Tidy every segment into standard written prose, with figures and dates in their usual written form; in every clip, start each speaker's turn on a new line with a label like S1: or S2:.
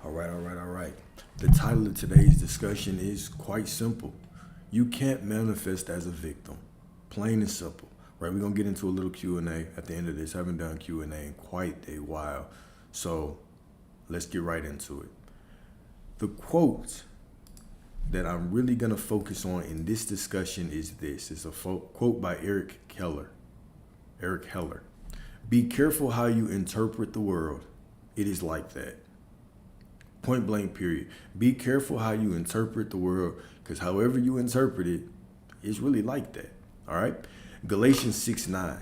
S1: All right. The title of today's discussion is quite simple. You can't manifest as a victim. Plain and simple. Right? We're gonna get into a little Q&A at the end of this. I haven't done Q&A in quite a while. So let's get right into it. The quote that I'm really gonna focus on in this discussion is this. It's a quote by Eric Heller. Eric Heller. Be careful how you interpret the world. It is like that. Point blank, period. Be careful how you interpret the world, because however you interpret it, it's really like that. All right? Galatians 6:9.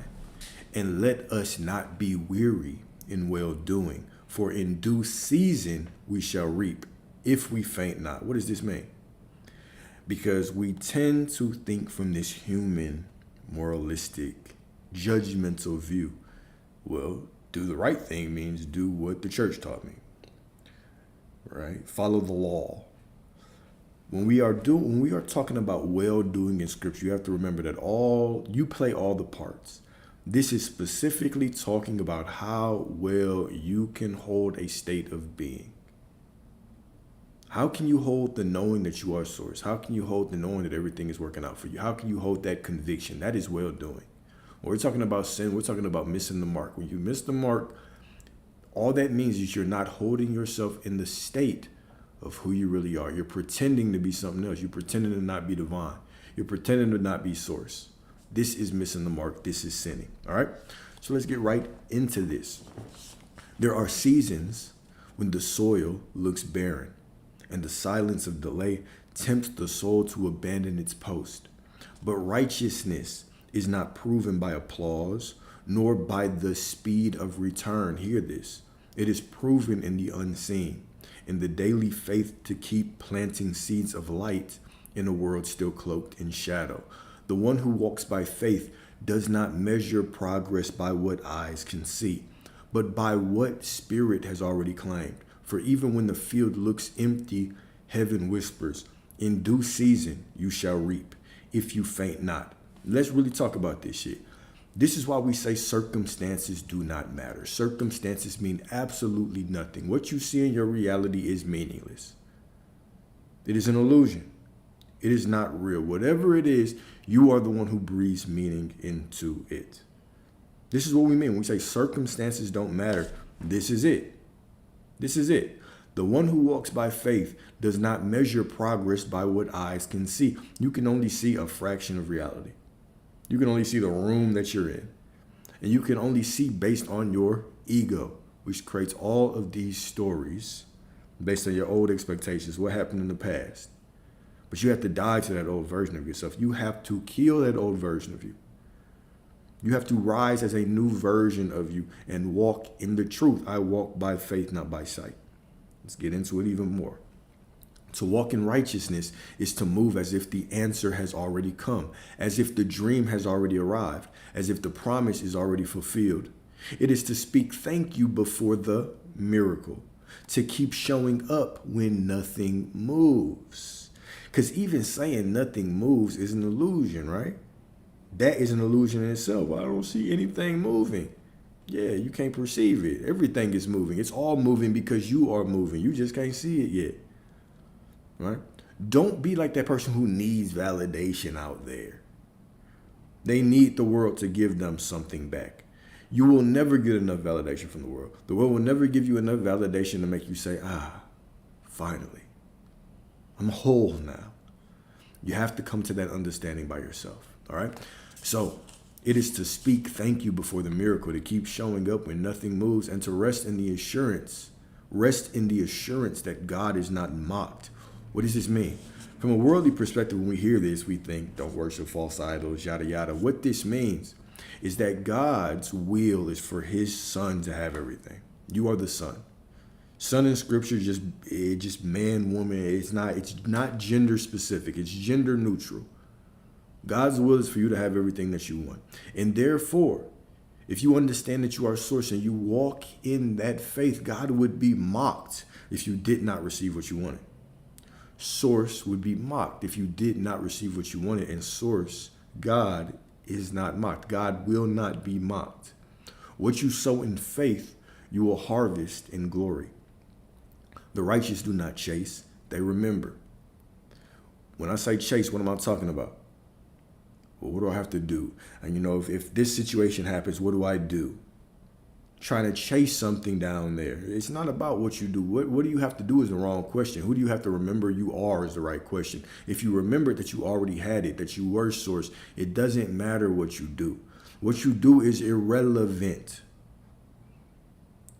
S1: And let us not be weary in well doing, for in due season we shall reap, if we faint not. What does this mean? Because we tend to think from this human, moralistic, judgmental view. Well, do the right thing means do what the church taught me. Right? Follow the law. When we are talking about well-doing in scripture, you have to remember that you play all the parts. This is specifically talking about how well you can hold a state of being. How can you hold the knowing that you are source? How can you hold the knowing that everything is working out for you? How can you hold that conviction? That is well-doing. When we're talking about sin, we're talking about missing the mark. When you miss the mark, all that means is you're not holding yourself in the state of who you really are. You're pretending to be something else. You're pretending to not be divine. You're pretending to not be source. This is missing the mark. This is sinning. All right? So let's get right into this. There are seasons when the soil looks barren and the silence of delay tempts the soul to abandon its post. But righteousness is not proven by applause nor by the speed of return. Hear this. It is proven in the unseen, in the daily faith to keep planting seeds of light in a world still cloaked in shadow. The one who walks by faith does not measure progress by what eyes can see, but by what spirit has already claimed. For even when the field looks empty, heaven whispers, in due season you shall reap, if you faint not. Let's really talk about this shit. This is why we say circumstances do not matter. Circumstances mean absolutely nothing. What you see in your reality is meaningless. It is an illusion. It is not real. Whatever it is, you are the one who breathes meaning into it. This is what we mean when we say circumstances don't matter. This is it. This is it. The one who walks by faith does not measure progress by what eyes can see. You can only see a fraction of reality. You can only see the room that you're in. And you can only see based on your ego, which creates all of these stories based on your old expectations, what happened in the past. But you have to die to that old version of yourself. You have to kill that old version of you. You have to rise as a new version of you and walk in the truth. I walk by faith, not by sight. Let's get into it even more. To walk in righteousness is to move as if the answer has already come, as if the dream has already arrived, as if the promise is already fulfilled. It is to speak thank you before the miracle, to keep showing up when nothing moves. Because even saying nothing moves is an illusion, right? That is an illusion in itself. I don't see anything moving. Yeah, you can't perceive it. Everything is moving. It's all moving because you are moving. You just can't see it yet. Right? Don't be like that person who needs validation out there. They need the world to give them something back. You will never get enough validation from the world. The world will never give you enough validation to make you say, finally, I'm whole now. You have to come to that understanding by yourself. All right? So it is to speak thank you before the miracle, to keep showing up when nothing moves, and to rest in the assurance that God is not mocked. What does this mean? From a worldly perspective, when we hear this, we think, don't worship false idols, yada, yada. What this means is that God's will is for his son to have everything. You are the son. Son in scripture, just man, woman. It's not gender specific. It's gender neutral. God's will is for you to have everything that you want. And therefore, if you understand that you are source and you walk in that faith, God would be mocked if you did not receive what you wanted. Source would be mocked if you did not receive what you wanted. And source, God, is not mocked. God will not be mocked. What you sow in faith, you will harvest in glory. The righteous do not chase, they remember. When I say chase, what am I talking about? Well, what do I have to do? And if this situation happens, what do I do? Trying to chase something down there. It's not about what you do. What do you have to do is the wrong question. Who do you have to remember you are is the right question. If you remember that you already had it, that you were source, it doesn't matter what you do. What you do is irrelevant.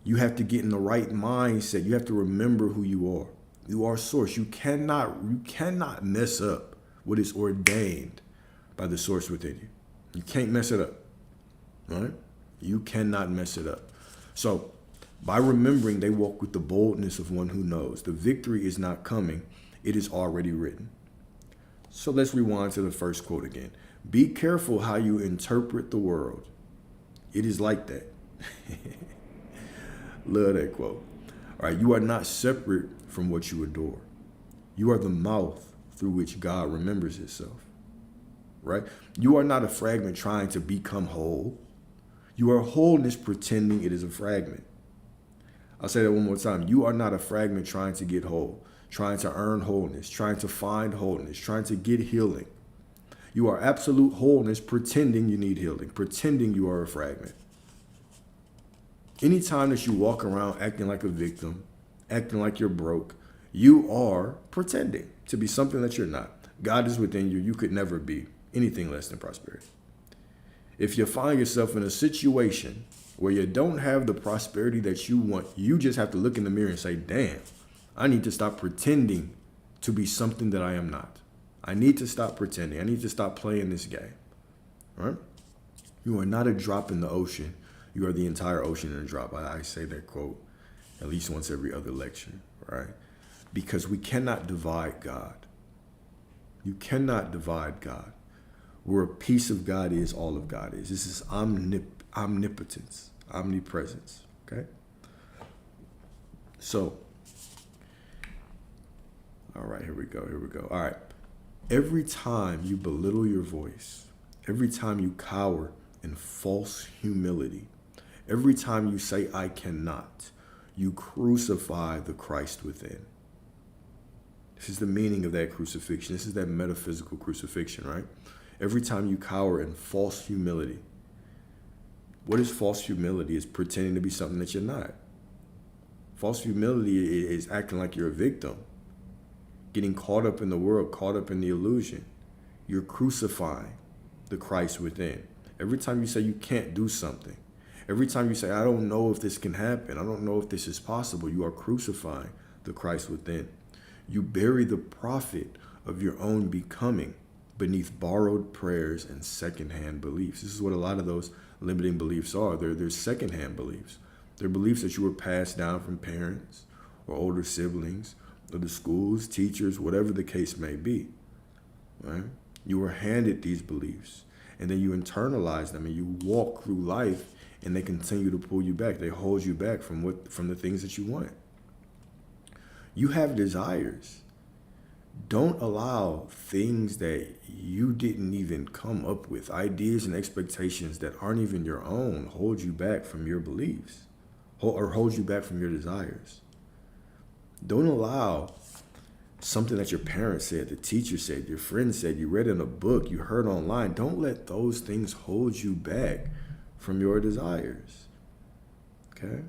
S1: You have to get in the right mindset. You have to remember who you are. You are source. You cannot mess up what is ordained by the source within you. You can't mess it up. All right? You cannot mess it up. So by remembering, they walk with the boldness of one who knows. The victory is not coming. It is already written. So let's rewind to the first quote again. Be careful how you interpret the world. It is like that. Love that quote. All right, you are not separate from what you adore. You are the mouth through which God remembers himself. Right? You are not a fragment trying to become whole. You are wholeness pretending it is a fragment. I'll say that one more time. You are not a fragment trying to get whole, trying to earn wholeness, trying to find wholeness, trying to get healing. You are absolute wholeness pretending you need healing, pretending you are a fragment. Anytime that you walk around acting like a victim, acting like you're broke, you are pretending to be something that you're not. God is within you. You could never be anything less than prosperity. If you find yourself in a situation where you don't have the prosperity that you want, you just have to look in the mirror and say, damn, I need to stop pretending to be something that I am not. I need to stop pretending. I need to stop playing this game. All right? You are not a drop in the ocean. You are the entire ocean in a drop. I say that quote at least once every other lecture, right? Because we cannot divide God. You cannot divide God. Where a piece of God is, all of God is. This is omnipotence, omnipresence, okay? So, all right, here we go. All right. Every time you belittle your voice, every time you cower in false humility, every time you say, I cannot, you crucify the Christ within. This is the meaning of that crucifixion. This is that metaphysical crucifixion, right? Every time you cower in false humility. What is false humility? It's pretending to be something that you're not. False humility is acting like you're a victim, getting caught up in the world, caught up in the illusion. You're crucifying the Christ within. Every time you say you can't do something, every time you say, I don't know if this can happen, I don't know if this is possible, you are crucifying the Christ within. You bury the profit of your own becoming beneath borrowed prayers and secondhand beliefs. This is what a lot of those limiting beliefs are. They're secondhand beliefs. They're beliefs that you were passed down from parents or older siblings or the schools, teachers, whatever the case may be. Right? You were handed these beliefs and then you internalize them and you walk through life and they continue to pull you back. They hold you back from the things that you want. You have desires. Don't allow things that you didn't even come up with, ideas and expectations that aren't even your own, hold you back from your beliefs or hold you back from your desires. Don't allow something that your parents said, the teacher said, your friend said, you read in a book, you heard online. Don't let those things hold you back from your desires. Okay?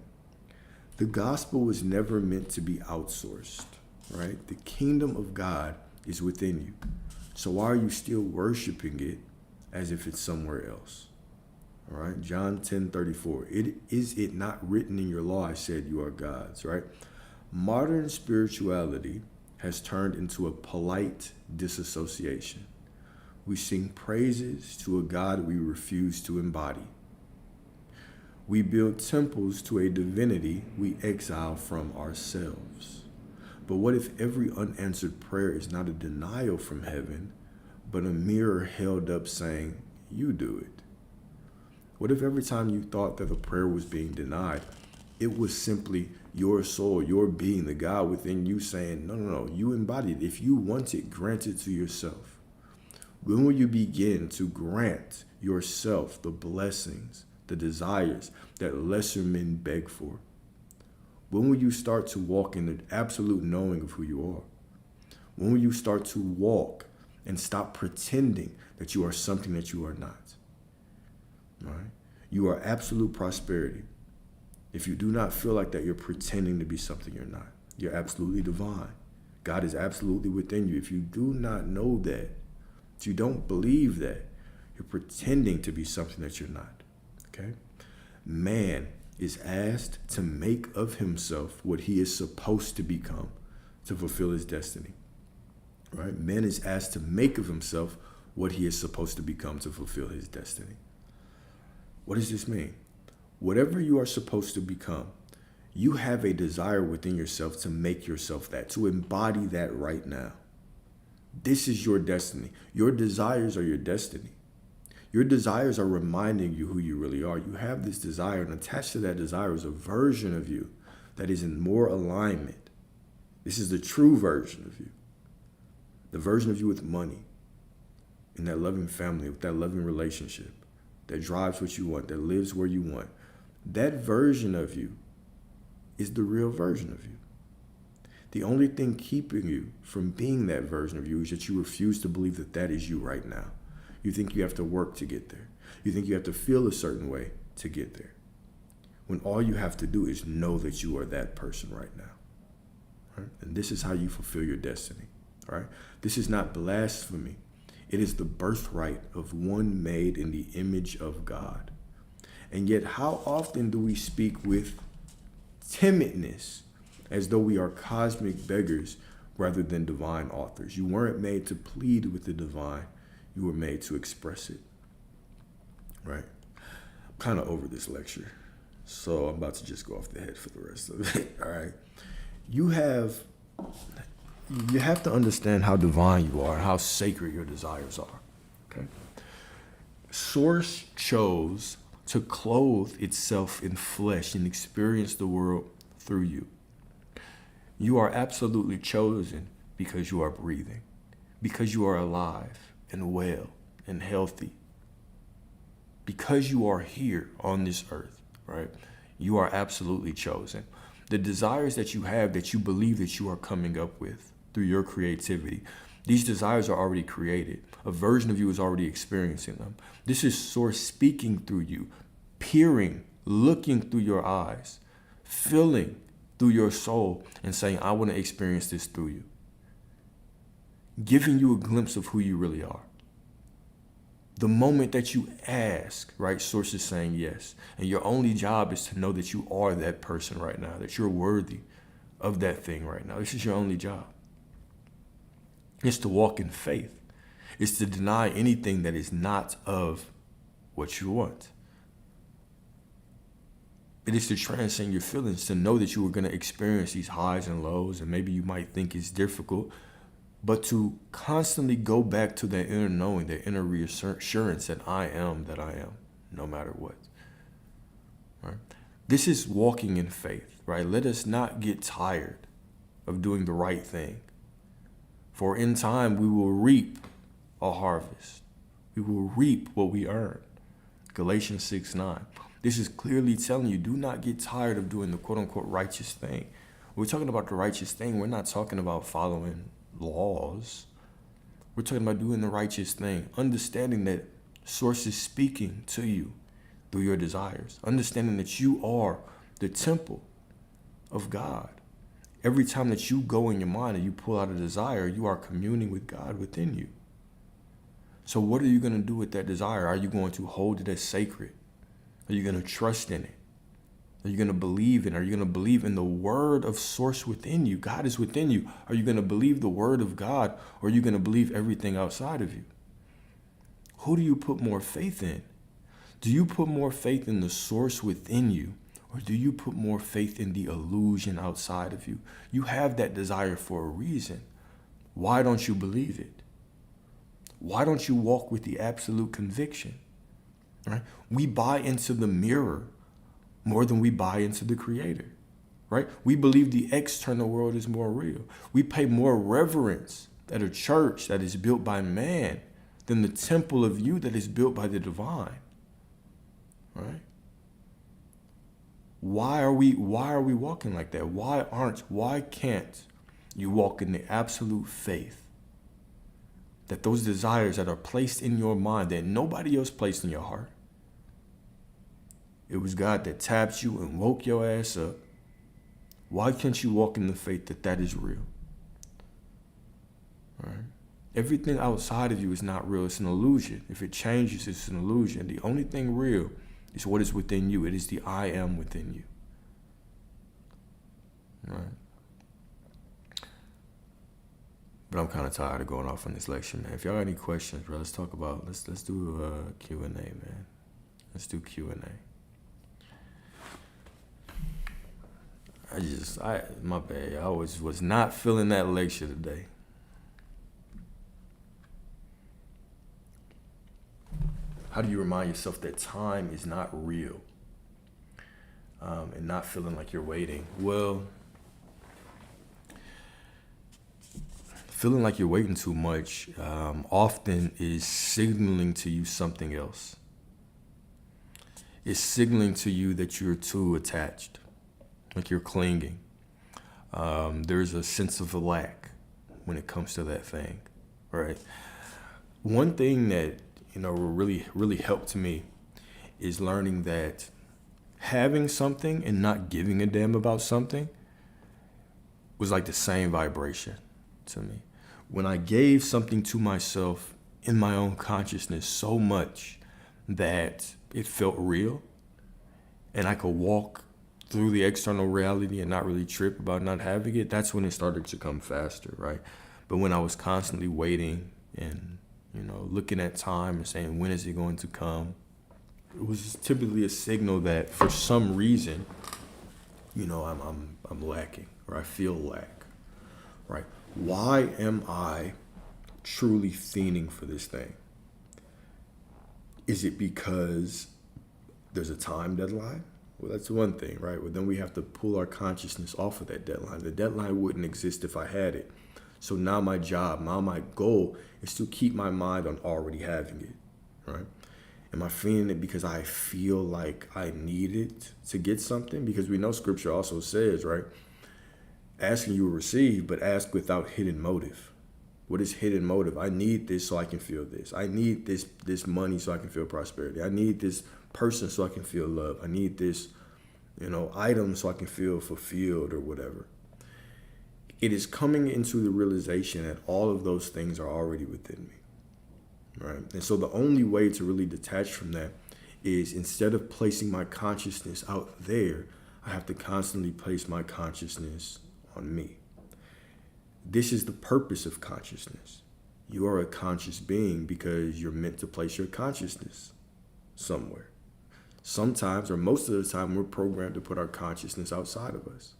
S1: The gospel was never meant to be outsourced. Right? The kingdom of God is within you. So why are you still worshiping it as if it's somewhere else? All right. John 10:34. Is it not written in your law, I said you are God's, right? Modern spirituality has turned into a polite disassociation. We sing praises to a God we refuse to embody. We build temples to a divinity we exile from ourselves. But what if every unanswered prayer is not a denial from heaven, but a mirror held up saying, you do it? What if every time you thought that the prayer was being denied, it was simply your soul, your being, the God within you saying, no, you embodied it. If you want it, grant it to yourself. When will you begin to grant yourself the blessings, the desires that lesser men beg for? When will you start to walk in the absolute knowing of who you are? When will you start to walk and stop pretending that you are something that you are not? All right? You are absolute prosperity. If you do not feel like that, you're pretending to be something you're not. You're absolutely divine. God is absolutely within you. If you do not know that, if you don't believe that, you're pretending to be something that you're not. Okay? Man is asked to make of himself what he is supposed to become to fulfill his destiny. Right? Man is asked to make of himself what he is supposed to become to fulfill his destiny. What does this mean? Whatever you are supposed to become, you have a desire within yourself to make yourself that, to embody that right now. This is your destiny. Your desires are your destiny. Your desires are reminding you who you really are. You have this desire, and attached to that desire is a version of you that is in more alignment. This is the true version of you. The version of you with money, in that loving family, with that loving relationship, that drives what you want, that lives where you want. That version of you is the real version of you. The only thing keeping you from being that version of you is that you refuse to believe that that is you right now. You think you have to work to get there. You think you have to feel a certain way to get there. When all you have to do is know that you are that person right now. Right? And this is how you fulfill your destiny. Right? This is not blasphemy. It is the birthright of one made in the image of God. And yet, how often do we speak with timidness as though we are cosmic beggars rather than divine authors? You weren't made to plead with the divine. You were made to express it. Right? I'm kind of over this lecture, so I'm about to just go off the head for the rest of it. All right? You have to understand how divine you are and how sacred your desires are. Okay? Source chose to clothe itself in flesh and experience the world through you. You are absolutely chosen because you are breathing, because you are alive and well and healthy, because you are here on this earth, right? You are absolutely chosen. The desires that you have, that you believe that you are coming up with through your creativity, these desires are already created. A version of you is already experiencing them. This is Source speaking through you, peering, looking through your eyes, feeling through your soul, and saying, I want to experience this through you. Giving you a glimpse of who you really are. The moment that you ask, right, Source is saying yes. And your only job is to know that you are that person right now, that you're worthy of that thing right now. This is your only job. It's to walk in faith. It's to deny anything that is not of what you want. It is to transcend your feelings, to know that you are going to experience these highs and lows, and maybe you might think it's difficult, but to constantly go back to that inner knowing, that inner reassurance that I am, no matter what. Right? This is walking in faith, right? Let us not get tired of doing the right thing. For in time, we will reap a harvest. We will reap what we earn. Galatians 6:9. This is clearly telling you, do not get tired of doing the quote-unquote righteous thing. When we're talking about the righteous thing, we're not talking about following laws. We're talking about doing the righteous thing, understanding that Source is speaking to you through your desires, understanding that you are the temple of God. Every time that you go in your mind and you pull out a desire, you are communing with God within you. So what are you going to do with that desire? Are you going to hold it as sacred? Are you going to trust in it? Are you going to believe in it? Are you going to believe in the word of Source within you? God is within you. Are you going to believe the word of God, or are you going to believe everything outside of you? Who do you put more faith in? Do you put more faith in the Source within you, or do you put more faith in the illusion outside of you? You have that desire for a reason. Why don't you believe it? Why don't you walk with the absolute conviction? Right? We buy into the mirror more than we buy into the Creator. Right? We believe the external world is more real. We pay more reverence at a church that is built by man than the temple of you that is built by the divine. Right? Why are we walking like that? Why can't you walk in the absolute faith that those desires that are placed in your mind that nobody else placed in your heart, it was God that tapped you and woke your ass up. Why can't you walk in the faith that that is real? All right? Everything outside of you is not real. It's an illusion. If it changes, it's an illusion. The only thing real is what is within you. It is the I am within you. All right? But I'm kind of tired of going off on this lecture, man. If y'all got any questions, bro, let's talk about, let's do a Q&A, man. Let's do Q&A. My bad. I was not feeling that lecture today. How do you remind yourself that time is not real and not feeling like you're waiting? Well, feeling like you're waiting too much often is signaling to you something else. It's signaling to you that you're too attached, like you're clinging. There's a sense of a lack when it comes to that thing, right? One thing that really helped me is learning that having something and not giving a damn about something was like the same vibration to me. When I gave something to myself in my own consciousness so much that it felt real and I could walk through the external reality and not really trip about not having it, that's when it started to come faster, right? But when I was constantly waiting and looking at time and saying, when is it going to come? It was typically a signal that for some reason, I'm lacking, or I feel lack, right? Why am I truly fiending for this thing? Is it because there's a time deadline? Well, that's one thing, right? Well, then we have to pull our consciousness off of that deadline. The deadline wouldn't exist if I had it. So now my goal is to keep my mind on already having it, right? Am I feeling it because I feel like I need it to get something? Because we know scripture also says, right? Asking you will receive, but ask without hidden motive. What is hidden motive? I need this so I can feel this. I need this money so I can feel prosperity. I need this person so I can feel love. I need this, item so I can feel fulfilled or whatever. It is coming into the realization that all of those things are already within me, right? And so the only way to really detach from that is, instead of placing my consciousness out there, I have to constantly place my consciousness on me. This is the purpose of consciousness. You are a conscious being because you're meant to place your consciousness somewhere. Sometimes, or most of the time, we're programmed to put our consciousness outside of us.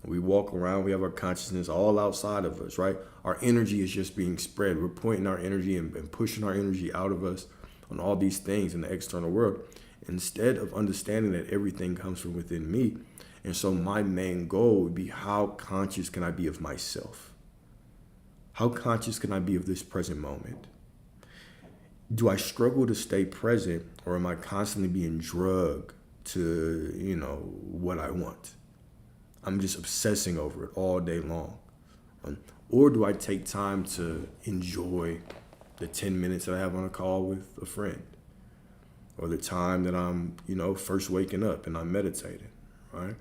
S1: We walk around, we have our consciousness all outside of us, right? Our energy is just being spread. We're pointing our energy and pushing our energy out of us on all these things in the external world, instead of understanding that everything comes from within me. And so my main goal would be, how conscious can I be of myself? How conscious can I be of this present moment? Do I struggle to stay present, or am I constantly being drugged to, what I want? I'm just obsessing over it all day long. Or do I take time to enjoy the 10 minutes that I have on a call with a friend? Or the time that I'm, first waking up and I'm meditating, right?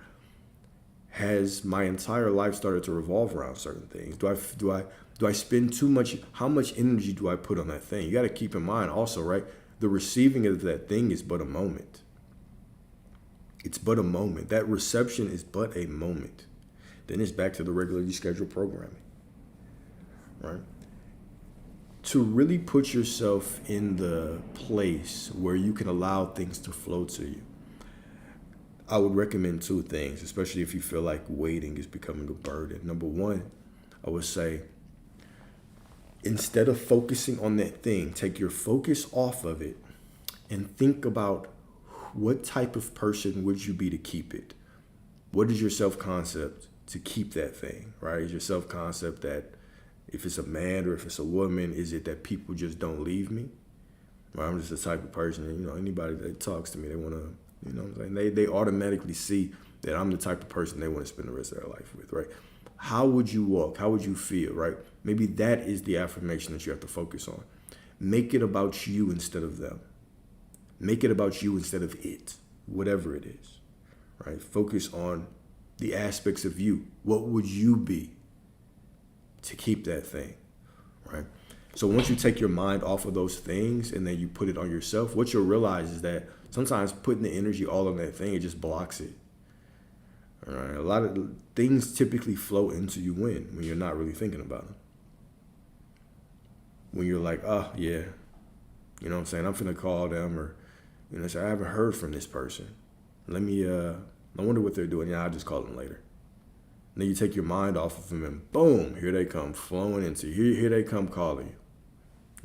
S1: Has my entire life started to revolve around certain things? Do I spend too much? How much energy do I put on that thing? You got to keep in mind also, right? The receiving of that thing is but a moment. It's but a moment. That reception is but a moment. Then it's back to the regularly scheduled programming, right? To really put yourself in the place where you can allow things to flow to you, I would recommend two things, especially if you feel like waiting is becoming a burden. Number one, I would say, instead of focusing on that thing, take your focus off of it and think about, what type of person would you be to keep it? What is your self-concept to keep that thing, right? Is your self-concept that if it's a man or if it's a woman, is it that people just don't leave me? Right? I'm just the type of person, anybody that talks to me, they want to You know what I'm saying? They automatically see that I'm the type of person they want to spend the rest of their life with, right? How would you walk? How would you feel, right? Maybe that is the affirmation that you have to focus on. Make it about you instead of them. Make it about you instead of it, whatever it is, right? Focus on the aspects of you. What would you be to keep that thing, right? So once you take your mind off of those things and then you put it on yourself, what you'll realize is that sometimes putting the energy all on that thing, it just blocks it. All right. A lot of things typically flow into you when you're not really thinking about them. When you're like, oh yeah, you know what I'm saying? I'm finna call them, or say I haven't heard from this person. Let me I wonder what they're doing. Yeah, I'll just call them later. And then you take your mind off of them and boom, here they come flowing into you. Here they come calling you.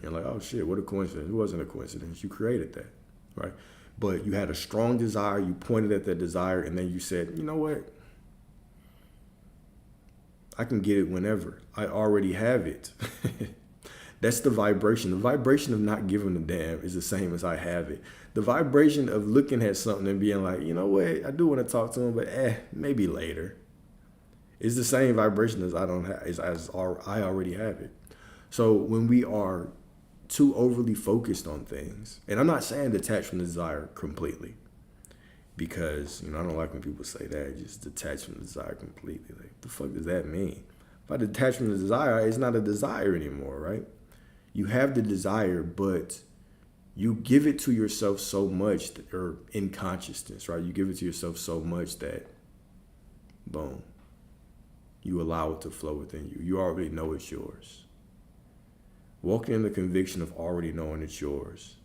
S1: You're like, oh shit, what a coincidence. It wasn't a coincidence. You created that, right? But you had a strong desire, you pointed at that desire, and then you said, you know what? I can get it whenever. I already have it. That's the vibration. The vibration of not giving a damn is the same as I have it. The vibration of looking at something and being like, you know what? I do want to talk to him, but maybe later. It's the same vibration as I already have it. So when we are too overly focused on things, and I'm not saying detach from the desire completely, because I don't like when people say that, just detach from the desire completely. Like, the fuck does that mean? If I detach from the desire, it's not a desire anymore, right? You have the desire, but you give it to yourself so much, or in consciousness, right? You give it to yourself so much that, boom, you allow it to flow within you. You already know it's yours. Walking in the conviction of already knowing it's yours.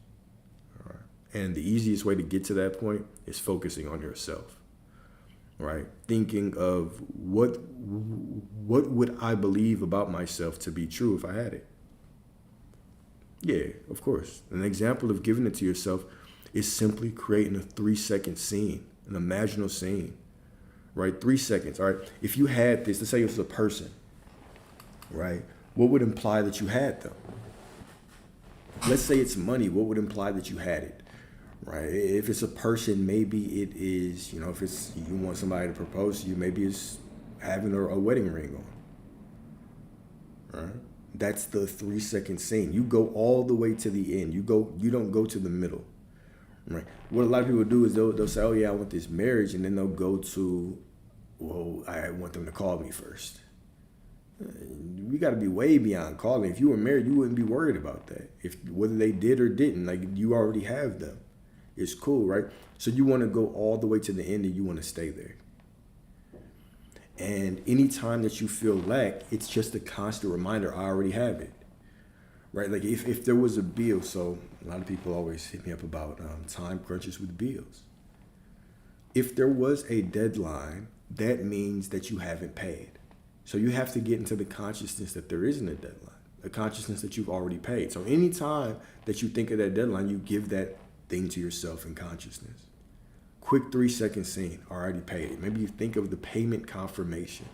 S1: All right. And the easiest way to get to that point is focusing on yourself, right? Thinking of what would I believe about myself to be true if I had it? Yeah, of course. An example of giving it to yourself is simply creating a 3-second scene, an imaginal scene, right? 3 seconds, all right? If you had this, let's say it was a person, right? What would imply that you had them? Let's say it's money. What would imply that you had it, right? If it's a person, maybe it is, if it's you want somebody to propose to you, maybe it's having a wedding ring on, right? That's the 3-second scene. You go all the way to the end. You don't go to the middle, right? What a lot of people do is they'll say, oh yeah, I want this marriage, and then they'll go to, well, I want them to call me first. We got to be way beyond calling. If you were married, you wouldn't be worried about that. Whether they did or didn't, like, you already have them. It's cool, right? So you want to go all the way to the end and you want to stay there. And anytime that you feel lack, it's just a constant reminder, I already have it, right? Like if there was a bill, so a lot of people always hit me up about time crunches with bills. If there was a deadline, that means that you haven't paid. So you have to get into the consciousness that there isn't a deadline, a consciousness that you've already paid. So anytime that you think of that deadline, you give that thing to yourself in consciousness. Quick 3-second scene, already paid it. Maybe you think of the payment confirmation,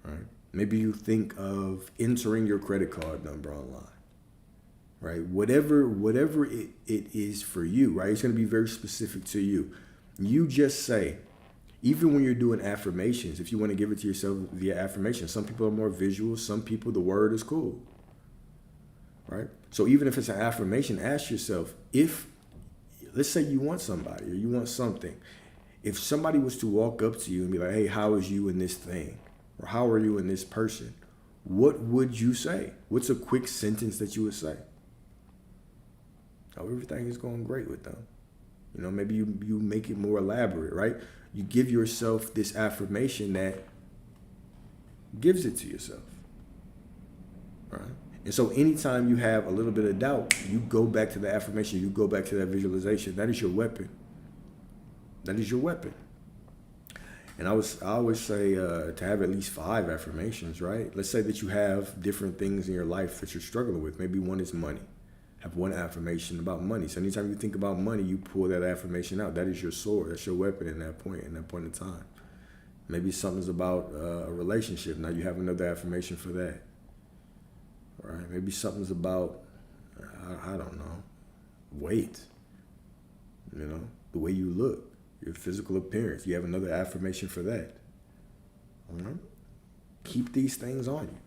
S1: right? Maybe you think of entering your credit card number online, right? Whatever it is for you, right? It's going to be very specific to you. You just say, even when you're doing affirmations, if you want to give it to yourself via affirmation, some people are more visual, some people the word is cool, right? So even if it's an affirmation, ask yourself, let's say you want somebody or you want something. If somebody was to walk up to you and be like, hey, how is you in this thing? Or how are you in this person? What would you say? What's a quick sentence that you would say? Oh, everything is going great with them. Maybe you make it more elaborate, right? You give yourself this affirmation that gives it to yourself, right? And so anytime you have a little bit of doubt, you go back to the affirmation, you go back to that visualization. That is your weapon. That is your weapon. And I always say to have at least 5 affirmations, right? Let's say that you have different things in your life that you're struggling with. Maybe one is money. Have one affirmation about money. So anytime you think about money, you pull that affirmation out. That is your sword. That's your weapon in that point in time. Maybe something's about a relationship. Now you have another affirmation for that. Right? Maybe something's about, I don't know, weight. the way you look, your physical appearance. You have another affirmation for that. All right? Keep these things on you.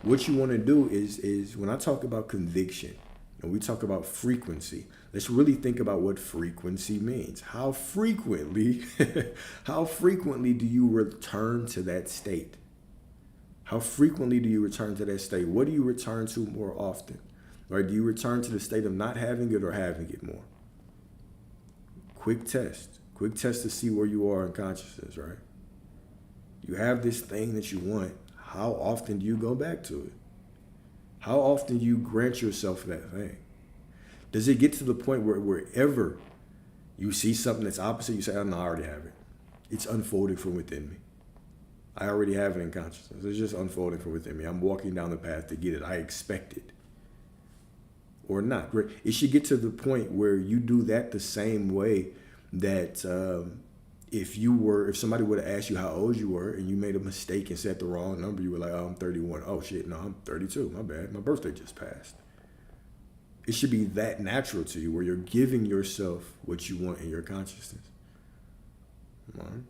S1: What you want to do is when I talk about conviction and we talk about frequency, let's really think about what frequency means. How frequently, how frequently do you return to that state? How frequently do you return to that state? What do you return to more often? Right? Do you return to the state of not having it or having it more? Quick test to see where you are in consciousness, right? You have this thing that you want. How often do you go back to it? How often do you grant yourself that thing? Does it get to the point where wherever you see something that's opposite, you say, oh, no, I already have it. It's unfolding from within me. I already have it in consciousness. It's just unfolding from within me. I'm walking down the path to get it. I expect it. Or not. It should get to the point where you do that the same way that if somebody would have asked you how old you were and you made a mistake and said the wrong number, you were like, oh, I'm 31. Oh, shit, no, I'm 32. My bad. My birthday just passed. It should be that natural to you where you're giving yourself what you want in your consciousness. Come on.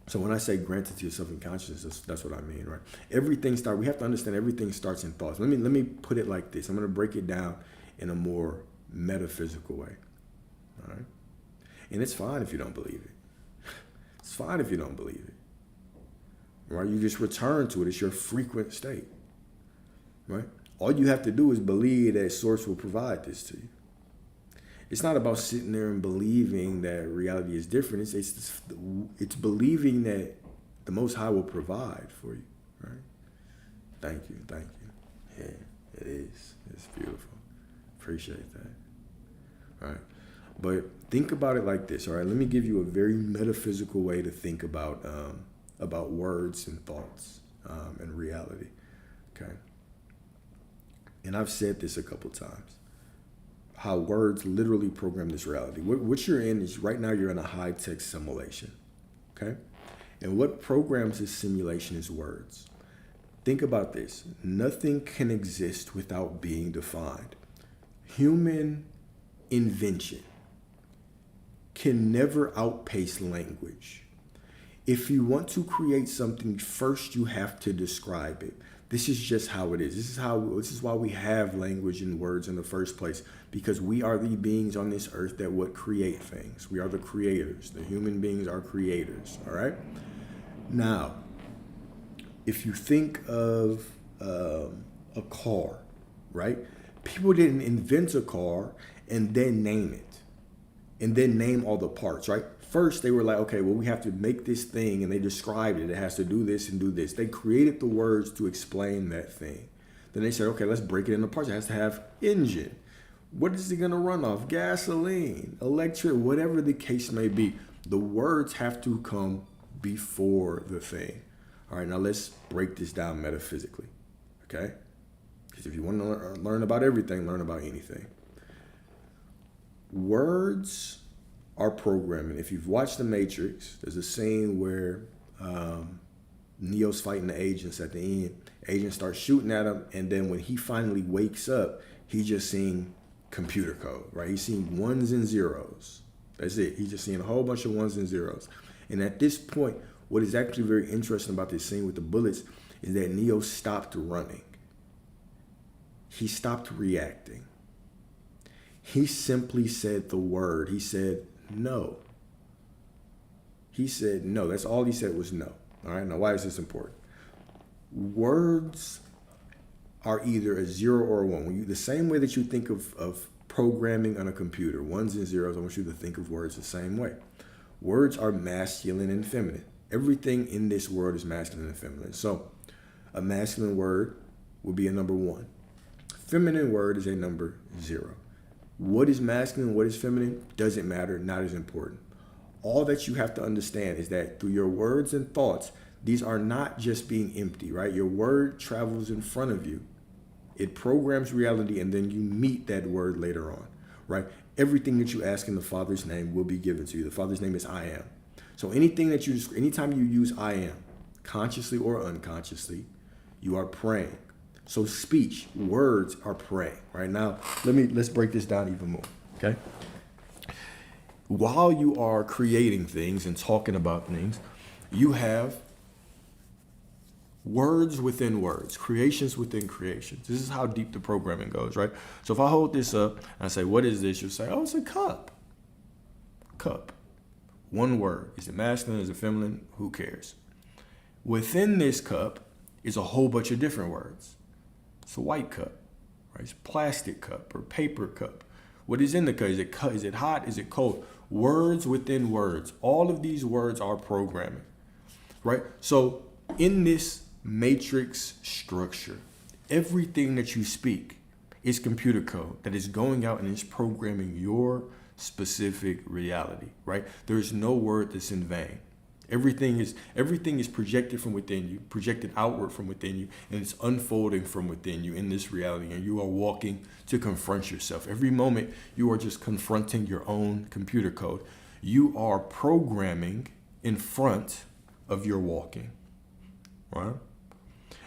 S1: So when I say grant it to yourself in consciousness, that's what I mean, right? We have to understand everything starts in thoughts. Let me put it like this. I'm going to break it down in a more metaphysical way. All right? And it's fine if you don't believe it. It's fine if you don't believe it. Right? You just return to it. It's your frequent state. Right? All you have to do is believe that Source will provide this to you. It's not about sitting there and believing that reality is different. It's believing that the Most High will provide for you. Right? Thank you. Yeah, it is. It's beautiful. Appreciate that. All right. But think about it like this. All right. Let me give you a very metaphysical way to think about words and thoughts and reality. Okay. And I've said this a couple times. How words literally program this reality. What you're in is right now you're in a high-tech simulation. Okay. And what programs this simulation is words. Think about this. Nothing can exist without being defined. Human invention can never outpace language. If you want to create something, first you have to describe it. This is just how it is. This is why we have language and words in the first place, because we are the beings on this earth that would create things. We are the creators. The human beings are creators. All right. Now, if you think of a car, right? People didn't invent a car and then name it and then name all the parts, right? First, they were like, okay, well, we have to make this thing, and they described it. It has to do this and do this. They created the words to explain that thing. Then they said, okay, let's break it into parts. It has to have engine. What is it going to run off? Gasoline, electric, whatever the case may be. The words have to come before the thing. All right, now let's break this down metaphysically, okay? Because if you want to learn about everything, learn about anything. Words are programming. If you've watched The Matrix, there's a scene where Neo's fighting the agents at the end. Agents start shooting at him, and then when he finally wakes up, he's just seeing computer code, right? He's seeing ones and zeros. That's it. He's just seeing a whole bunch of ones and zeros. And at this point, what is actually very interesting about this scene with the bullets is that Neo stopped running. He stopped reacting. He simply said the word. He said, no. He said no. That's all he said was no. All right. Now, why is this important? Words are either a 0 or a 1. The same way that you think of programming on a computer, ones and zeros, I want you to think of words the same way. Words are masculine and feminine. Everything in this world is masculine and feminine. So a masculine word would be a number 1. Feminine word is a number 0. What is masculine, what is feminine, doesn't matter, not as important. All that you have to understand is that through your words and thoughts, these are not just being empty, right? Your word travels in front of you. It programs reality, and then you meet that word later on, right? Everything that you ask in the Father's name will be given to you. The Father's name is I am. So anytime you use I am, consciously or unconsciously, you are praying. So speech, words are praying. Right now, let's break this down even more. Okay? While you are creating things and talking about things, you have words within words, creations within creations. This is how deep the programming goes, right? So if I hold this up and I say, what is this? You'll say, oh, it's a cup. Cup. One word. Is it masculine? Is it feminine? Who cares? Within this cup is a whole bunch of different words. It's a white cup, right? It's a plastic cup or paper cup. What is in the cup? Is it hot? Is it cold? Words within words. All of these words are programming, right? So in this matrix structure, everything that you speak is computer code that is going out and is programming your specific reality, right? There's no word that's in vain. Everything is projected from within you, projected outward from within you, and it's unfolding from within you in this reality. And you are walking to confront yourself. Every moment you are just confronting your own computer code. You are programming in front of your walking, right?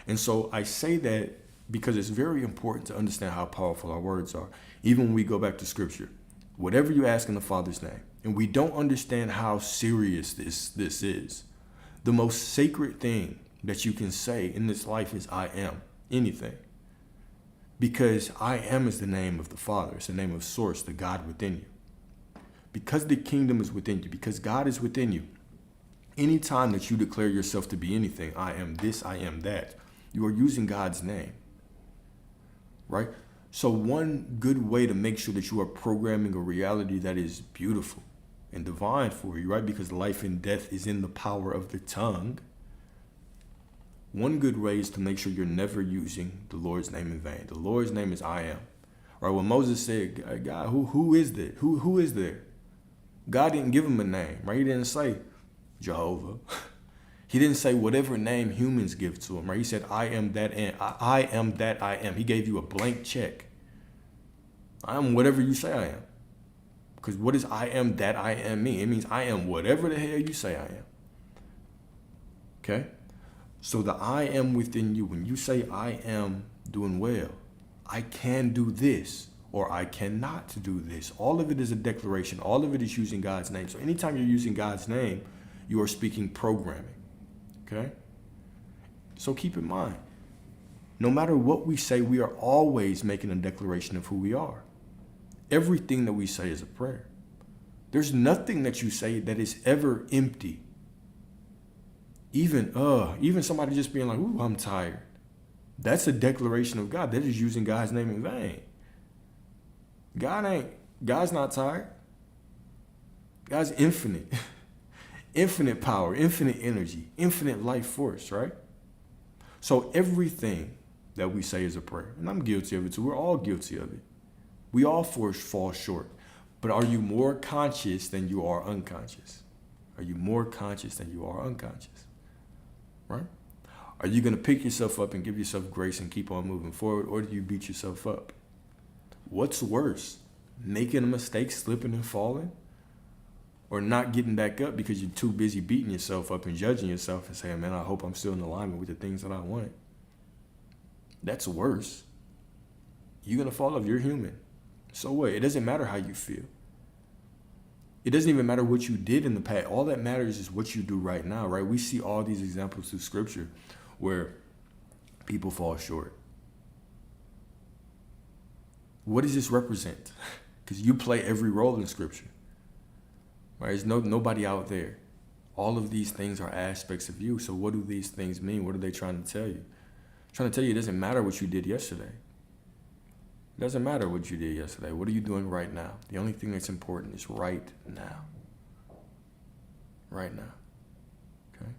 S1: And so I say that because it's very important to understand how powerful our words are. Even when we go back to scripture, whatever you ask in the Father's name, and we don't understand how serious this is, the most sacred thing that you can say in this life is I am anything. Because I am is the name of the Father. It's the name of source, the God within you. Because the kingdom is within you, because God is within you, anytime that you declare yourself to be anything, I am this, I am that, you are using God's name, right? So one good way to make sure that you are programming a reality that is beautiful and divine for you, right? Because life and death is in the power of the tongue. One good way is to make sure you're never using the Lord's name in vain. The Lord's name is I am. Right? When Moses said, God, who is there? Who is there? God didn't give him a name, right? He didn't say Jehovah. He didn't say whatever name humans give to him, right? He said, I am that and I am that I am. He gave you a blank check. I am whatever you say I am. Because what does I am that I am mean? It means I am whatever the hell you say I am. Okay? So the I am within you, when you say I am doing well, I can do this, or I cannot do this. All of it is a declaration. All of it is using God's name. So anytime you're using God's name, you are speaking programming. Okay? So keep in mind, no matter what we say, we are always making a declaration of who we are. Everything that we say is a prayer. There's nothing that you say that is ever empty. Even somebody just being like, ooh, I'm tired. That's a declaration of God. That is using God's name in vain. God's not tired. God's infinite. Infinite power, infinite energy, infinite life force, right? So everything that we say is a prayer. And I'm guilty of it too. We're all guilty of it. We all fall short. But are you more conscious than you are unconscious? Are you more conscious than you are unconscious? Right? Are you going to pick yourself up and give yourself grace and keep on moving forward, or do you beat yourself up? What's worse? Making a mistake, slipping and falling? Or not getting back up because you're too busy beating yourself up and judging yourself and saying, man, I hope I'm still in alignment with the things that I want. That's worse. You're going to fall off. You're human. So what? It doesn't matter how you feel. It doesn't even matter what you did in the past. All that matters is what you do right now, right? We see all these examples through scripture where people fall short. What does this represent? Because you play every role in scripture. Right? There's nobody out there. All of these things are aspects of you. So what do these things mean? What are they trying to tell you? Trying to tell you it doesn't matter what you did yesterday. It doesn't matter what you did yesterday. What are you doing right now? The only thing that's important is right now. Right now. Okay?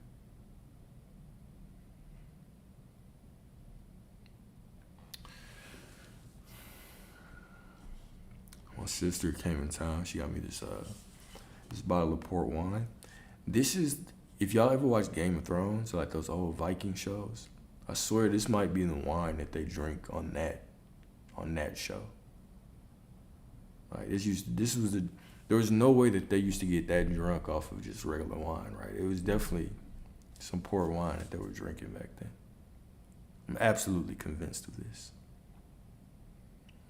S1: My sister came in town. She got me this bottle of port wine. This is, if y'all ever watch Game of Thrones, like those old Viking shows, I swear this might be the wine that they drink on that show. Like there was no way that they used to get that drunk off of just regular wine, right? It was definitely some port wine that they were drinking back then. I'm absolutely convinced of this.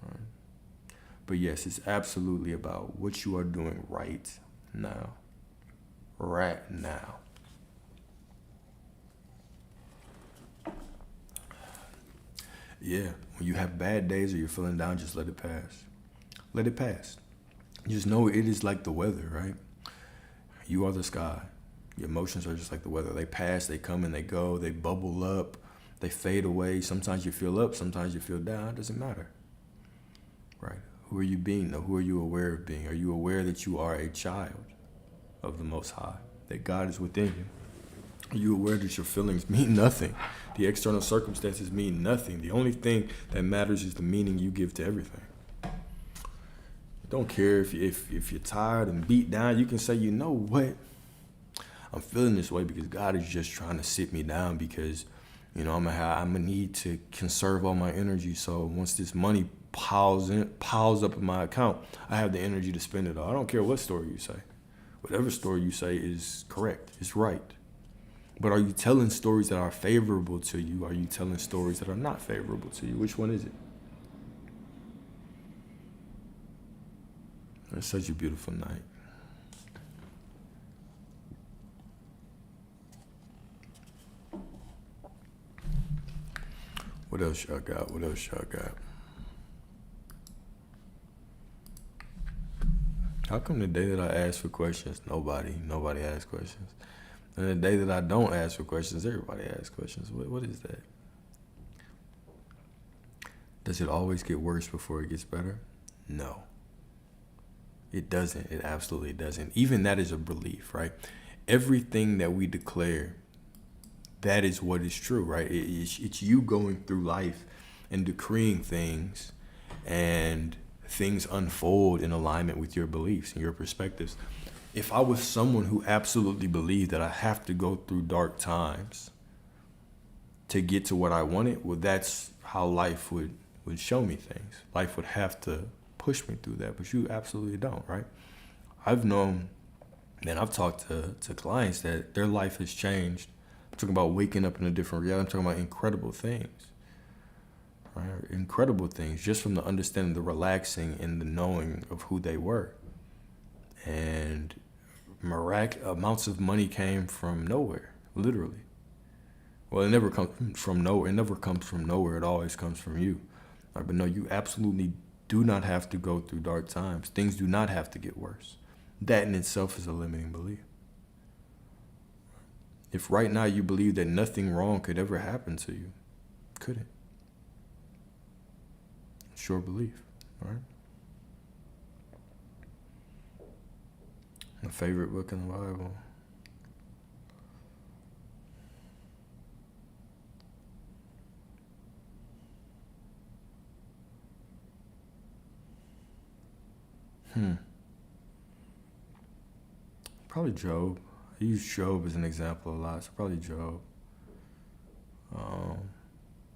S1: Right? But yes, it's absolutely about what you are doing right now. Right now. Yeah, when you have bad days or you're feeling down, just let it pass. Let it pass. Just know it is like the weather, right? You are the sky. Your emotions are just like the weather. They pass, they come and they go, they bubble up, they fade away. Sometimes you feel up, sometimes you feel down. It doesn't matter, right? Who are you being, though? Who are you aware of being? Are you aware that you are a child of the Most High, that God is within you? Are you aware that your feelings mean nothing? The external circumstances mean nothing. The only thing that matters is the meaning you give to everything. Don't care if you're tired and beat down. You can say, you know what? I'm feeling this way because God is just trying to sit me down because, I'm gonna need to conserve all my energy. So once this money piles up in my account, I have the energy to spend it all. I don't care what story you say. Whatever story you say is correct. It's right. But are you telling stories that are favorable to you? Are you telling stories that are not favorable to you? Which one is it? It's such a beautiful night. What else y'all got? What else y'all got? How come the day that I ask for questions, nobody asks questions? And the day that I don't ask for questions, everybody asks questions. What is that? Does it always get worse before it gets better? No. It doesn't. It absolutely doesn't. Even that is a belief, right? Everything that we declare, that is what is true, right? It's you going through life and decreeing things, and things unfold in alignment with your beliefs and your perspectives. If I was someone who absolutely believed that I have to go through dark times to get to what I wanted, well, that's how life would show me things. Life would have to push me through that, but you absolutely don't, right? I've known, man, I've talked to clients that their life has changed. I'm talking about waking up in a different reality. I'm talking about incredible things, right? Incredible things, just from the understanding, the relaxing, and the knowing of who they were. And amounts of money came from nowhere, literally. Well, it never comes from nowhere. It never comes from nowhere. It always comes from you. Right? But no, you absolutely do not have to go through dark times. Things do not have to get worse. That in itself is a limiting belief. If right now you believe that nothing wrong could ever happen to you, couldn't. It's your belief, right? My favorite book in the Bible. Probably Job. I use Job as an example a lot, so probably Job.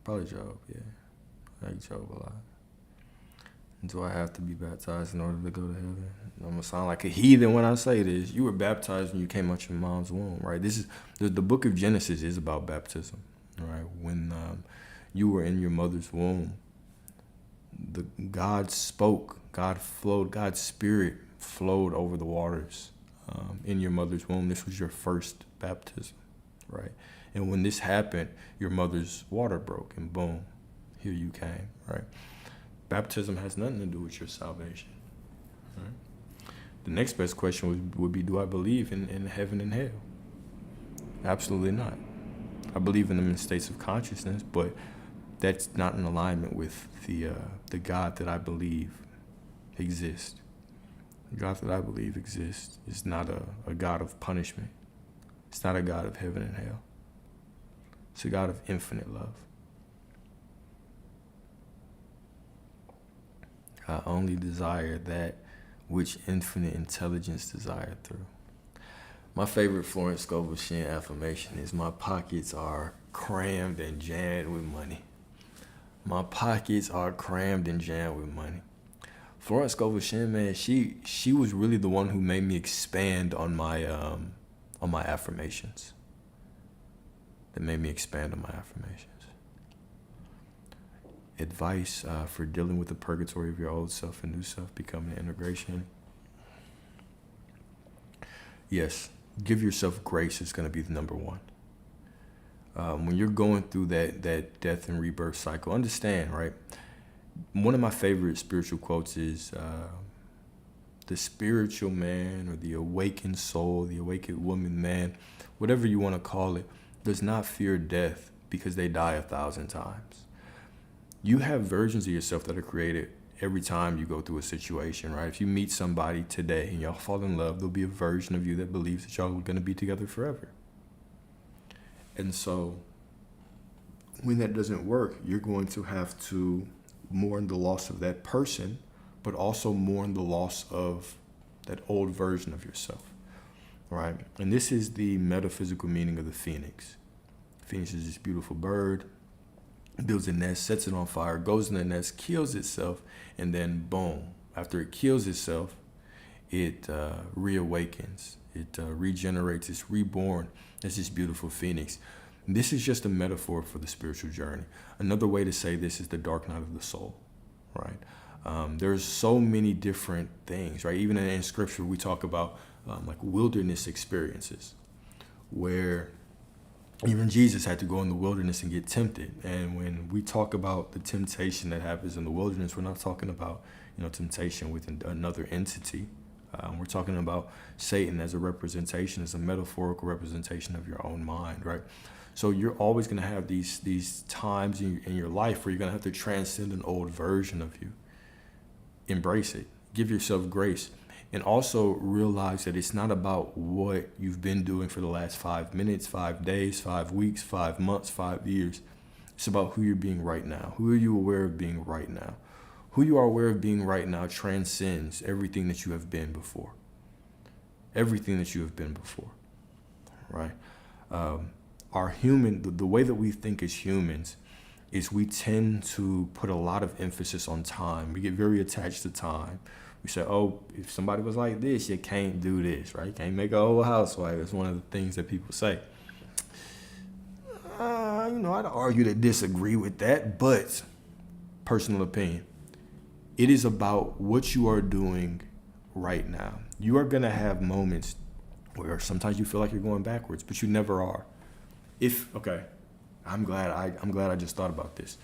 S1: Probably Job, yeah. I like Job a lot. Do I have to be baptized in order to go to heaven? I'm gonna sound like a heathen when I say this. You were baptized when you came out your mom's womb, right? This is the book of Genesis is about baptism, right? When you were in your mother's womb, God spoke, God flowed, God's spirit flowed over the waters in your mother's womb. This was your first baptism, right? And when this happened, your mother's water broke, and boom, here you came, right? Baptism has nothing to do with your salvation. Right? The next best question would be, do I believe in heaven and hell? Absolutely not. I believe in them in states of consciousness, but that's not in alignment with the God that I believe exists. The God that I believe exists is not a God of punishment. It's not a God of heaven and hell. It's a God of infinite love. I only desire that which infinite intelligence desired through. My favorite Florence Scovel Shinn affirmation is, my pockets are crammed and jammed with money. My pockets are crammed and jammed with money. Florence Scovel Shinn, man, she was really the one who made me expand on my affirmations. That made me expand on my affirmations. advice for dealing with the purgatory of your old self and new self, becoming an integration. Yes, give yourself grace is going to be the number one. When you're going through that death and rebirth cycle, understand, right? One of my favorite spiritual quotes is, the spiritual man or the awakened soul, the awakened woman, man, whatever you want to call it, does not fear death because they die 1,000 times. You have versions of yourself that are created every time you go through a situation, right? If you meet somebody today and y'all fall in love, there'll be a version of you that believes that y'all are going to be together forever. And so when that doesn't work, you're going to have to mourn the loss of that person, but also mourn the loss of that old version of yourself, right? And this is the metaphysical meaning of the phoenix. Phoenix is this beautiful bird, builds a nest, sets it on fire, goes in the nest, kills itself, and then boom, after it kills itself, it reawakens, it regenerates, it's reborn. It's this beautiful phoenix. This is just a metaphor for the spiritual journey. Another way to say this is the dark night of the soul, right? There's so many different things, right? Even in scripture, we talk about like wilderness experiences where even Jesus had to go in the wilderness and get tempted. And when we talk about the temptation that happens in the wilderness, we're not talking about, temptation with another entity. We're talking about Satan as a representation, as a metaphorical representation of your own mind, right? So you're always going to have these times in your life where you're going to have to transcend an old version of you. Embrace it. Give yourself grace. And also realize that it's not about what you've been doing for the last 5 minutes, 5 days, 5 weeks, 5 months, 5 years. It's about who you're being right now. Who are you aware of being right now? Who you are aware of being right now transcends everything that you have been before. Everything that you have been before, right? The way that we think as humans is we tend to put a lot of emphasis on time. We get very attached to time. We say, oh, if somebody was like this, you can't do this, right? You can't make a whole housewife. That's one of the things that people say. I'd argue to disagree with that, but personal opinion. It is about what you are doing right now. You are going to have moments where sometimes you feel like you're going backwards, but you never are. I'm glad I just thought about this.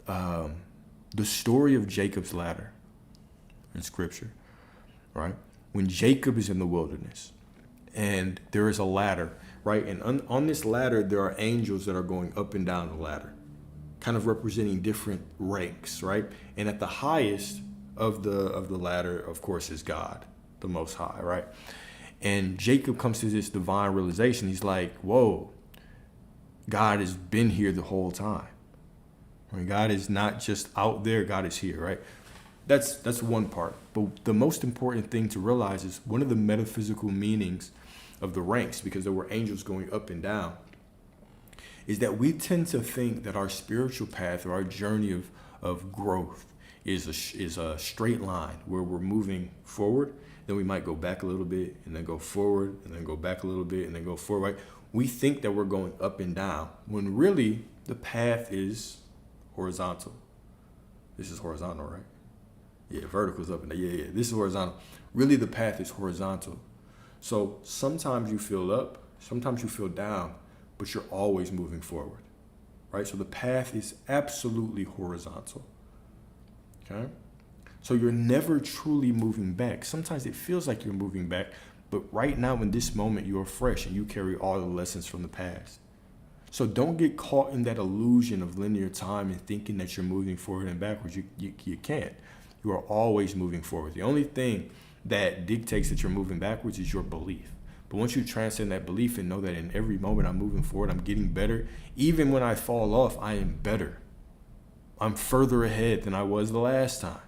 S1: The story of Jacob's ladder in scripture, right? When Jacob is in the wilderness and there is a ladder, right? And on this ladder, there are angels that are going up and down the ladder, kind of representing different ranks, right? And at the highest of the ladder, of course, is God, the Most High, right? And Jacob comes to this divine realization. He's like, whoa, God has been here the whole time. I mean, God is not just out there, God is here, right? That's one part. But the most important thing to realize is one of the metaphysical meanings of the ranks, because there were angels going up and down, is that we tend to think that our spiritual path or our journey of growth is a straight line where we're moving forward, then we might go back a little bit and then go forward and then go back a little bit and then go forward, right? We think that we're going up and down when really the path is horizontal. This is horizontal, right? Yeah, vertical is up and down. Yeah, this is horizontal. Really the path is horizontal. So sometimes you feel up, sometimes you feel down, but you're always moving forward, right? So the path is absolutely horizontal, okay? So you're never truly moving back. Sometimes it feels like you're moving back, but right now in this moment, you're fresh and you carry all the lessons from the past. So don't get caught in that illusion of linear time and thinking that you're moving forward and backwards. You can't. You are always moving forward. The only thing that dictates that you're moving backwards is your belief. But once you transcend that belief and know that in every moment I'm moving forward, I'm getting better. Even when I fall off, I am better. I'm further ahead than I was the last time.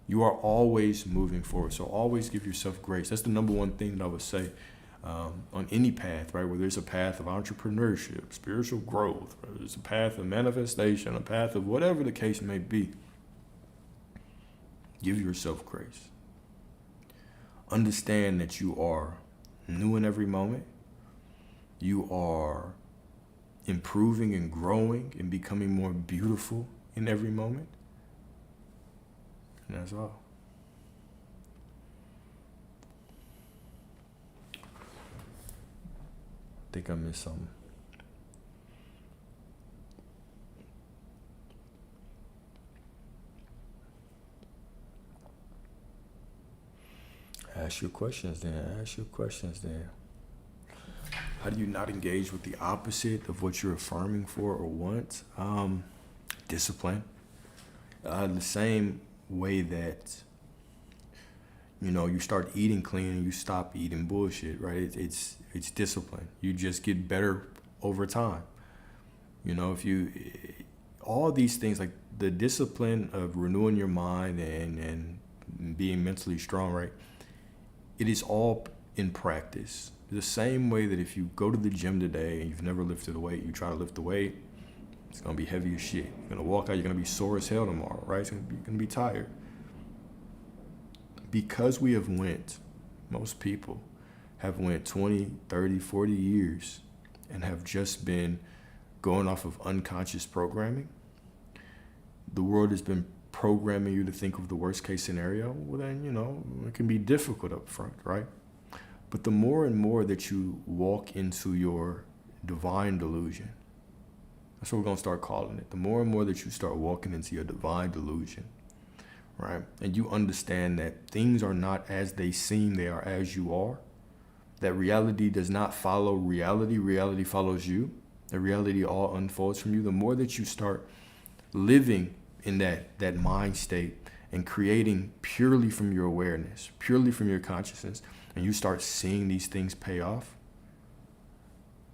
S1: You are always moving forward. So always give yourself grace. That's the number one thing that I would say on any path, right? Where there's a path of entrepreneurship, spiritual growth, whether there's a path of manifestation, a path of whatever the case may be. Give yourself grace. Understand that you are new in every moment. You are improving and growing and becoming more beautiful in every moment. And that's all. I think I missed something. Ask your questions then. How do you not engage with the opposite of what you're affirming for or want? Discipline. The same way that, you start eating clean and you stop eating bullshit, right? It's discipline. You just get better over time. If you, all these things, like the discipline of renewing your mind and being mentally strong, right? It is all in practice. The same way that if you go to the gym today and you've never lifted a weight, you try to lift the weight, it's gonna be heavy as shit. You're gonna walk out, you're gonna be sore as hell tomorrow, right? You're gonna be tired. Because we have most people have went 20, 30, 40 years and have just been going off of unconscious programming. The world has been programming you to think of the worst case scenario. Well, then, it can be difficult up front, right? But the more and more that you walk into your divine delusion, that's what we're going to start calling it. The more and more that you start walking into your divine delusion, right? And you understand that things are not as they seem, they are as you are. That reality does not follow reality. Reality follows you. That reality all unfolds from you. The more that you start living in that mind state and creating purely from your awareness, purely from your consciousness, and you start seeing these things pay off,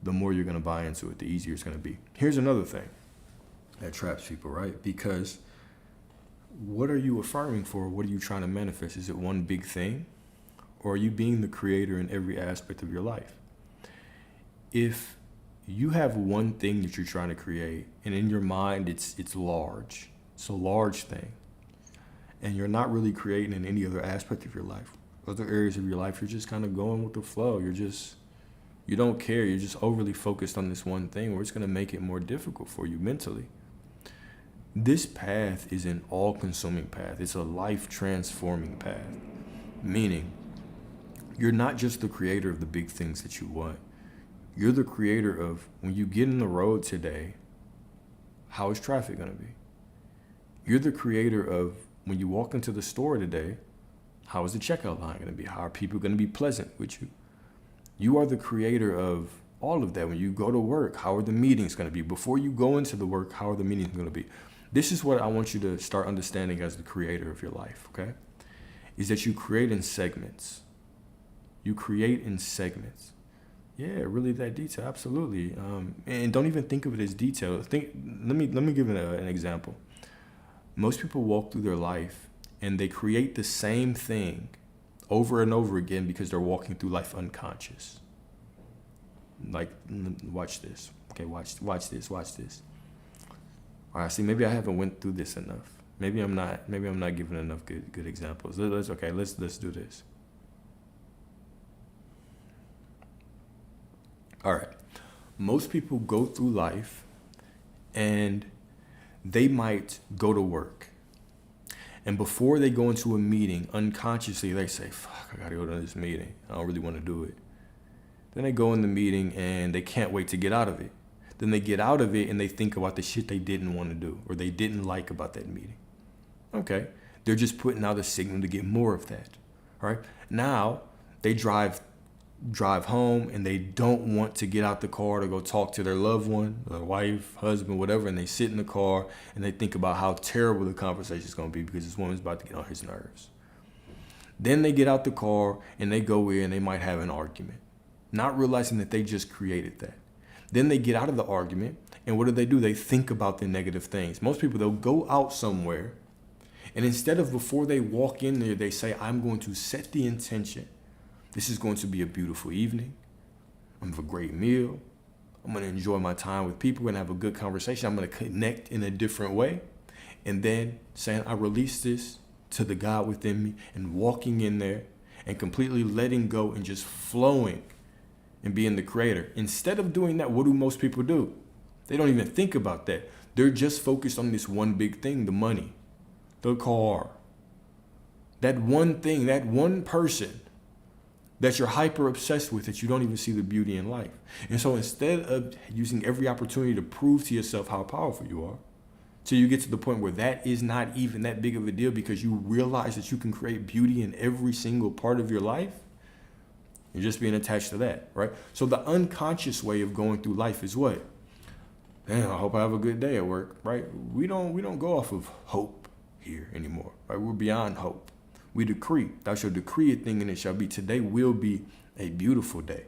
S1: the more you're going to buy into it, the easier it's going to be. Here's another thing that traps people, right? Because what are you affirming for? What are you trying to manifest? Is it one big thing? Or are you being the creator in every aspect of your life? If you have one thing that you're trying to create, and in your mind it's large, it's a large thing, and you're not really creating in any other aspect of your life, other areas of your life, you're just kind of going with the flow. You don't care. You're just overly focused on this one thing, where it's going to make it more difficult for you mentally. This path is an all-consuming path. It's a life-transforming path, meaning you're not just the creator of the big things that you want. You're the creator of, when you get in the road today, how is traffic going to be? You're the creator of, when you walk into the store today, how is the checkout line going to be? How are people going to be pleasant with you? You are the creator of all of that. When you go to work, how are the meetings going to be? Before you go into the work, how are the meetings going to be? This is what I want you to start understanding as the creator of your life, okay? Is that you create in segments. You create in segments. Yeah, really that detail, absolutely. And don't even think of it as detail. Let me give an example. Most people walk through their life and they create the same thing over and over again because they're walking through life unconscious. Like, watch this. Okay, watch this. All right, see, maybe I haven't went through this enough. Maybe I'm not giving enough good examples. Let's do this. All right. Most people go through life and they might go to work. And before they go into a meeting, unconsciously, they say, fuck, I gotta go to this meeting. I don't really want to do it. Then they go in the meeting and they can't wait to get out of it. Then they get out of it and they think about the shit they didn't want to do or they didn't like about that meeting. Okay. They're just putting out a signal to get more of that. All right. Now they drive home and they don't want to get out the car to go talk to their loved one, their wife, husband, whatever, and they sit in the car and they think about how terrible the conversation is going to be because this woman's about to get on his nerves. Then they get out the car and they go in and they might have an argument, not realizing that they just created that. Then they get out of the argument and what do? They think about the negative things. Most people, they'll go out somewhere and instead of before they walk in there, they say, I'm going to set the intention. This is going to be a beautiful evening. I'm gonna have a great meal. I'm going to enjoy my time with people and have a good conversation. I'm going to connect in a different way. And then saying, I release this to the God within me and walking in there and completely letting go and just flowing and being the creator. Instead of doing that, what do most people do? They don't even think about that. They're just focused on this one big thing, the money, the car. That one thing, that one person that you're hyper obsessed with, that you don't even see the beauty in life. And so instead of using every opportunity to prove to yourself how powerful you are, till you get to the point where that is not even that big of a deal because you realize that you can create beauty in every single part of your life, you're just being attached to that, right? So the unconscious way of going through life is what? Damn, I hope I have a good day at work, right? We don't go off of hope here anymore, right? We're beyond hope. We decree, thou shalt decree a thing and it shall be. Today will be a beautiful day,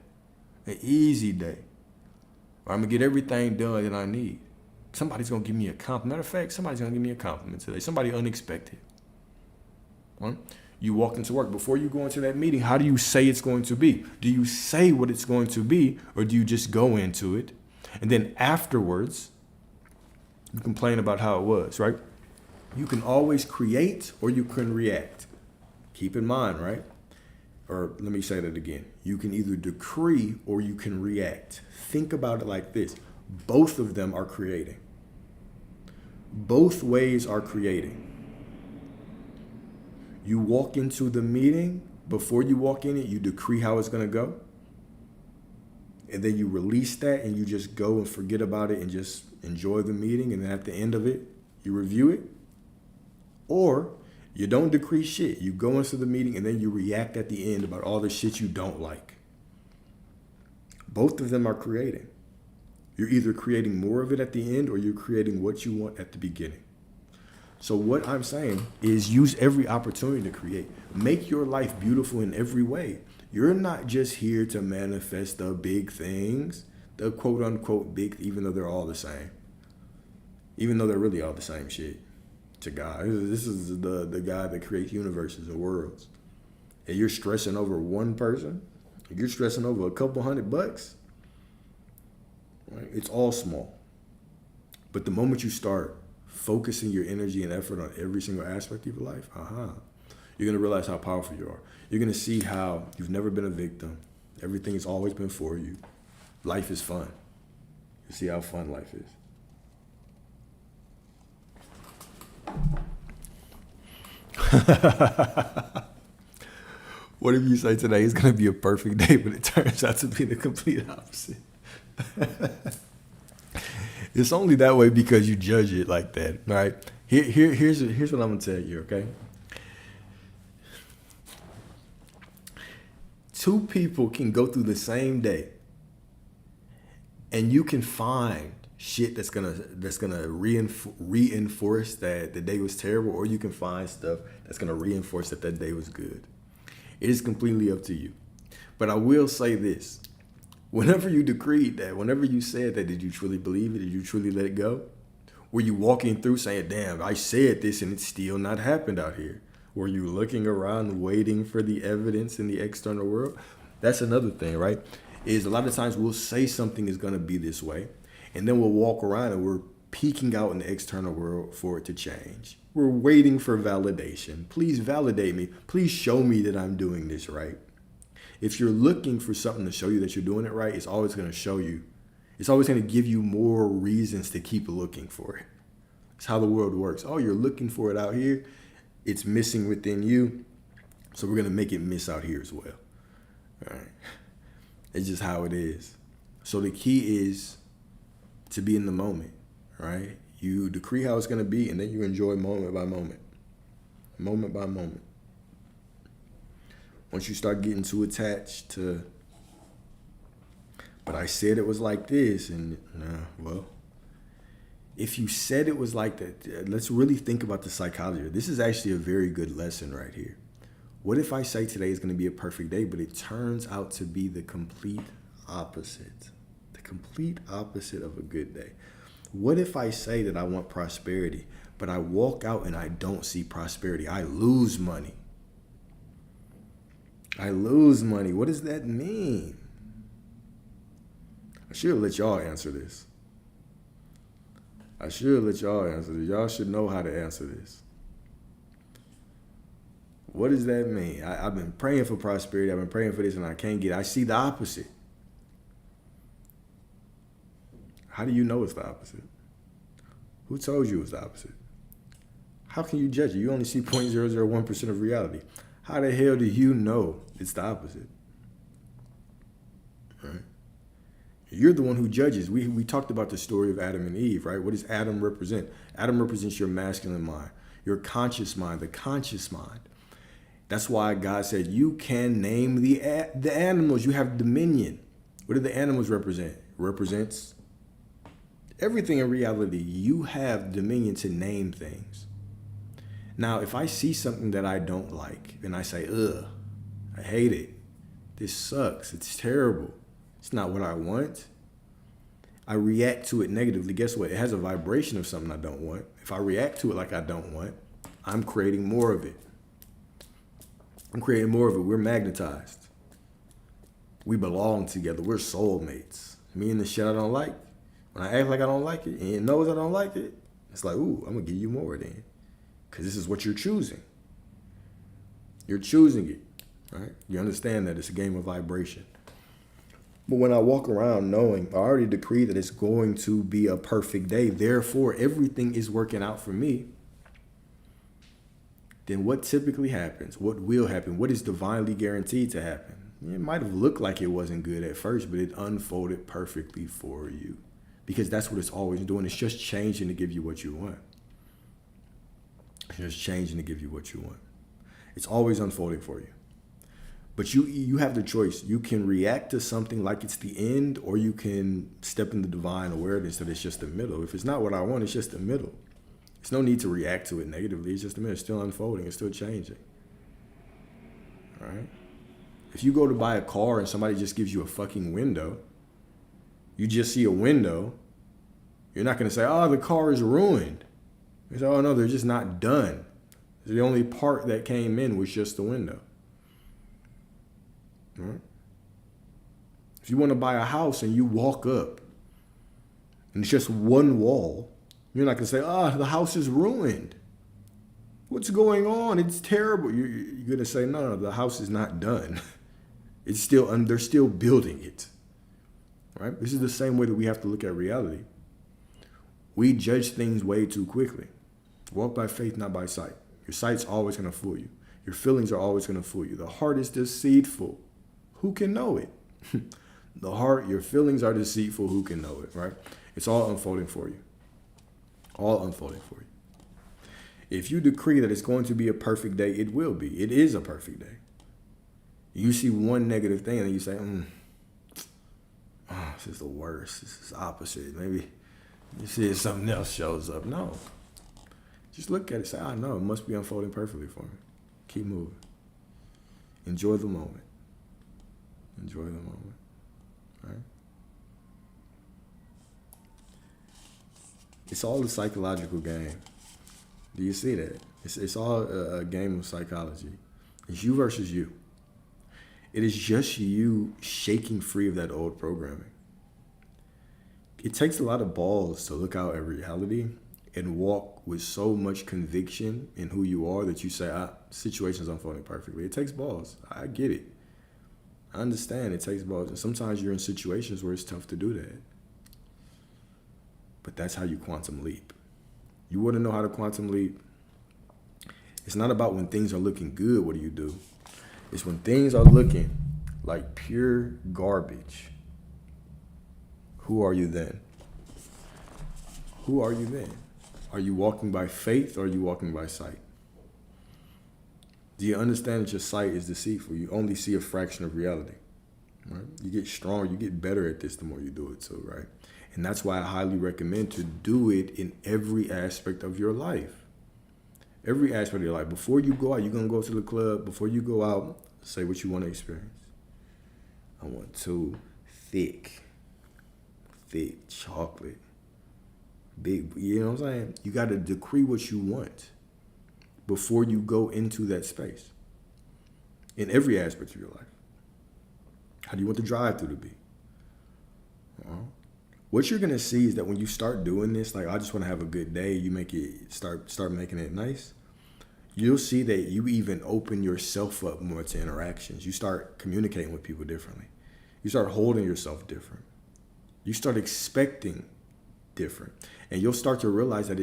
S1: an easy day. I'm gonna get everything done that I need. Somebody's gonna give me a compliment. Matter of fact, somebody's gonna give me a compliment today. Somebody unexpected. Right? You walk into work. Before you go into that meeting, how do you say it's going to be? Do you say what it's going to be, or do you just go into it? And then afterwards, you complain about how it was, right? You can always create or you can react. Keep in mind, right? Or let me say that again. You can either decree or you can react. Think about it like this. Both of them are creating. Both ways are creating. You walk into the meeting, before you walk in it, you decree how it's going to go. And then you release that and you just go and forget about it and just enjoy the meeting. And then at the end of it, you review it. Or you don't decree shit. You go into the meeting and then you react at the end about all the shit you don't like. Both of them are creating. You're either creating more of it at the end or you're creating what you want at the beginning. So what I'm saying is use every opportunity to create. Make your life beautiful in every way. You're not just here to manifest the big things, the quote unquote big, even though they're all the same. Even though they're really all the same shit to God. This is the God that creates universes and worlds. And you're stressing over one person. You're stressing over a couple $100. Right? It's all small. But the moment you start focusing your energy and effort on every single aspect of your life, you're going to realize how powerful you are. You're going to see how you've never been a victim. Everything has always been for you. Life is fun. You see how fun life is. What if you say today is going to be a perfect day, but it turns out to be the complete opposite? It's only that way because you judge it like that, right? Here's what I'm going to tell you, okay? Two people can go through the same day, and you can find shit that's gonna reinforce that the day was terrible, or you can find stuff that's gonna reinforce that day was good. It is completely up to you. But I will say this. Whenever you decreed that, whenever you said that, did you truly believe it? Did you truly let it go? Were you walking through saying, damn, I said this and it's still not happened out here? Were you looking around waiting for the evidence in the external world? That's another thing, right? Is a lot of times we'll say something is going to be this way, and then we'll walk around and we're peeking out in the external world for it to change. We're waiting for validation. Please validate me. Please show me that I'm doing this right. If you're looking for something to show you that you're doing it right, it's always going to show you. It's always going to give you more reasons to keep looking for it. It's how the world works. Oh, you're looking for it out here. It's missing within you. So we're going to make it miss out here as well. All right. It's just how it is. So the key is to be in the moment, right? You decree how it's going to be, and then you enjoy moment by moment. Moment by moment. Once you start getting too attached to, but I said it was like this, and well, if you said it was like that, let's really think about the psychology. This is actually a very good lesson right here. What if I say today is going to be a perfect day, but it turns out to be the complete opposite? The complete opposite of a good day. What if I say that I want prosperity, but I walk out and I don't see prosperity? I lose money. I lose money. What does that mean? I should let y'all answer this. Y'all should know how to answer this. What does that mean? I've been praying for prosperity. I've been praying for this and I can't get it. I see the opposite. How do you know it's the opposite? Who told you it was the opposite? How can you judge it? You only see 0.001% of reality. How the hell do you know it's the opposite? Right? You're the one who judges. We talked about the story of Adam and Eve, right? What does Adam represent? Adam represents your masculine mind, your conscious mind, the conscious mind. That's why God said you can name the animals. You have dominion. What do the animals represent? It represents everything in reality. You have dominion to name things. Now, if I see something that I don't like and I say, ugh, I hate it. This sucks. It's terrible. It's not what I want. I react to it negatively. Guess what? It has a vibration of something I don't want. If I react to it like I don't want, I'm creating more of it. I'm creating more of it. We're magnetized. We belong together. We're soulmates. Me and the shit I don't like, when I act like I don't like it and it knows I don't like it, it's like, ooh, I'm going to give you more then. Because this is what you're choosing. You're choosing it, right? You understand that it's a game of vibration. But when I walk around knowing, I already decreed that it's going to be a perfect day, therefore everything is working out for me, then what typically happens? What will happen? What is divinely guaranteed to happen? It might have looked like it wasn't good at first, but it unfolded perfectly for you. Because that's what it's always doing. It's just changing to give you what you want. It's just changing to give you what you want. It's always unfolding for you. But you have the choice. You can react to something like it's the end, or you can step into divine awareness that it's just the middle. If it's not what I want, it's just the middle. There's no need to react to it negatively. It's just the middle. It's still unfolding. It's still changing. All right? If you go to buy a car and somebody just gives you a fucking window, you just see a window, you're not going to say, oh, the car is ruined. You say, oh, no, they're just not done. The only part that came in was just the window. Right? If you want to buy a house and you walk up and it's just one wall, you're not going to say, the house is ruined. What's going on? It's terrible. You're going to say, no, the house is not done. It's still, they're still building it. Right? This is the same way that we have to look at reality. We judge things way too quickly. Walk by faith, not by sight. Your sight's always going to fool you. Your feelings are always going to fool you. The heart is deceitful. Who can know it? The heart, your feelings are deceitful. Who can know it, right? It's all unfolding for you. All unfolding for you. If you decree that it's going to be a perfect day, it will be. It is a perfect day. You see one negative thing and you say, this is the worst. This is opposite. Maybe you see if something else shows up. No. Just look at it and say, no, it must be unfolding perfectly for me. Keep moving. Enjoy the moment. Enjoy the moment. All right? It's all a psychological game. Do you see that? It's all a game of psychology. It's you versus you. It is just you shaking free of that old programming. It takes a lot of balls to look out at reality and walk with so much conviction in who you are that you say, situation's unfolding perfectly. It takes balls. I get it. I understand it takes balls. And sometimes you're in situations where it's tough to do that. But that's how you quantum leap. You want to know how to quantum leap? It's not about when things are looking good, what do you do? It's when things are looking like pure garbage. Who are you then? Who are you then? Are you walking by faith or are you walking by sight? Do you understand that your sight is deceitful? You only see a fraction of reality. Right? You get stronger, you get better at this the more you do it too, right? And that's why I highly recommend to do it in every aspect of your life. Every aspect of your life. Before you go out, you're going to go to the club. Before you go out, say what you want to experience. I want thick chocolate. Big, you know what I'm saying? You got to decree what you want before you go into that space. In every aspect of your life. How do you want the drive-thru to be? What you're going to see is that when you start doing this, like, I just want to have a good day, you make it, start making it nice, you'll see that you even open yourself up more to interactions. You start communicating with people differently. You start holding yourself different. You start expecting different. And you'll start to realize that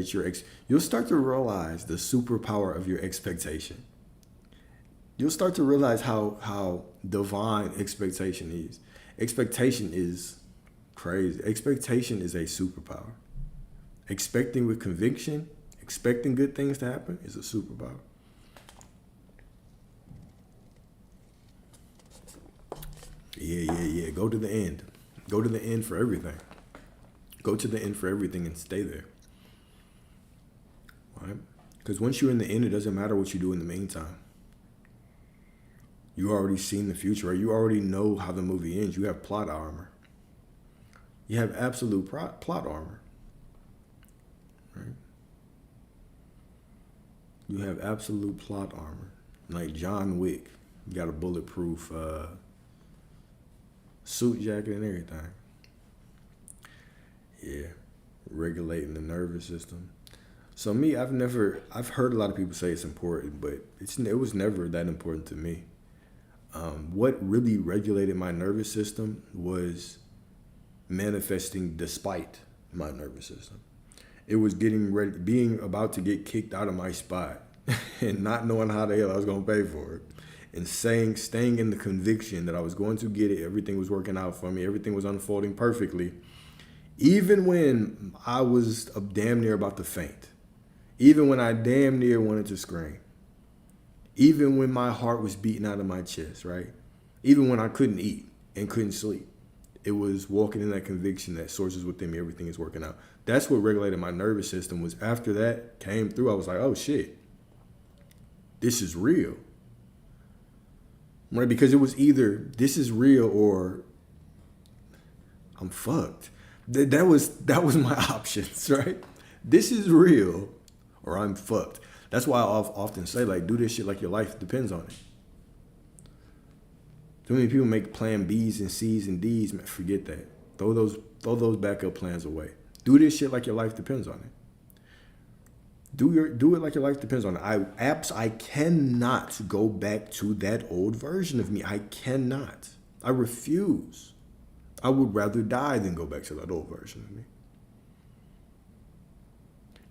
S1: you'll start to realize the superpower of your expectation. You'll start to realize how divine expectation is. Expectation is crazy. Expectation is a superpower. Expecting with conviction, expecting good things to happen is a superpower. Yeah. Go to the end. Go to the end for everything. Go to the end for everything and stay there. Right? Because once you're in the end, it doesn't matter what you do in the meantime. You already seen the future, right? You already know how the movie ends. You have plot armor. You have absolute plot armor. Right? You have absolute plot armor. Like John Wick. You got a bulletproof suit jacket and everything. Yeah. Regulating the nervous system. So me, I've heard a lot of people say it's important, but it was never that important to me. What really regulated my nervous system was manifesting despite my nervous system. It was getting ready, being about to get kicked out of my spot and not knowing how the hell I was going to pay for it. And staying in the conviction that I was going to get it. Everything was working out for me. Everything was unfolding perfectly. Even when I was damn near about to faint. Even when I damn near wanted to scream. Even when my heart was beating out of my chest, right? Even when I couldn't eat and couldn't sleep. It was walking in that conviction that sources within me, everything is working out. That's what regulated my nervous system. Was after that came through, I was like, oh shit, this is real. Right? Because it was either this is real or I'm fucked. That was my options, right? This is real or I'm fucked. That's why I often say, like, do this shit like your life depends on it. Too many people make plan B's and C's and D's. Man, forget that. Throw those backup plans away. Do this shit like your life depends on it. Do it like your life depends on it. I cannot go back to that old version of me. I cannot. I refuse. I would rather die than go back to that old version of me.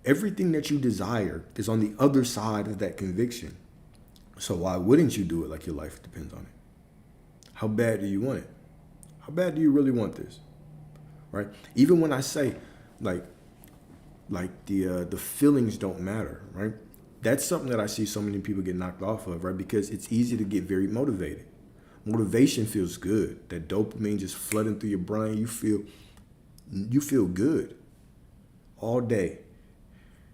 S1: Everything that you desire is on the other side of that conviction. So why wouldn't you do it like your life depends on it? How bad do you want it? How bad do you really want this? Right? Even when I say like the feelings don't matter, right? That's something that I see so many people get knocked off of, right? Because it's easy to get very motivated. Motivation feels good. That dopamine just flooding through your brain. You feel good all day.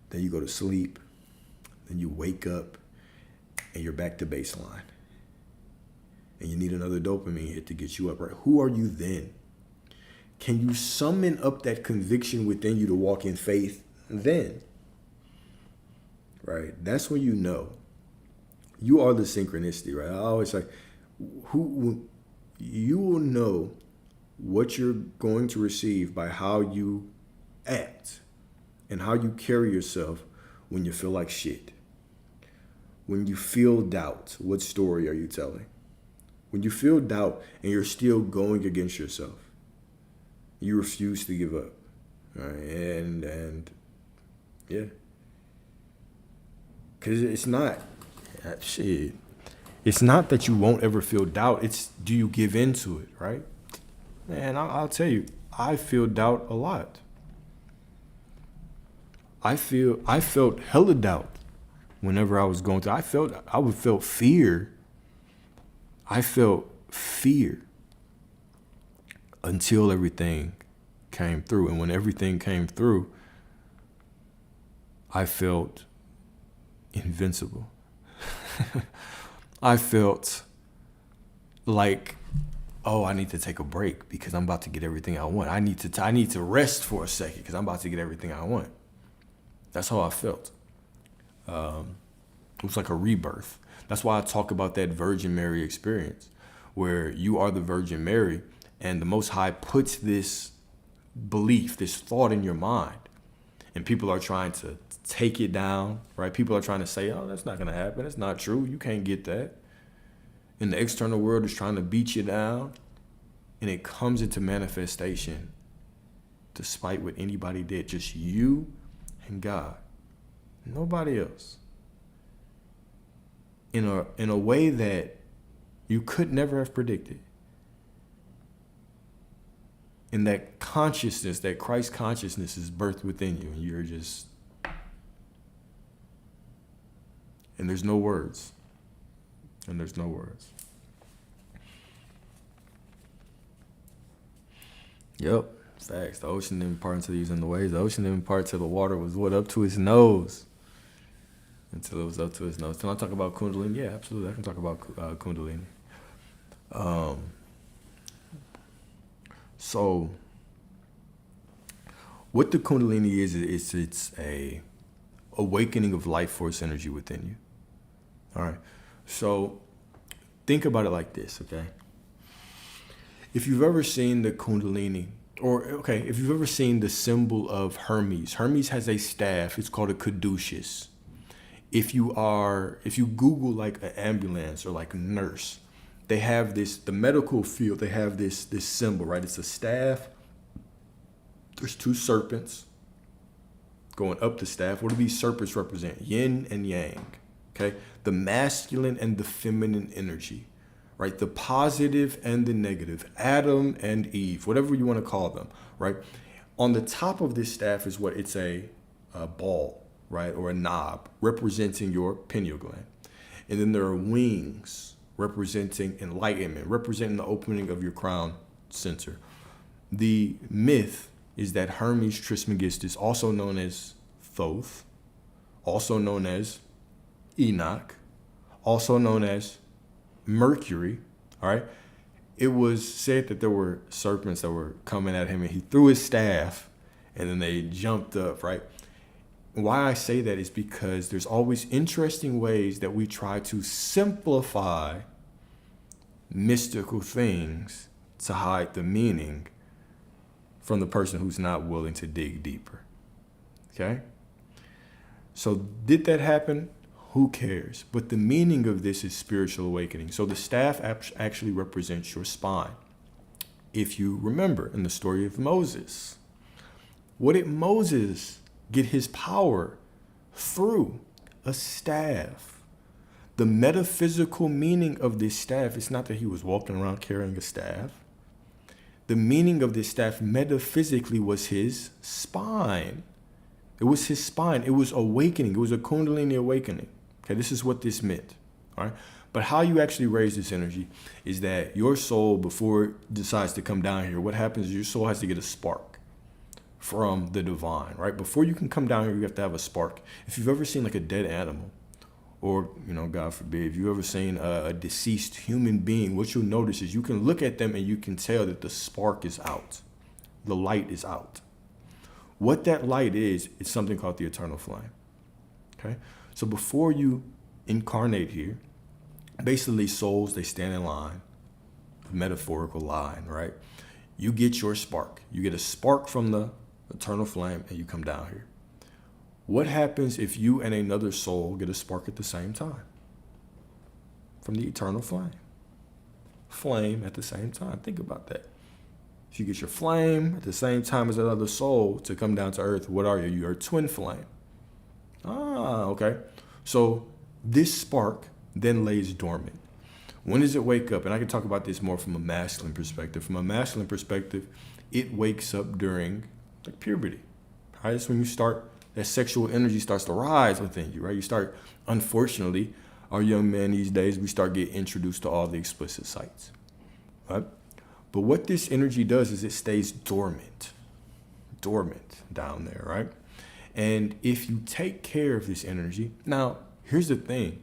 S1: Then you go to sleep. Then you wake up and you're back to baseline. And you need another dopamine hit to get you up, right? Who are you then? Can you summon up that conviction within you to walk in faith then? Right? That's when you know. You are the synchronicity, right? I always say, you will know what you're going to receive by how you act and how you carry yourself when you feel like shit. When you feel doubt, what story are you telling? When you feel doubt and you're still going against yourself, you refuse to give up. Right? And yeah. Because it's not, shit. It's not that you won't ever feel doubt. It's, do you give in to it, right? Man, I'll tell you, I feel doubt a lot. I felt hella doubt whenever I was going through. I would feel fear. I felt fear until everything came through. And when everything came through, I felt invincible. I felt like, oh, I need to take a break because I'm about to get everything I want. I need to rest for a second because I'm about to get everything I want. That's how I felt. It was like a rebirth. That's why I talk about that Virgin Mary experience, where you are the Virgin Mary and the Most High puts this belief, this thought in your mind, and people are trying to take it down, right? People are trying to say, oh, that's not going to happen. It's not true. You can't get that. And the external world is trying to beat you down, and it comes into manifestation despite what anybody did. Just you and God. Nobody else. In a way that you could never have predicted. And that consciousness, that Christ consciousness is birthed within you. And you're just... And there's no words. And there's no words. Yep. Facts. The ocean didn't part until he was in the waves. The ocean didn't part till the water was what? Up to his nose. Until it was up to his nose. Can I talk about Kundalini? Yeah, absolutely. I can talk about Kundalini. So, what the Kundalini is it's a awakening of life force energy within you. All right. So, think about it like this, okay? If you've ever seen the Kundalini, if you've ever seen the symbol of Hermes has a staff. It's called a caduceus. If you Google like an ambulance or like a nurse, they have the medical field, they have this symbol, right? It's a staff. There's two serpents going up the staff. What do these serpents represent? Yin and yang, okay? The masculine and the feminine energy, right? The positive and the negative, Adam and Eve, whatever you want to call them, right? On the top of this staff is it's a ball, right? Or a knob representing your pineal gland. And then there are wings representing enlightenment, representing the opening of your crown center. The myth is that Hermes Trismegistus, also known as Thoth, also known as Enoch, also known as Mercury, all right? It was said that there were serpents that were coming at him and he threw his staff and then they jumped up, right? Why I say that is because there's always interesting ways that we try to simplify mystical things to hide the meaning from the person who's not willing to dig deeper. Okay? So did that happen? Who cares? But the meaning of this is spiritual awakening. So the staff actually represents your spine. If you remember in the story of Moses, what did Moses get his power? Through a staff. The metaphysical meaning of this staff is not that he was walking around carrying a staff. The meaning of this staff metaphysically was his spine. It was his spine. It was awakening. It was a Kundalini awakening. Okay, this is what this meant. All right. But how you actually raise this energy is that your soul, before it decides to come down here, what happens is your soul has to get a spark from the divine, right? Before you can come down here, you have to have a spark. If you've ever seen like a dead animal, or, God forbid, if you've ever seen a deceased human being, what you'll notice is you can look at them and you can tell that the spark is out. The light is out. What that light is something called the eternal flame. Okay? So before you incarnate here, basically souls, they stand in line, metaphorical line, right? You get your spark. You get a spark from the eternal flame and you come down here. What happens if you and another soul get a spark at the same time? From the eternal flame. Flame at the same time. Think about that. If you get your flame at the same time as another soul to come down to earth, what are you? You're a twin flame. Okay. So this spark then lays dormant. When does it wake up? And I can talk about this more from a masculine perspective. From a masculine perspective, it wakes up during puberty. Right? That's when you start, that sexual energy starts to rise within you, right? You start, unfortunately, our young men these days, we start getting introduced to all the explicit sites, right? But what this energy does is it stays dormant down there, right? And if you take care of this energy, now, here's the thing.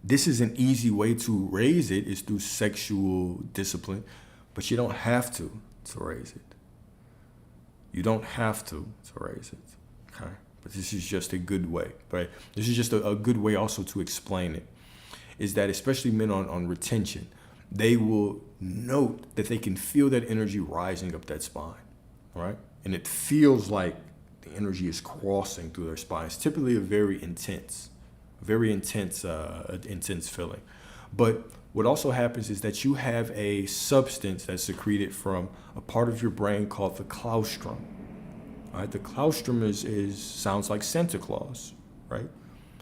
S1: This is an easy way to raise it, is through sexual discipline, but you don't have to raise it. You don't have to raise it. Okay, but this is just a good way, right? This is just a good way also to explain it, is that especially men on retention, they will note that they can feel that energy rising up that spine, right? And it feels like the energy is crossing through their spine. It's typically a very intense feeling. But what also happens is that you have a substance that's secreted from a part of your brain called the claustrum. All right, the claustrum is sounds like Santa Claus, right?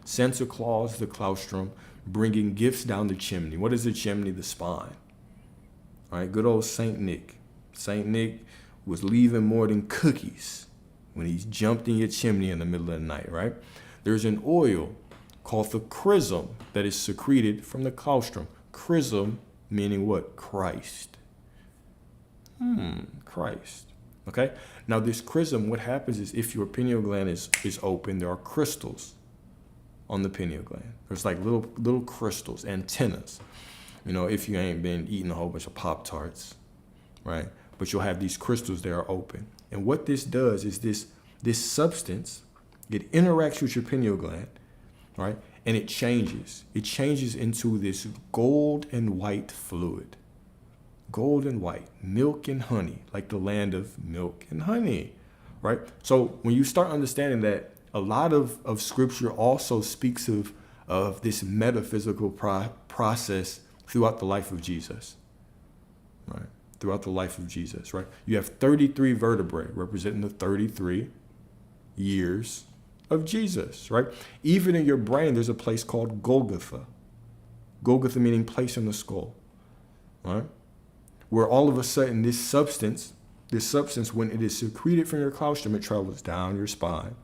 S1: Santa Claus, the claustrum, bringing gifts down the chimney. What is the chimney? The spine. All right, good old Saint Nick. Saint Nick was leaving more than cookies when he jumped in your chimney in the middle of the night, right? There's an oil called the chrism that is secreted from the claustrum. Chrism meaning what? Christ. Christ. Okay? Now this chrism, what happens is if your pineal gland is open, there are crystals on the pineal gland. There's like little crystals, antennas. You know, if you ain't been eating a whole bunch of Pop-Tarts, right? But you'll have these crystals that are open. And what this does is this substance, it interacts with your pineal gland, right? And it changes. It changes into this gold and white fluid. Gold and white, milk and honey, like the land of milk and honey, right? So when you start understanding that, a lot of scripture also speaks of this metaphysical process throughout the life of Jesus, right? Throughout the life of Jesus, right? You have 33 vertebrae representing the 33 years of Jesus, right? Even in your brain, there's a place called Golgotha. Golgotha meaning place in the skull, right? Where all of a sudden this substance, when it is secreted from your claustrum, it travels down your spine.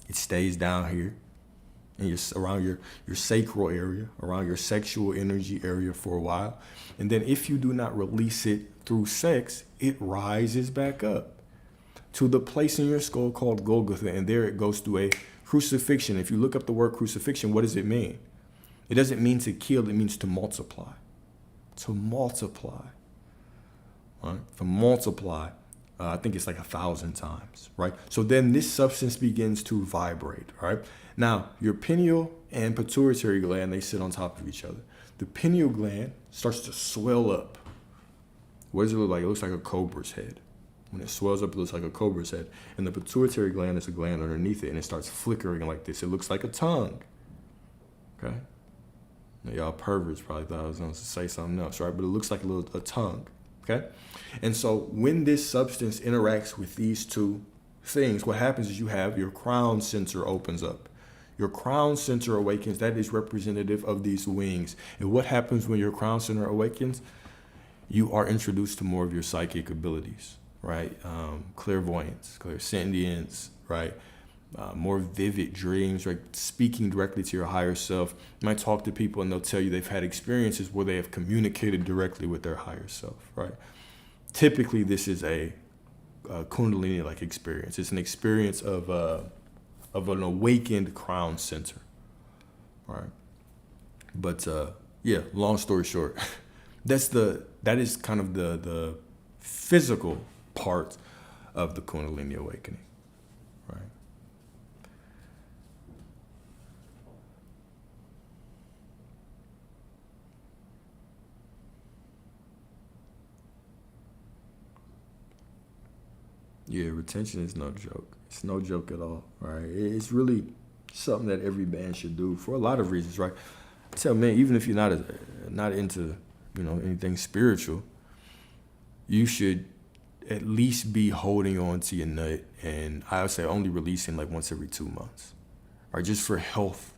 S1: It stays down here and around your sacral area, around your sexual energy area for a while. And then if you do not release it through sex, it rises back up to the place in your skull called Golgotha. And there it goes through a crucifixion. If you look up the word crucifixion, what does it mean? It doesn't mean to kill, it means to multiply. To multiply. Right? To multiply. I think it's like 1,000 times, right? So then this substance begins to vibrate, right? Now, your pineal and pituitary gland, they sit on top of each other. The pineal gland starts to swell up. What does it look like? It looks like a cobra's head. When it swells up, it looks like a cobra's head. And the pituitary gland is a gland underneath it, and it starts flickering like this. It looks like a tongue, okay? Now, y'all perverts probably thought I was going to say something else, right? But it looks like a tongue. Okay? And so when this substance interacts with these two things, what happens is you have your crown center opens up. Your crown center awakens. That is representative of these wings. And what happens when your crown center awakens? You are introduced to more of your psychic abilities, right? Clairvoyance, clairsentience, right? More vivid dreams, right? Speaking directly to your higher self. You might talk to people and they'll tell you they've had experiences where they have communicated directly with their higher self, right? Typically, this is a Kundalini-like experience. It's an experience of an awakened crown center, right? But yeah, long story short, that is kind of the physical part of the Kundalini awakening, right? Yeah, retention is no joke. It's no joke at all, right? It's really something that every band should do for a lot of reasons, right? I tell men, even if you're not into, anything spiritual, you should at least be holding on to your nut, and I would say only releasing like once every 2 months, right? Just for health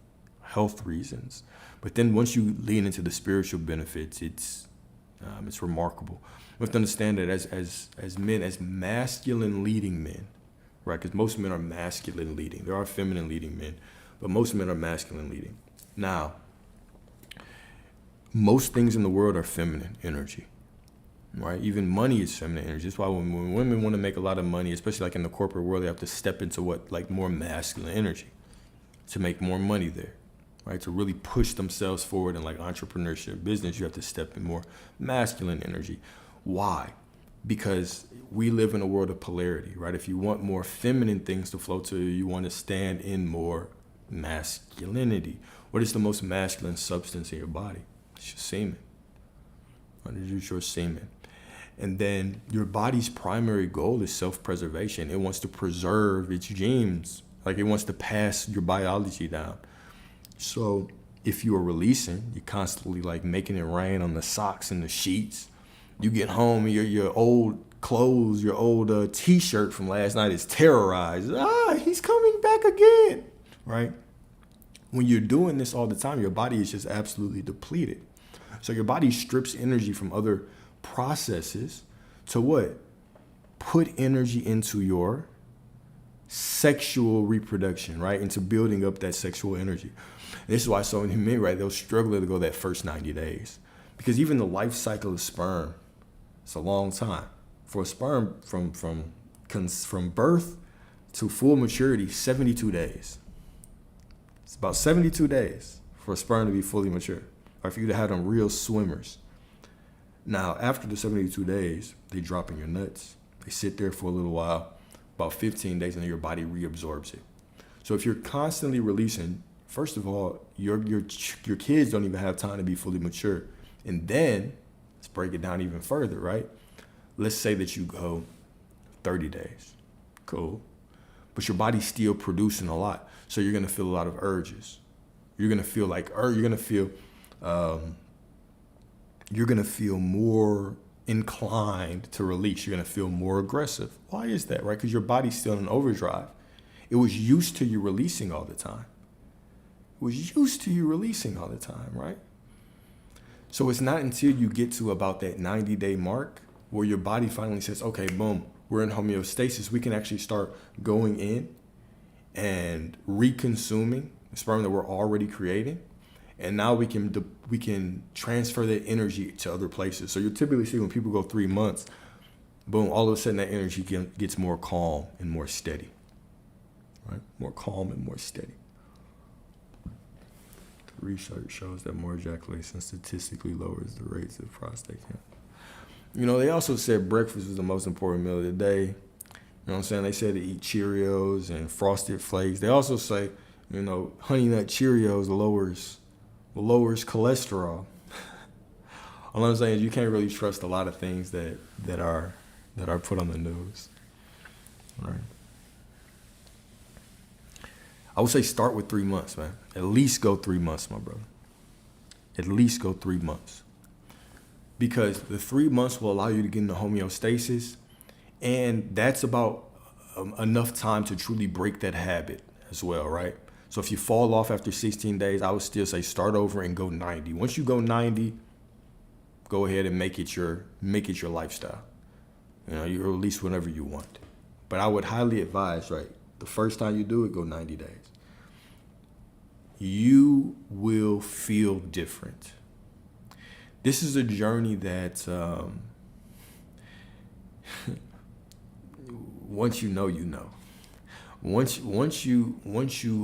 S1: reasons. But then once you lean into the spiritual benefits, it's remarkable. We have to understand that as men, as masculine leading men, right? Because most men are masculine leading. There are feminine leading men, but most men are masculine leading. Now, most things in the world are feminine energy, right? Even money is feminine energy. That's why when women want to make a lot of money, especially like in the corporate world, they have to step into more masculine energy to make more money there, right? To really push themselves forward in like entrepreneurship, business, you have to step in more masculine energy. Why? Because we live in a world of polarity, right? If you want more feminine things to flow to you, you want to stand in more masculinity. What is the most masculine substance in your body? It's your semen. It's your semen. And then your body's primary goal is self-preservation. It wants to preserve its genes. Like it wants to pass your biology down. So if you are releasing, you're constantly like making it rain on the socks and the sheets. You get home, your old clothes, your old t-shirt from last night is terrorized. He's coming back again, right? When you're doing this all the time, your body is just absolutely depleted. So your body strips energy from other processes to what? Put energy into your sexual reproduction, right? Into building up that sexual energy. And this is why so many men, right, they'll struggle to go that first 90 days. Because even the life cycle of sperm, it's a long time. For a sperm from birth to full maturity, 72 days. It's about 72 days for a sperm to be fully mature, or for you to have them real swimmers. Now, after the 72 days, they drop in your nuts. They sit there for a little while, about 15 days, and then your body reabsorbs it. So if you're constantly releasing, first of all, your kids don't even have time to be fully mature. And then, let's break it down even further, right? Let's say that you go 30 days. Cool. But your body's still producing a lot. So you're going to feel a lot of urges. You're going to feel like, you're going to feel more inclined to release. You're going to feel more aggressive. Why is that, right? Because your body's still in overdrive. It was used to you releasing all the time. Right? So it's not until you get to about that 90-day mark where your body finally says, okay, boom, we're in homeostasis. We can actually start going in and reconsuming the sperm that we're already creating. And now we can transfer that energy to other places. So you'll typically see when people go 3 months, boom, all of a sudden that energy gets more calm and more steady, right? More calm and more steady. The research shows that more ejaculation statistically lowers the rates of prostate cancer. You know, they also said breakfast was the most important meal of the day. You know what I'm saying? They said to eat Cheerios and Frosted Flakes. They also say, you know, Honey Nut Cheerios lowers cholesterol. All I'm saying is you can't really trust a lot of things that are put on the news. All right. I would say start with 3 months, man. At least go 3 months, my brother. At least go 3 months. Because the 3 months will allow you to get into homeostasis, and that's about enough time to truly break that habit as well, right? So if you fall off after 16 days, I would still say start over and go 90. Once you go 90, go ahead and make it your lifestyle. You know, you release whenever you want. But I would highly advise, right, the first time you do it, go 90 days. You will feel different. This is a journey that once you know, you know. Once you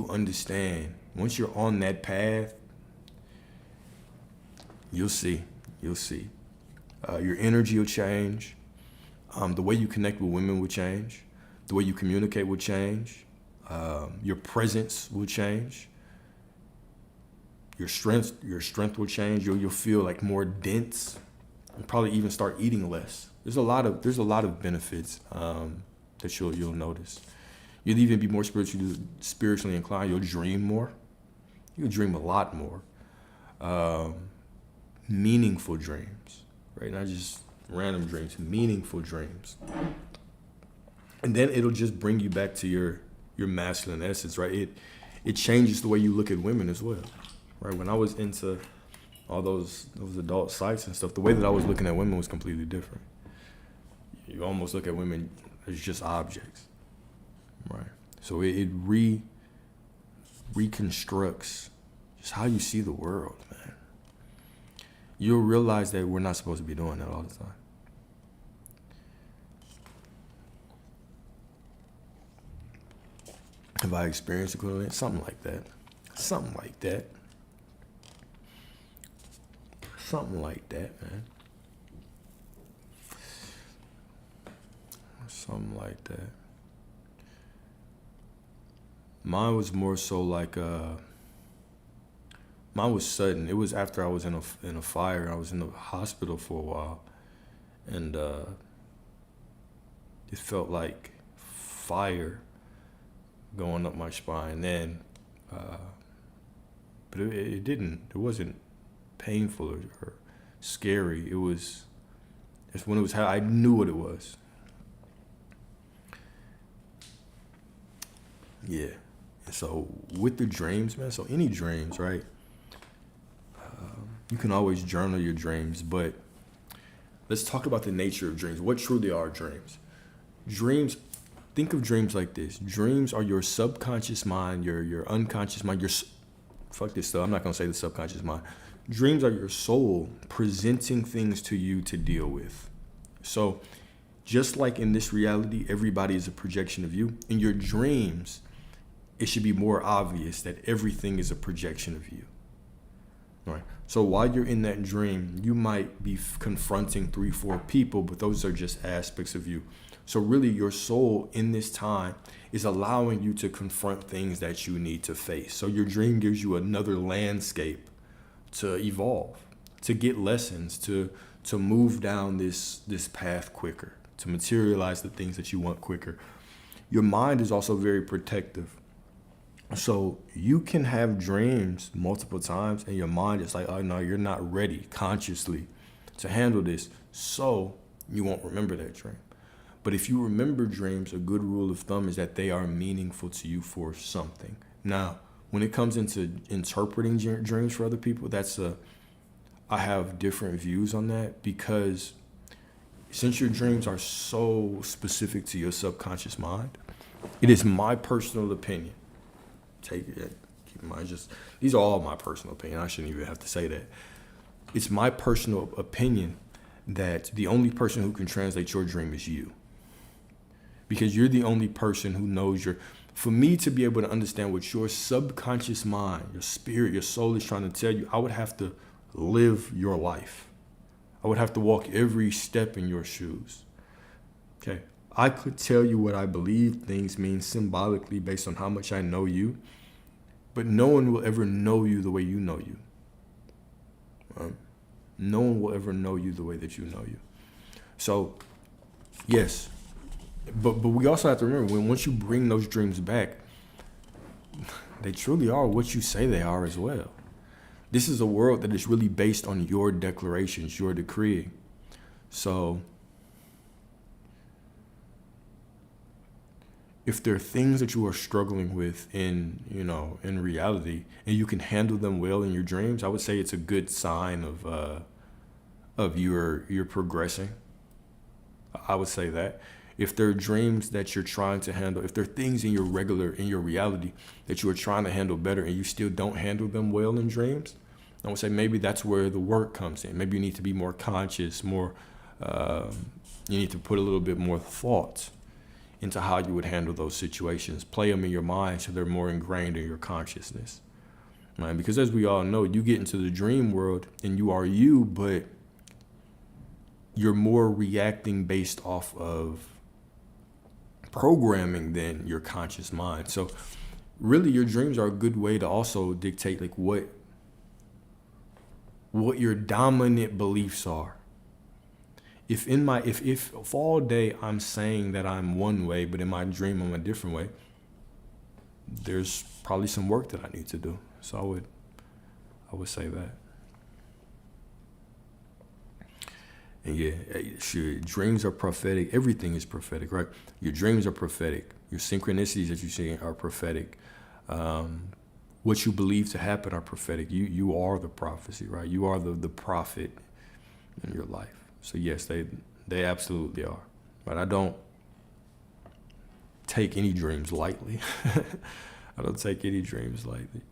S1: understand, once you're on that path, you'll see. Your energy will change. The way you connect with women will change. The way you communicate will change. Your presence will change. Your strength will change. You'll feel like more dense. You'll probably even start eating less. There's a lot of benefits that you'll notice. You'll even be more spiritually inclined. You'll dream more. You'll dream a lot more. Meaningful dreams, right? Not just random dreams, meaningful dreams. And then it'll just bring you back to your masculine essence, right? It changes the way you look at women as well, right? When I was into all those adult sites and stuff, the way that I was looking at women was completely different. You almost look at women as just objects, right? So it reconstructs just how you see the world, man. You'll realize that we're not supposed to be doing that all the time. Have I experienced equivalent? Something like that. Something like that, man. Something like that. Mine was more so like mine was sudden. It was after I was in a fire. I was in the hospital for a while, and it felt like fire going up my spine. Then but it wasn't painful or scary. It's when it was how I knew what it was. Yeah. And so with the dreams, man, so any dreams, right? You can always journal your dreams, but let's talk about the nature of dreams. What truly are dreams? Dreams, think of dreams like this. Dreams are your subconscious mind, your unconscious mind, fuck this stuff, I'm not gonna say the subconscious mind. Dreams are your soul presenting things to you to deal with. So just like in this reality, everybody is a projection of you. In your dreams, it should be more obvious that everything is a projection of you. All right. So while you're in that dream, you might be confronting 3-4 people, but those are just aspects of you. So really your soul in this time is allowing you to confront things that you need to face. So your dream gives you another landscape to evolve, to get lessons, to move down this path quicker, to materialize the things that you want quicker. Your mind is also very protective. So you can have dreams multiple times and your mind is like, oh no, you're not ready consciously to handle this. So you won't remember that dream. But if you remember dreams, a good rule of thumb is that they are meaningful to you for something. Now, when it comes into interpreting dreams for other people, I have different views on that, because since your dreams are so specific to your subconscious mind, it is my personal opinion. Take it, keep in mind, these are all my personal opinion. I shouldn't even have to say that. It's my personal opinion that the only person who can translate your dream is you. Because you're the only person who knows for me to be able to understand what your subconscious mind, your spirit, your soul is trying to tell you, I would have to live your life. I would have to walk every step in your shoes. Okay. I could tell you what I believe things mean symbolically based on how much I know you, but no one will ever know you the way you know you. No one will ever know you the way that you know you. So, yes, but we also have to remember, once you bring those dreams back, they truly are what you say they are as well. This is a world that is really based on your declarations, your decreeing. So if there are things that you are struggling with in reality, and you can handle them well in your dreams, I would say it's a good sign of you're progressing. I would say that. If there are dreams that you're trying to handle, if there are things in your reality that you are trying to handle better and you still don't handle them well in dreams, I would say maybe that's where the work comes in. Maybe you need to be more conscious, you need to put a little bit more thought into how you would handle those situations. Play them in your mind so they're more ingrained in your consciousness. Right? Because as we all know, you get into the dream world and you are you, but you're more reacting based off of programming than your conscious mind. So really your dreams are a good way to also dictate like what your dominant beliefs are. If all day I'm saying that I'm one way, but in my dream I'm a different way, there's probably some work that I need to do. So I would say that. And yeah, sure, dreams are prophetic. Everything is prophetic, right? Your dreams are prophetic. Your synchronicities that you see are prophetic. What you believe to happen are prophetic. You are the prophecy, right? You are the prophet in your life. So yes, they absolutely are. But I don't take any dreams lightly. I don't take any dreams lightly.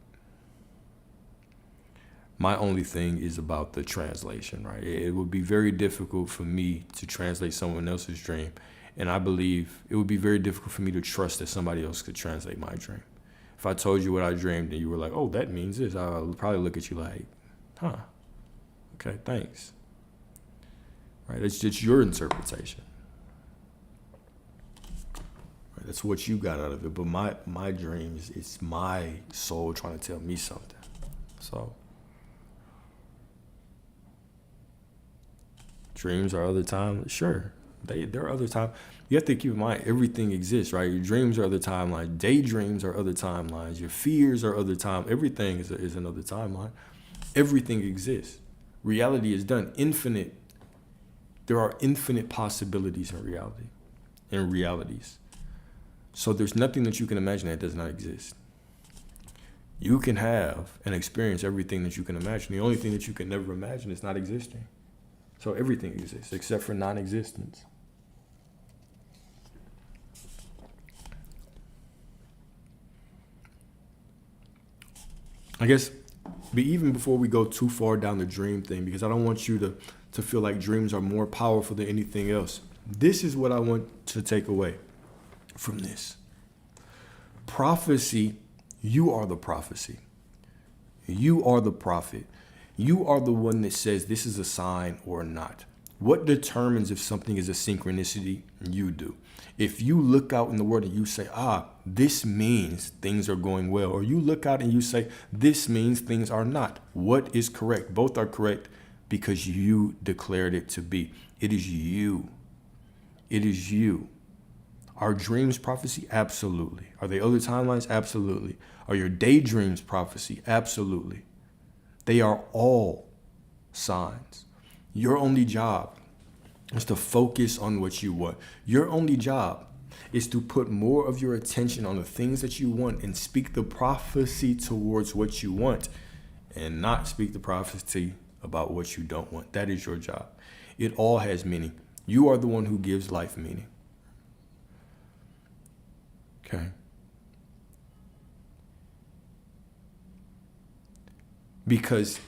S1: My only thing is about the translation, right? It would be very difficult for me to translate someone else's dream. And I believe it would be very difficult for me to trust that somebody else could translate my dream. If I told you what I dreamed and you were like, oh, that means this, I would probably look at you like, huh, okay, thanks. Right? It's just your interpretation. Right? That's what you got out of it. But my dreams, it's my soul trying to tell me something. So dreams are other times, sure. There are other times. You have to keep in mind everything exists, right? Your dreams are other timelines. Daydreams are other timelines. Your fears are other time. Everything is another timeline. Everything exists. Reality is done. Infinite. There are infinite possibilities in reality, in realities. So there's nothing that you can imagine that does not exist. You can have and experience everything that you can imagine. The only thing that you can never imagine is not existing. So everything exists except for non-existence. I guess, but even before we go too far down the dream thing, because I don't want you to feel like dreams are more powerful than anything else. This is what I want to take away from this. Prophecy, you are the prophecy. You are the prophet. You are the one that says this is a sign or not. What determines if something is a synchronicity? You do. If you look out in the world and you say, this means things are going well, or you look out and you say, this means things are not. What is correct? Both are correct because you declared it to be. It is you. It is you. Are dreams prophecy? Absolutely. Are they other timelines? Absolutely. Are your daydreams prophecy? Absolutely. They are all signs. Your only job is to focus on what you want. Your only job is to put more of your attention on the things that you want and speak the prophecy towards what you want and not speak the prophecy about what you don't want. That is your job. It all has meaning. You are the one who gives life meaning. Okay. Because,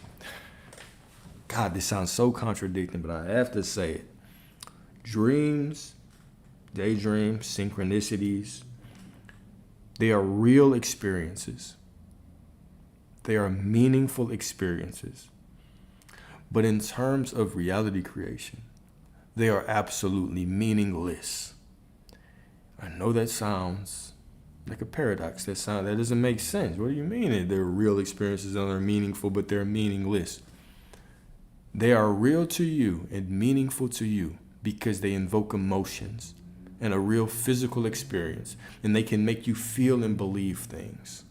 S1: God, this sounds so contradicting, but I have to say it. Dreams, daydreams, synchronicities, they are real experiences. They are meaningful experiences. But in terms of reality creation, they are absolutely meaningless. I know that sounds like a paradox. That doesn't make sense. What do you mean? They're real experiences and they're meaningful, but they're meaningless. They are real to you and meaningful to you because they invoke emotions and a real physical experience, and they can make you feel and believe things.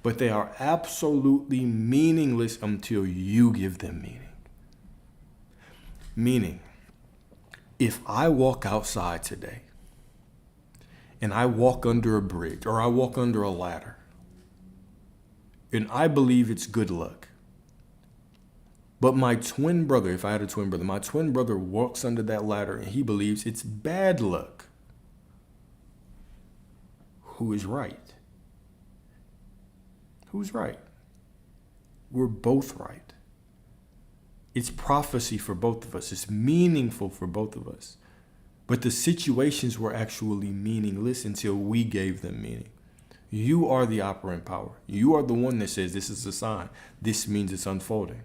S1: But they are absolutely meaningless until you give them meaning. Meaning, if I walk outside today and I walk under a bridge or I walk under a ladder and I believe it's good luck, but my twin brother, if I had a twin brother, my twin brother walks under that ladder and he believes it's bad luck, who is right? Who's right? We're both right. It's prophecy for both of us. It's meaningful for both of us. But the situations were actually meaningless until we gave them meaning. You are the operant power. You are the one that says this is a sign. This means it's unfolding.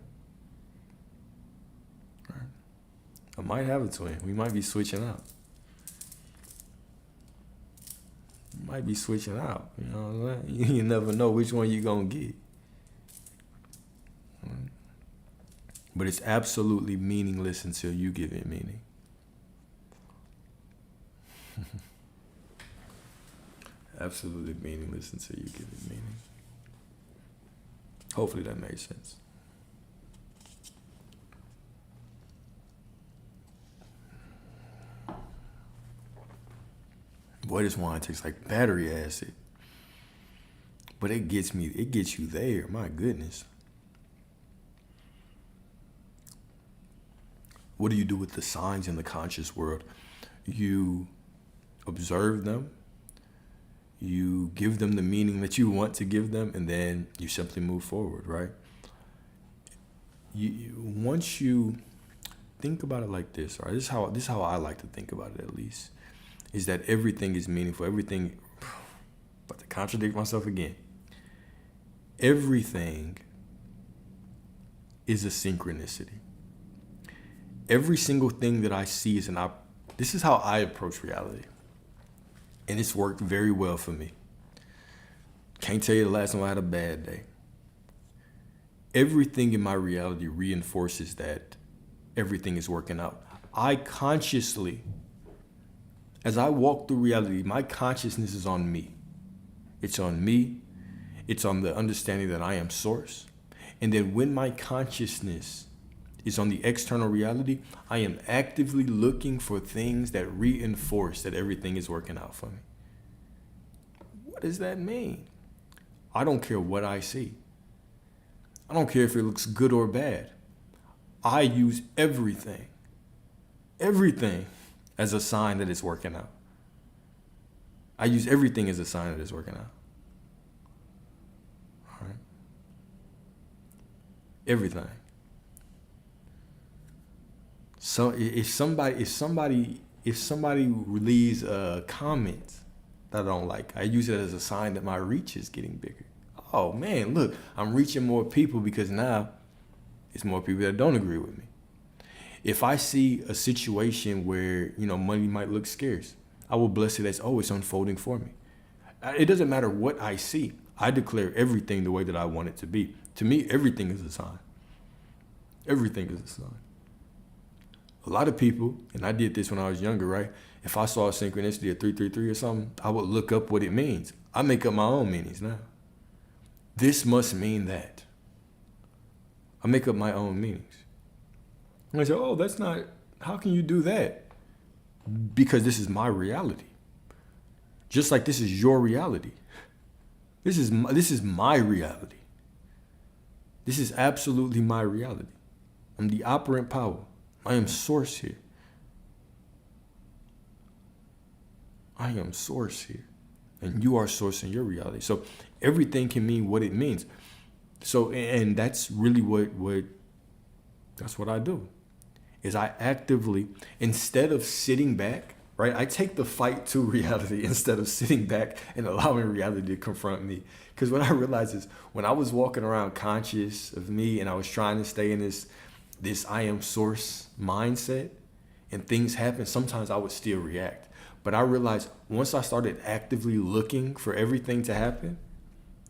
S1: Right? I might have a twin. We might be switching out. Might be switching out. You know what I'm saying? You never know which one you're going to get. Right? But it's absolutely meaningless until you give it meaning. Absolutely meaningless until you give it meaning. Hopefully that made sense. Boy, this wine tastes like battery acid. But it gets you there, my goodness. What do you do with the signs in the conscious world? You observe them, you give them the meaning that you want to give them, and then you simply move forward, right? Once you think about it like this, right? This is how I like to think about it, at least, is that everything is meaningful. Everything, but to contradict myself again, everything is a synchronicity. Every single thing that I see is this is how I approach reality. And it's worked very well for me. Can't tell you the last time I had a bad day. Everything in my reality reinforces that everything is working out. I consciously As I walk through reality, my consciousness is on me. It's on me. It's on the understanding that I am source. And then when my consciousness is on the external reality, I am actively looking for things that reinforce that everything is working out for me. What does that mean? I don't care what I see. I don't care if it looks good or bad. I use everything as a sign that it's working out. I use everything as a sign that it's working out. All right? Everything. So if somebody leaves a comment that I don't like, I use it as a sign that my reach is getting bigger. Oh man, look, I'm reaching more people because now it's more people that don't agree with me. If I see a situation where, money might look scarce, I will bless it as, it's unfolding for me. It doesn't matter what I see. I declare everything the way that I want it to be. To me, everything is a sign. Everything is a sign. A lot of people, and I did this when I was younger, right? If I saw a synchronicity of 333 or something, I would look up what it means. I make up my own meanings now. This must mean that. I make up my own meanings. And I say, that's not, how can you do that? Because this is my reality. Just like this is your reality. This is my reality. This is absolutely my reality. I'm the operant power. I am source here. I am source here. And you are source in your reality. So everything can mean what it means. So, and that's really that's what I do. Is I actively, instead of sitting back, right? I take the fight to reality instead of sitting back and allowing reality to confront me. Because what I realized is when I was walking around conscious of me and I was trying to stay in this I am source mindset and things happen, sometimes I would still react. But I realized once I started actively looking for everything to happen,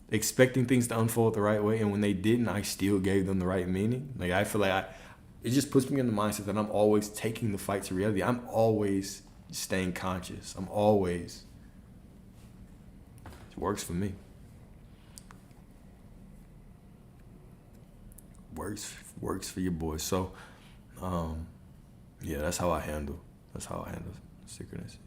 S1: expecting things to unfold the right way, and when they didn't, I still gave them the right meaning. Like I feel like it just puts me in the mindset that I'm always taking the fight to reality. I'm always staying conscious. It works for me. Works for your boy. So, that's how I handle synchronicities.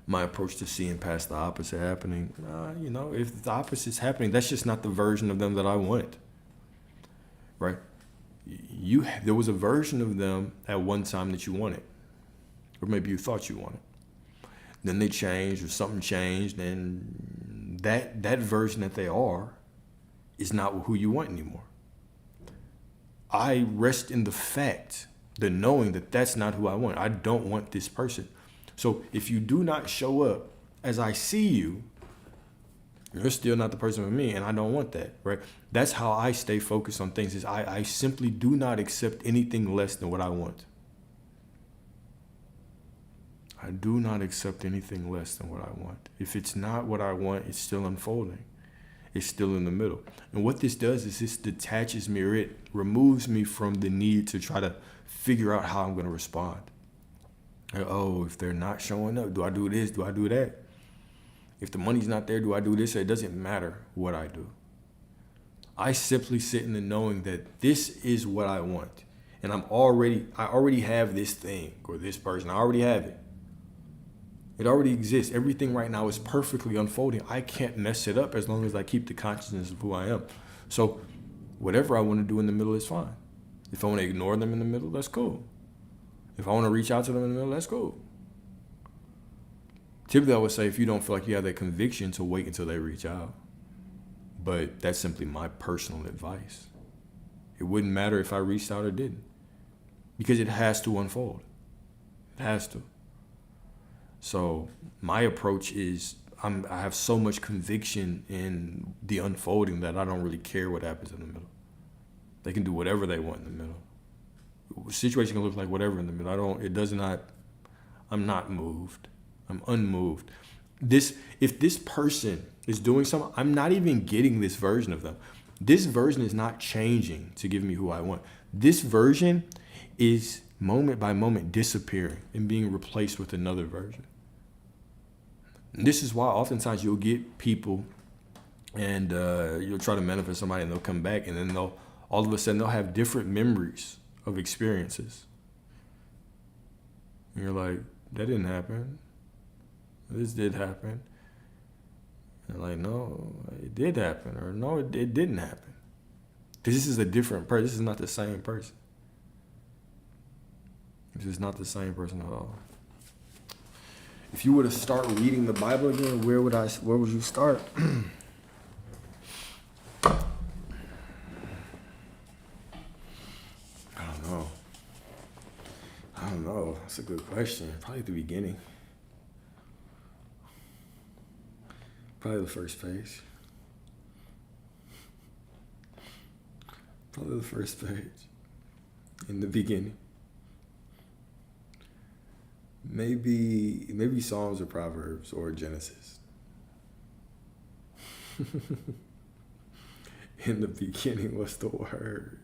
S1: My approach to seeing past the opposite happening, if the opposite's happening, that's just not the version of them that I want, right? There was a version of them at one time that you wanted, or maybe you thought you wanted. Then they changed, or something changed, and that version that they are is not who you want anymore. I rest in the knowing that that's not who I want. I don't want this person. So if you do not show up as I see you, you're still not the person for me, and I don't want that, right? That's how I stay focused on things, is I simply do not accept anything less than what I want. I do not accept anything less than what I want. If it's not what I want, it's still unfolding. It's still in the middle. And what this does is this detaches me, or it removes me from the need to try to figure out how I'm going to respond. If they're not showing up, do I do this? Do I do that? If the money's not there, do I do this? It doesn't matter what I do. I simply sit in the knowing that this is what I want. And I already have this thing or this person. I already have it. It already exists. Everything right now is perfectly unfolding. I can't mess it up as long as I keep the consciousness of who I am. So whatever I want to do in the middle is fine. If I want to ignore them in the middle, that's cool. If I want to reach out to them in the middle, that's cool. Typically, I would say if you don't feel like you have that conviction, to wait until they reach out. But that's simply my personal advice. It wouldn't matter if I reached out or didn't, because it has to unfold. It has to. So my approach is I have so much conviction in the unfolding that I don't really care what happens in the middle. They can do whatever they want in the middle. The situation can look like whatever in the middle. I'm not moved. I'm unmoved. If this person is doing something, I'm not even getting this version of them. This version is not changing to give me who I want. This version is moment by moment disappearing and being replaced with another version. And this is why oftentimes you'll get people and you'll try to manifest somebody and they'll come back and then they'll all of a sudden they'll have different memories of experiences. And you're like, that didn't happen. This did happen. And like, no, it did happen. Or no, it didn't happen. Because this is a different person. This is not the same person. This is not the same person at all. If you were to start reading the Bible again, where would you start? I don't know. That's a good question. Probably at the beginning. Probably the first page. Probably the first page. In the beginning. Maybe Psalms or Proverbs or Genesis. In the beginning was the Word.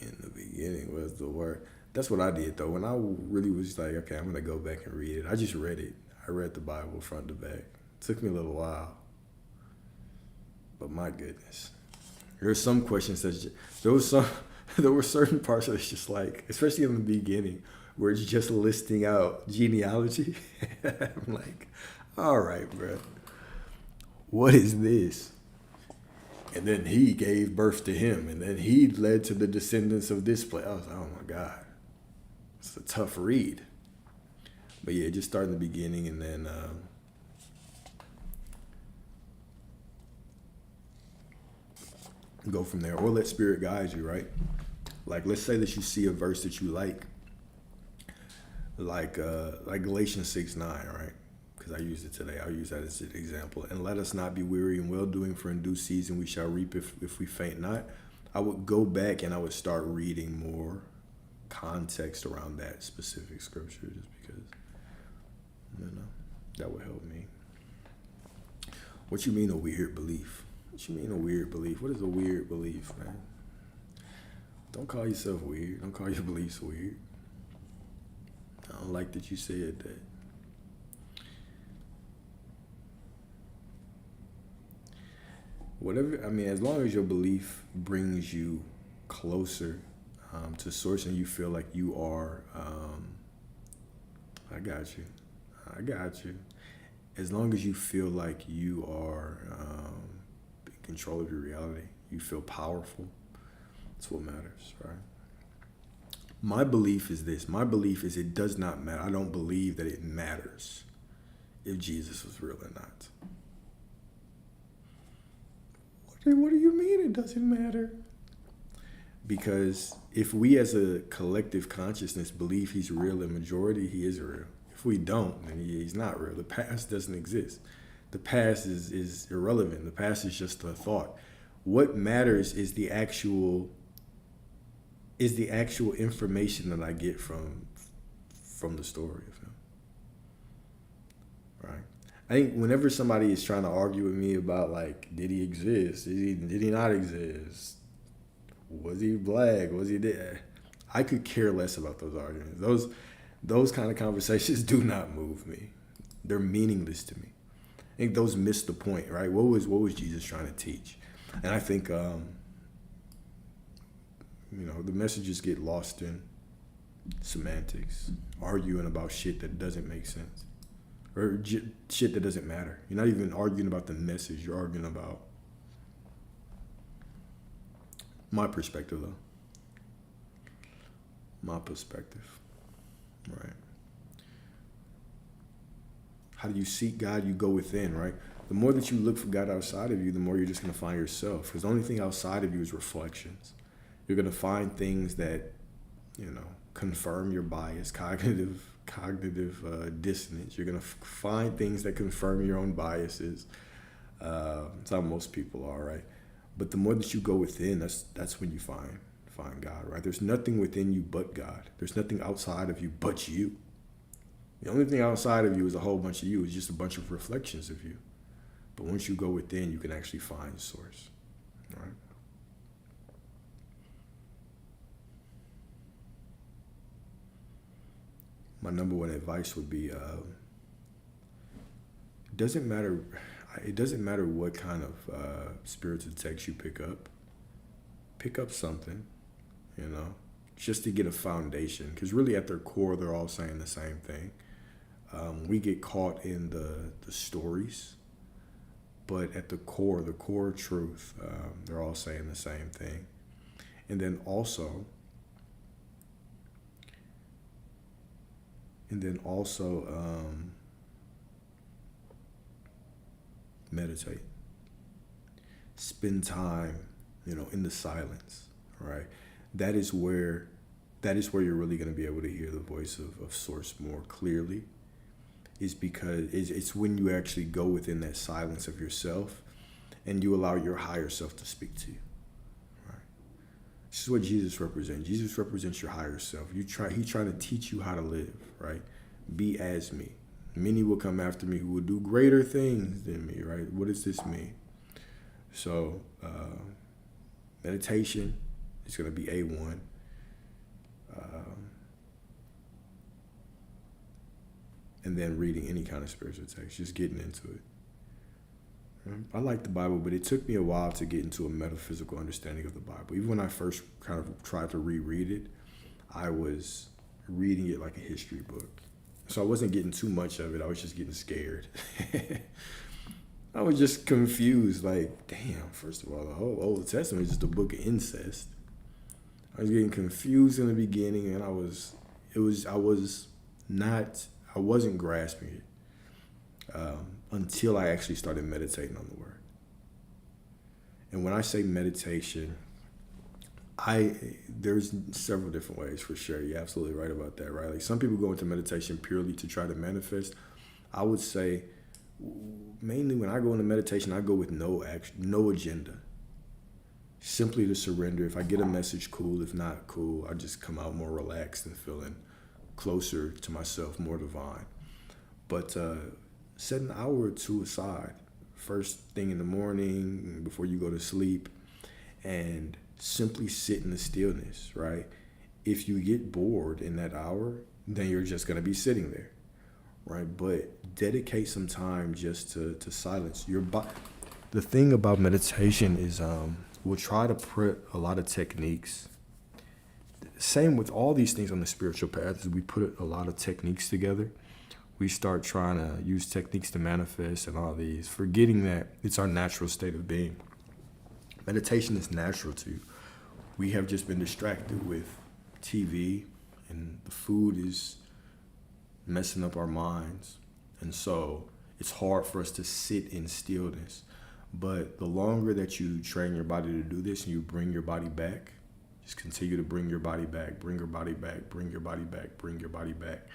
S1: In the beginning was the Word. That's what I did, though. When I really was like, okay, I'm going to go back and read it. I just read it. I read the Bible front to back. It took me a little while. But my goodness. There are some questions there were certain parts that it's just like, especially in the beginning, where it's just listing out genealogy. I'm like, all right, bro. What is this? And then he gave birth to him, and then he led to the descendants of this place. I was like, oh my God. It's a tough read. But yeah, just start in the beginning and then go from there. Or let Spirit guide you, right? Like, let's say that you see a verse that you like Galatians 6:9, right? Because I used it today. I'll use that as an example. And let us not be weary in well-doing, for in due season we shall reap if we faint not. I would go back and I would start reading more context around that specific scripture, just because, that would help me. What you mean a weird belief? What you mean a weird belief? What is a weird belief, man? Don't call yourself weird. Don't call your beliefs weird. I don't like that you said that. As long as your belief brings you closer to source and you feel like you are, I got you. As long as you feel like you are in control of your reality, you feel powerful, that's what matters, right? My belief is this. My belief is it does not matter. I don't believe that it matters if Jesus was real or not. What do you mean it doesn't matter? Because if we as a collective consciousness believe he's real in majority, he is real. If we don't, then he's not real. The past doesn't exist. The past is irrelevant. The past is just a thought. What matters is the actual information that I get from the story of him. Right? I think whenever somebody is trying to argue with me about, like, did he exist? Did he not exist? Was he black? Was he dead? I could care less about those arguments. Those kind of conversations do not move me. They're meaningless to me. I think those miss the point, right? What was Jesus trying to teach? And I think, the messages get lost in semantics, arguing about shit that doesn't make sense. Or shit that doesn't matter. You're not even arguing about the message. You're arguing about my perspective, though. My perspective. Right. How do you seek God? You go within, right? The more that you look for God outside of you, the more you're just going to find yourself. Because the only thing outside of you is reflections. You're going to find things that, confirm your bias, cognitive dissonance. You're going to find things that confirm your own biases. That's how most people are, right? But the more that you go within, that's when you find God, right? There's nothing within you but God. There's nothing outside of you but you. The only thing outside of you is a whole bunch of you. It's just a bunch of reflections of you. But once you go within, you can actually find source. All right? My number one advice would be, it doesn't matter what kind of spiritual text you pick up something, just to get a foundation. Because really at their core, they're all saying the same thing. We get caught in the stories, but at the core truth, they're all saying the same thing. And then also, meditate. Spend time, in the silence, right? That is where you're really going to be able to hear the voice of source more clearly. Is because it's when you actually go within that silence of yourself and you allow your higher self to speak to you. Right? This is what Jesus represents. Jesus represents your higher self. He's trying to teach you how to live, right? Be as me. Many will come after me who will do greater things than me, right? What does this mean? So, meditation is going to be A1. And then reading any kind of spiritual text, just getting into it. I like the Bible, but it took me a while to get into a metaphysical understanding of the Bible. Even when I first kind of tried to reread it, I was reading it like a history book. So I wasn't getting too much of it. I was just getting scared. I was just confused, like, damn, first of all, the whole Old Testament is just a book of incest. I was getting confused in the beginning, and I wasn't grasping it until I actually started meditating on the Word. And when I say meditation, there's several different ways for sure. You're absolutely right about that, right? Like some people go into meditation purely to try to manifest. I would say mainly when I go into meditation, I go with no agenda. Simply to surrender. If I get a message, cool. If not, cool. I just come out more relaxed and feeling closer to myself, more divine. But set an hour or two aside, first thing in the morning, before you go to sleep, and simply sit in the stillness, right? If you get bored in that hour, then you're just going to be sitting there, right? But dedicate some time just to silence your body. The thing about meditation is we'll try to put a lot of techniques. Same with all these things on the spiritual path, is we put a lot of techniques together. We start trying to use techniques to manifest and all these, forgetting that it's our natural state of being. Meditation is natural to you. We have just been distracted with TV, and the food is messing up our minds. And so it's hard for us to sit in stillness. But the longer that you train your body to do this and you bring your body back, just continue to bring your body back, bring your body back, bring your body back, bring your body back,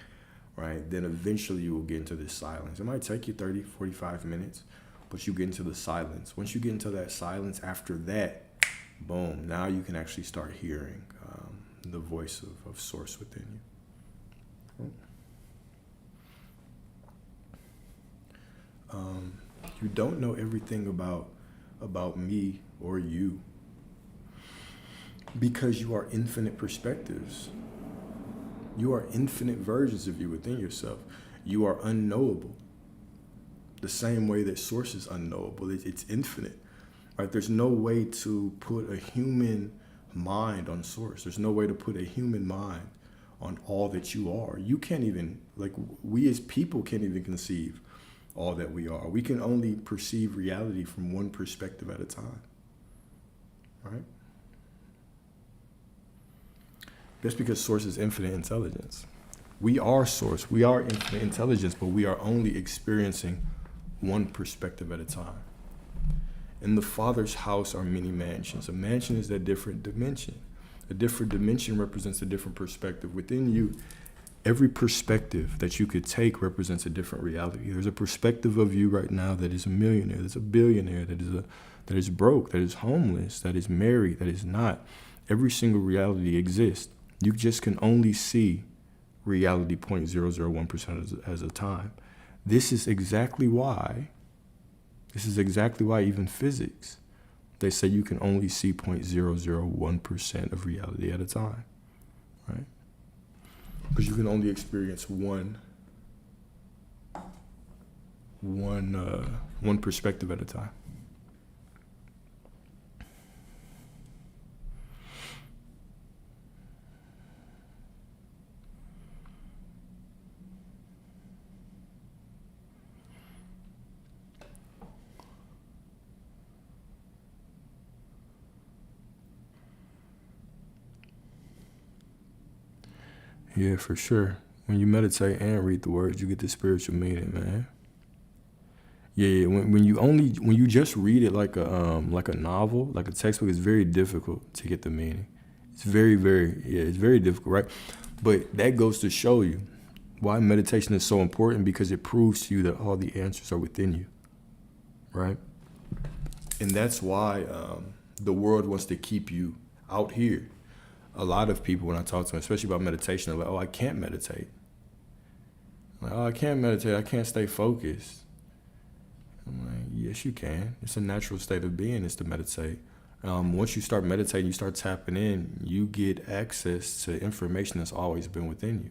S1: right? Then eventually you will get into this silence. It might take you 30, 45 minutes, but you get into the silence. Once you get into that silence, after that, boom, now you can actually start hearing the voice of source within you. You don't know everything about me or you because you are infinite perspectives. You are infinite versions of you within yourself. You are unknowable. The same way that source is unknowable. It's infinite. Right? There's no way to put a human mind on source. There's no way to put a human mind on all that you are. You can't even, we as people can't even conceive all that we are. We can only perceive reality from one perspective at a time. Right? That's because source is infinite intelligence. We are source. We are infinite intelligence, but we are only experiencing one perspective at a time. In the Father's house are many mansions. A mansion is that different dimension. A different dimension represents a different perspective. Within you, every perspective that you could take represents a different reality. There's a perspective of you right now that is a millionaire, that's a billionaire, that is broke, that is homeless, that is married, that is not. Every single reality exists. You just can only see reality 0.001% as a time. This is exactly why This is exactly why even physics, they say you can only see 0.001% of reality at a time, right? Because you can only experience one perspective at a time. Yeah, for sure. When you meditate and read the words, you get the spiritual meaning, man. Yeah. When you just read it like a novel, like a textbook, it's very difficult to get the meaning. It's it's very difficult, right? But that goes to show you why meditation is so important, because it proves to you that all the answers are within you, right? And that's why the world wants to keep you out here. A lot of people, when I talk to them, especially about meditation, they're like, oh, I can't meditate. I'm like, oh, I can't meditate. I can't stay focused. I'm like, yes, you can. It's a natural state of being is to meditate. Once you start meditating, you start tapping in, you get access to information that's always been within you,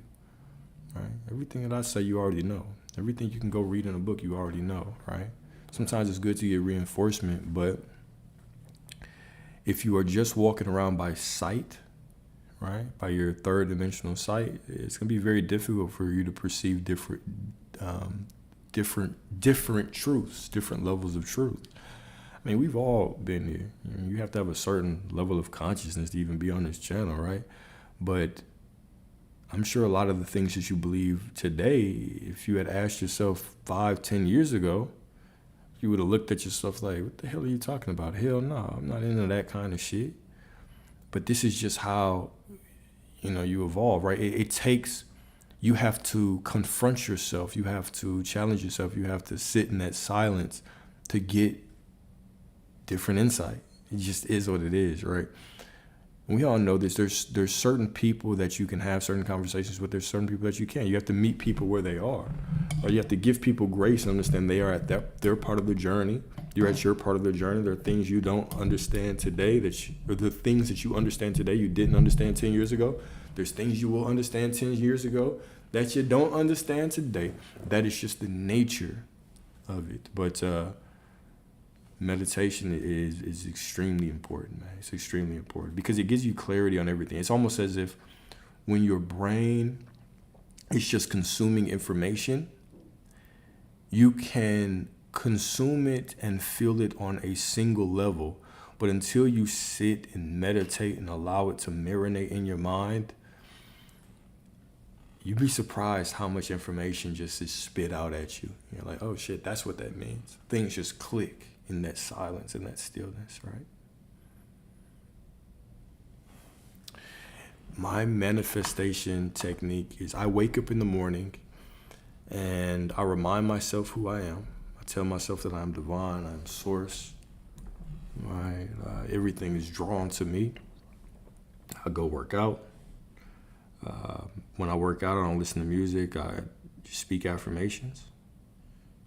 S1: right? Everything that I say, you already know. Everything you can go read in a book, you already know, right? Sometimes it's good to get reinforcement, but if you are just walking around by sight, right, by your third dimensional sight, it's going to be very difficult for you to perceive different truths, different levels of truth. I mean, we've all been here. You have to have a certain level of consciousness to even be on this channel, right? But I'm sure a lot of the things that you believe today, if you had asked yourself 5-10 years ago, you would have looked at yourself like, what the hell are you talking about? Hell no, I'm not into that kind of shit. But this is just how, you evolve, right? It takes, you have to confront yourself. You have to challenge yourself. You have to sit in that silence to get different insight. It just is what it is, right? And we all know this. There's certain people that you can have certain conversations with. There's certain people that you can't. You have to meet people where they are. Or you have to give people grace and understand they are at their part of the journey. You're at your part of the journey. There are things you don't understand today or the things that you understand today you didn't understand 10 years ago. There's things you will understand 10 years ago that you don't understand today. That is just the nature of it. But meditation is extremely important, man. It's extremely important because it gives you clarity on everything. It's almost as if when your brain is just consuming information, you can consume it and feel it on a single level. But until you sit and meditate and allow it to marinate in your mind, you'd be surprised how much information just is spit out at you. You're like, oh shit, that's what that means. Things just click in that silence and that stillness, right? My manifestation technique is I wake up in the morning and I remind myself who I am. I tell myself that I'm divine, I'm source, right? Everything is drawn to me. I go work out. When I work out, I don't listen to music. I just speak affirmations.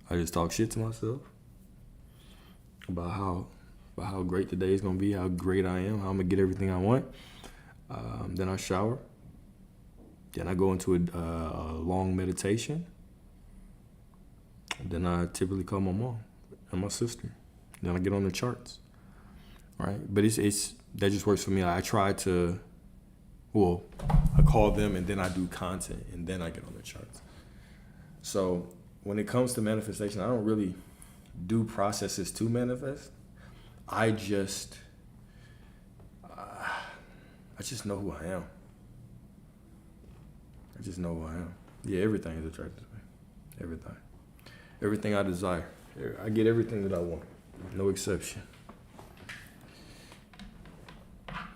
S1: I just talk shit to myself about how great the day is gonna be, how great I am, how I'm gonna get everything I want. Then I shower. Then I go into a long meditation. Then I typically call my mom and my sister. Then I get on the charts, right? But it's that just works for me. I try to, I call them and then I do content and then I get on the charts. So when it comes to manifestation, I don't really do processes to manifest. I just know who I am. I just know who I am. Yeah, everything is attracted to me. Everything. Everything I desire. I get everything that I want. No exception.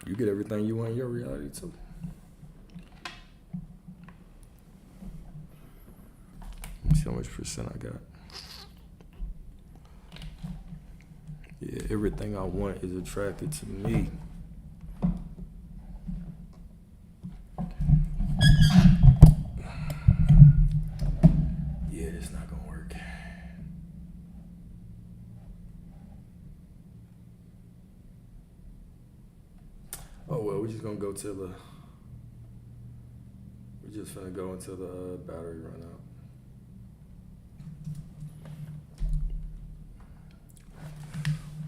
S1: You get everything you want in your reality too. Let me see how much percent I got. Yeah, everything I want is attracted to me. Yeah, it's not gonna work. Oh well, we're just gonna go till we're just gonna go until the battery run out.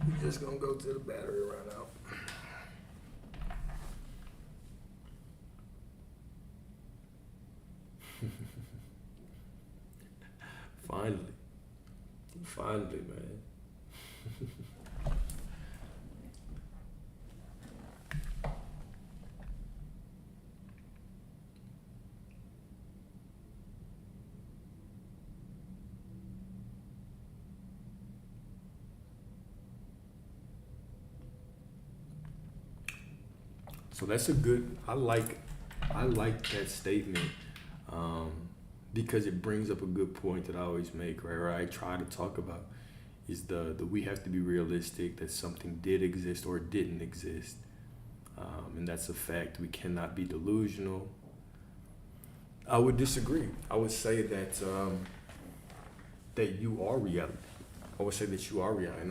S1: We're just gonna go till the battery run out. Finally, man. So that's a good. I like that statement, because it brings up a good point that I always make. Right, or I try to talk about is the we have to be realistic that something did exist or didn't exist, and that's a fact. We cannot be delusional. I would disagree. I would say that that you are reality. I would say that you are reality.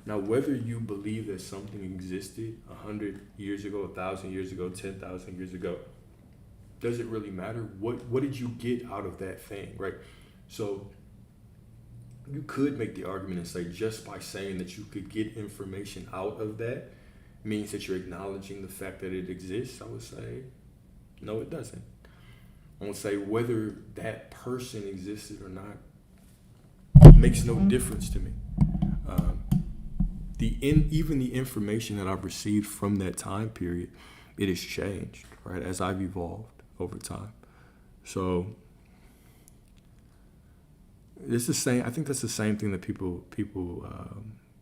S1: Now, whether you believe that something existed 100 years ago, 1,000 years ago, 10,000 years ago, does it really matter? What did you get out of that thing, right? So you could make the argument and say just by saying that you could get information out of that means that you're acknowledging the fact that it exists. I would say, no, it doesn't. I would say whether that person existed or not makes no difference to me. Even the information that I've received from that time period, it has changed, right, as I've evolved over time. So it's the same. I think that's the same thing that people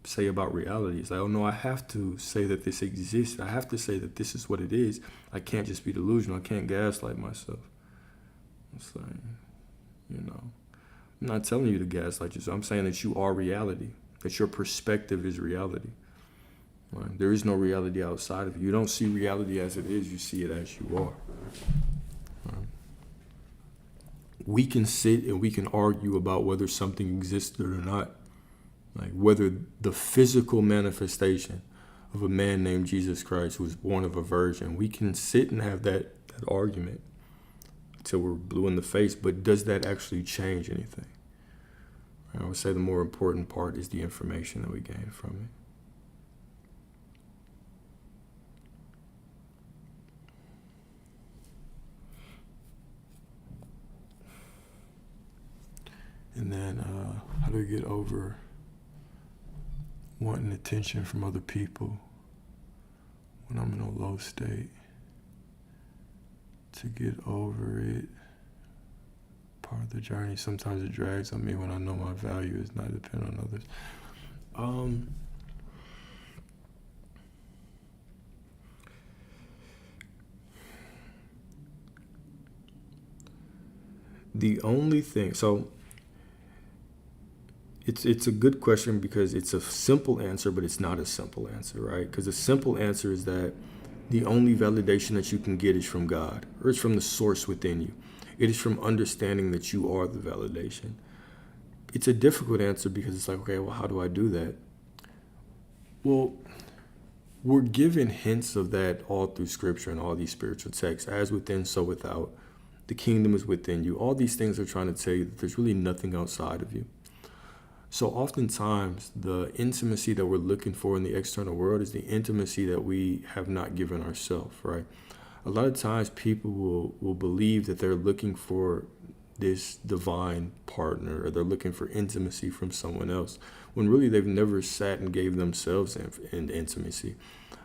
S1: say about reality. It's like, oh no, I have to say that this exists. I have to say that this is what it is. I can't just be delusional. I can't gaslight myself. It's like, I'm not telling you to gaslight yourself. I'm saying that you are reality, that your perspective is reality. Right? There is no reality outside of you. You don't see reality as it is. You see it as you are. Right? We can sit and we can argue about whether something existed or not. Like whether the physical manifestation of a man named Jesus Christ who was born of a virgin, we can sit and have that argument until we're blue in the face, but does that actually change anything? I would say the more important part is the information that we gain from it. And then how do we get over wanting attention from other people when I'm in a low state? To get over it, part of the journey. Sometimes it drags on me when I know my value is not dependent on others. The only thing, so it's a good question because it's a simple answer, but it's not a simple answer, right? Because the simple answer is that the only validation that you can get is from God, or it's from the source within you. It is from understanding that you are the validation. It's a difficult answer because it's like, okay, well, how do I do that? Well, we're given hints of that all through Scripture and all these spiritual texts. As within, so without. The kingdom is within you. All these things are trying to tell you that there's really nothing outside of you. So oftentimes, the intimacy that we're looking for in the external world is the intimacy that we have not given ourselves, right? A lot of times people will believe that they're looking for this divine partner or they're looking for intimacy from someone else when really they've never sat and gave themselves in intimacy.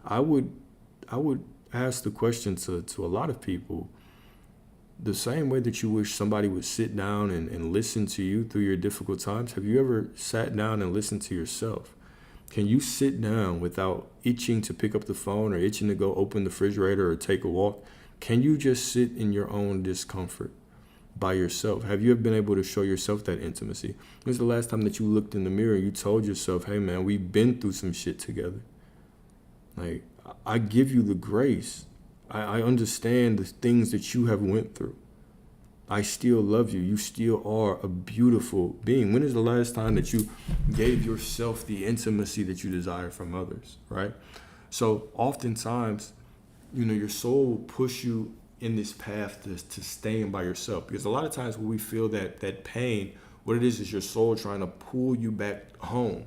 S1: I would ask the question to a lot of people, the same way that you wish somebody would sit down and listen to you through your difficult times. Have you ever sat down and listened to yourself? Can you sit down without itching to pick up the phone or itching to go open the refrigerator or take a walk? Can you just sit in your own discomfort by yourself? Have you ever been able to show yourself that intimacy? When's the last time that you looked in the mirror and you told yourself, hey man, we've been through some shit together. Like, I give you the grace. I understand the things that you have went through. I still love you. You still are a beautiful being. When is the last time that you gave yourself the intimacy that you desire from others, right? So oftentimes your soul will push you in this path to staying by yourself. Because a lot of times when we feel that pain, what it is your soul trying to pull you back home,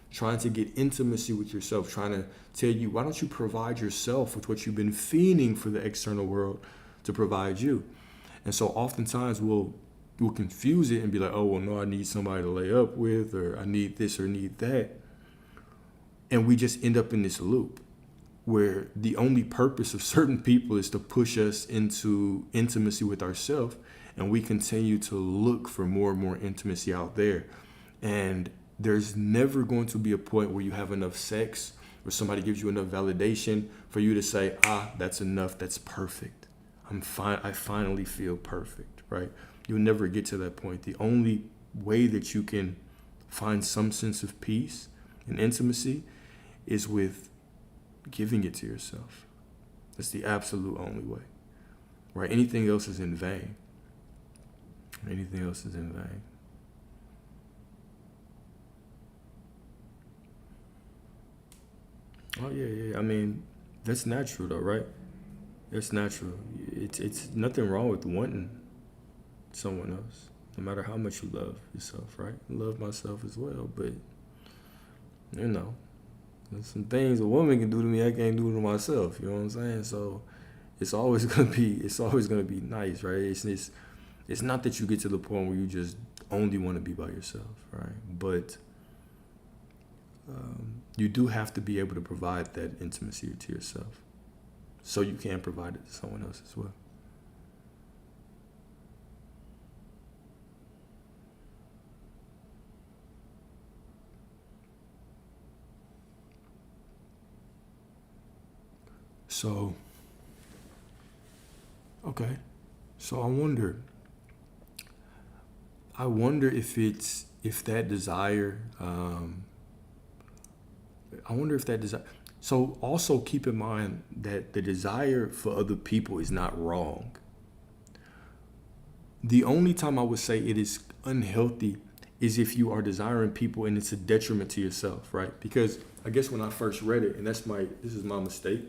S1: trying to get intimacy with yourself, trying to tell you, why don't you provide yourself with what you've been fiending for the external world to provide you? And so oftentimes we'll confuse it and be like, oh, well, no, I need somebody to lay up with, or I need this or need that. And we just end up in this loop where the only purpose of certain people is to push us into intimacy with ourselves, and we continue to look for more and more intimacy out there. And there's never going to be a point where you have enough sex or somebody gives you enough validation for you to say, that's enough, that's perfect. I'm fine, I finally feel perfect, right? You'll never get to that point. The only way that you can find some sense of peace and intimacy is with giving it to yourself. That's the absolute only way, right? Anything else is in vain. Anything else is in vain. Oh, yeah. I mean, that's natural though, right? That's natural. It's nothing wrong with wanting someone else, no matter how much you love yourself, right? I love myself as well, but there's some things a woman can do to me I can't do to myself. You know what I'm saying? So it's always gonna be nice, right? It's not that you get to the point where you just only want to be by yourself, right? But you do have to be able to provide that intimacy to yourself, so you can provide it to someone else as well. So, okay. So I wonder if that desire, so also keep in mind that the desire for other people is not wrong. The only time I would say it is unhealthy is if you are desiring people and it's a detriment to yourself, right? Because I guess when I first read it, and this is my mistake,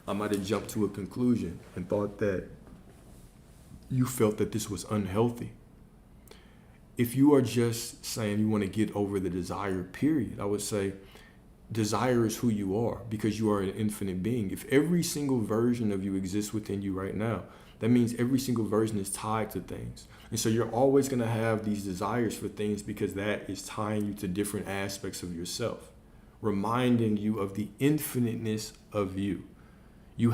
S1: I might have jumped to a conclusion and thought that you felt that this was unhealthy. If you are just saying you want to get over the desire, period, I would say desire is who you are, because you are an infinite being. If every single version of you exists within you right now, that means every single version is tied to things. And so you're always going to have these desires for things, because that is tying you to different aspects of yourself, reminding you of the infiniteness of you. You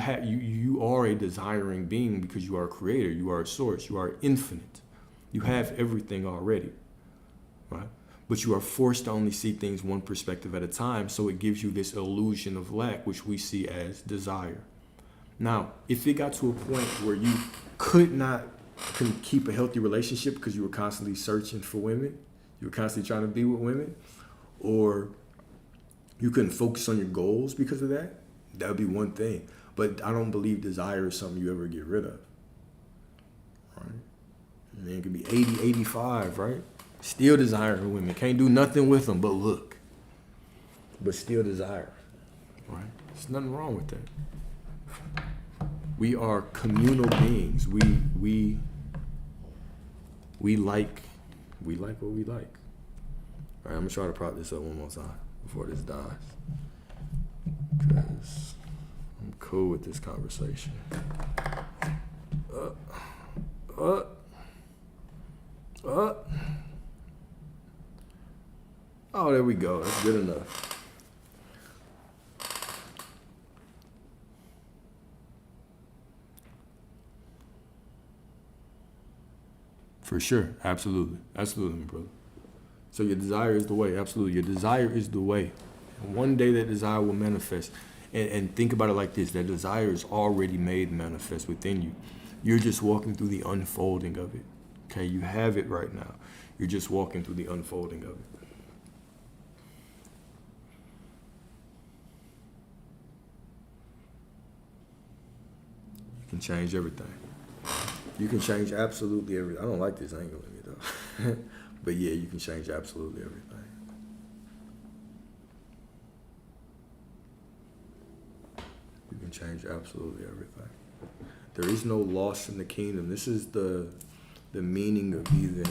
S1: are a desiring being because you are a creator, you are a source, you are infinite. You have everything already, right? But you are forced to only see things one perspective at a time, so it gives you this illusion of lack, which we see as desire. Now, if it got to a point where you couldn't keep a healthy relationship because you were constantly searching for women, you were constantly trying to be with women, or you couldn't focus on your goals because of that, that would be one thing. But I don't believe desire is something you ever get rid of, right? And it could be 80, 85, right? Still desiring women. Can't do nothing with them but look. But still desire, right? There's nothing wrong with that. We are communal beings. We like what we like. All right, I'm gonna try to prop this up one more time before this dies, because I'm cool with this conversation. Oh, there we go. That's good enough. For sure. Absolutely, my brother. So your desire is the way. Absolutely. Your desire is the way. And one day that desire will manifest. And think about it like this. That desire is already made manifest within you. You're just walking through the unfolding of it. Okay? You have it right now. You're just walking through the unfolding of it. You can change everything. You can change absolutely everything. I don't like this angle in it though. But yeah, you can change absolutely everything. You can change absolutely everything. There is no loss in the kingdom. This is the meaning of even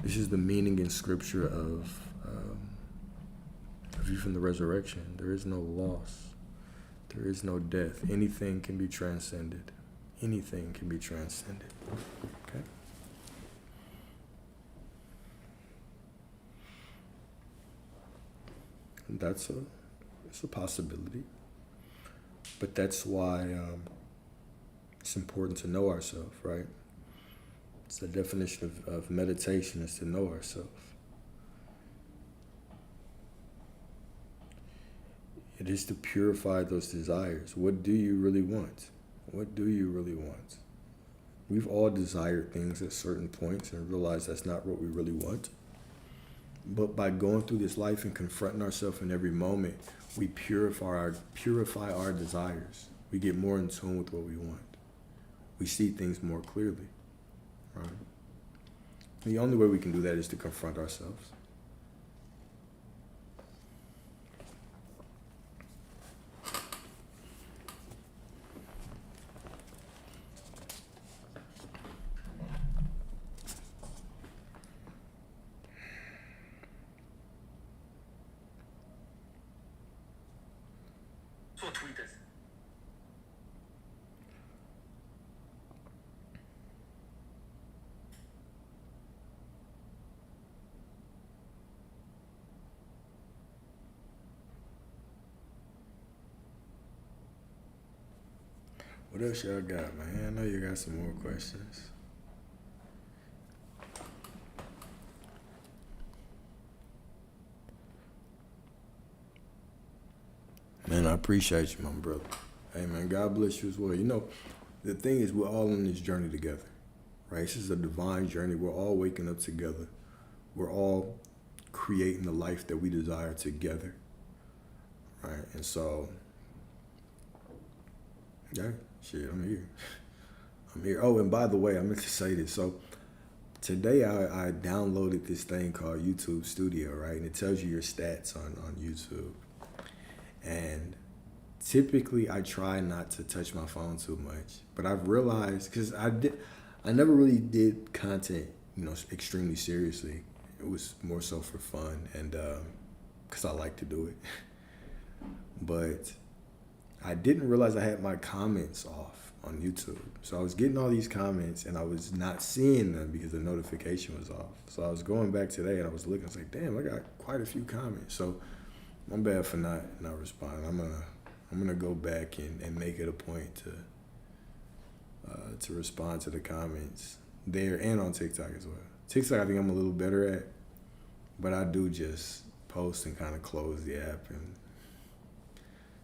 S1: this is the meaning in Scripture of even the resurrection. There is no loss. There is no death. Anything can be transcended. Anything can be transcended. Okay. And it's a possibility. But that's why it's important to know ourselves, right? It's the definition of meditation, is to know ourselves. It is to purify those desires. What do you really want? What do you really want? We've all desired things at certain points and realized that's not what we really want. But by going through this life and confronting ourselves in every moment, we purify our desires. We get more in tune with what we want. We see things more clearly. Right? The only way we can do that is to confront ourselves. What else y'all got, man? I know you got some more questions. Man, I appreciate you, my brother. Hey, man, God bless you as well. You know, the thing is, we're all on this journey together, right? This is a divine journey. We're all waking up together. We're all creating the life that we desire together, right? And so, yeah, shit, I'm here. I'm here. Oh, and by the way, I meant to say this. So today I downloaded this thing called YouTube Studio, right? And it tells you your stats on YouTube. And typically I try not to touch my phone too much, but I've realized, because I never really did content, extremely seriously. It was more so for fun and because I like to do it. But I didn't realize I had my comments off on YouTube. So I was getting all these comments and I was not seeing them because the notification was off. So I was going back today and I was looking, I was like, damn, I got quite a few comments. So I'm bad for not responding. I'm gonna go back and make it a point to respond to the comments there and on TikTok as well. TikTok I think I'm a little better at, but I do just post and kind of close the app and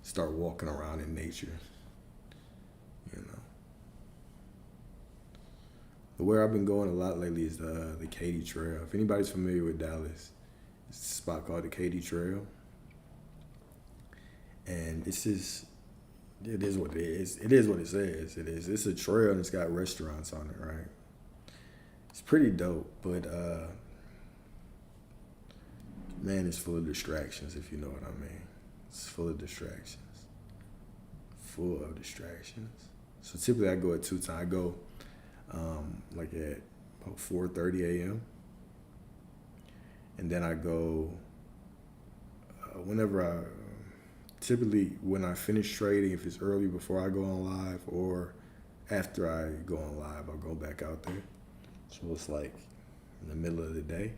S1: start walking around in nature. Where I've been going a lot lately is the Katy Trail. If anybody's familiar with Dallas, it's a spot called the Katy Trail. And it is what it is. It is what it says. It is. It's a trail and it's got restaurants on it, right? It's pretty dope, but man, it's full of distractions, if you know what I mean. It's full of distractions. Full of distractions. So typically I go at 2 times. I go like at about 4:30 a.m. And then I go typically when I finish trading, if it's early before I go on live or after I go on live, I'll go back out there. So it's like in the middle of the day.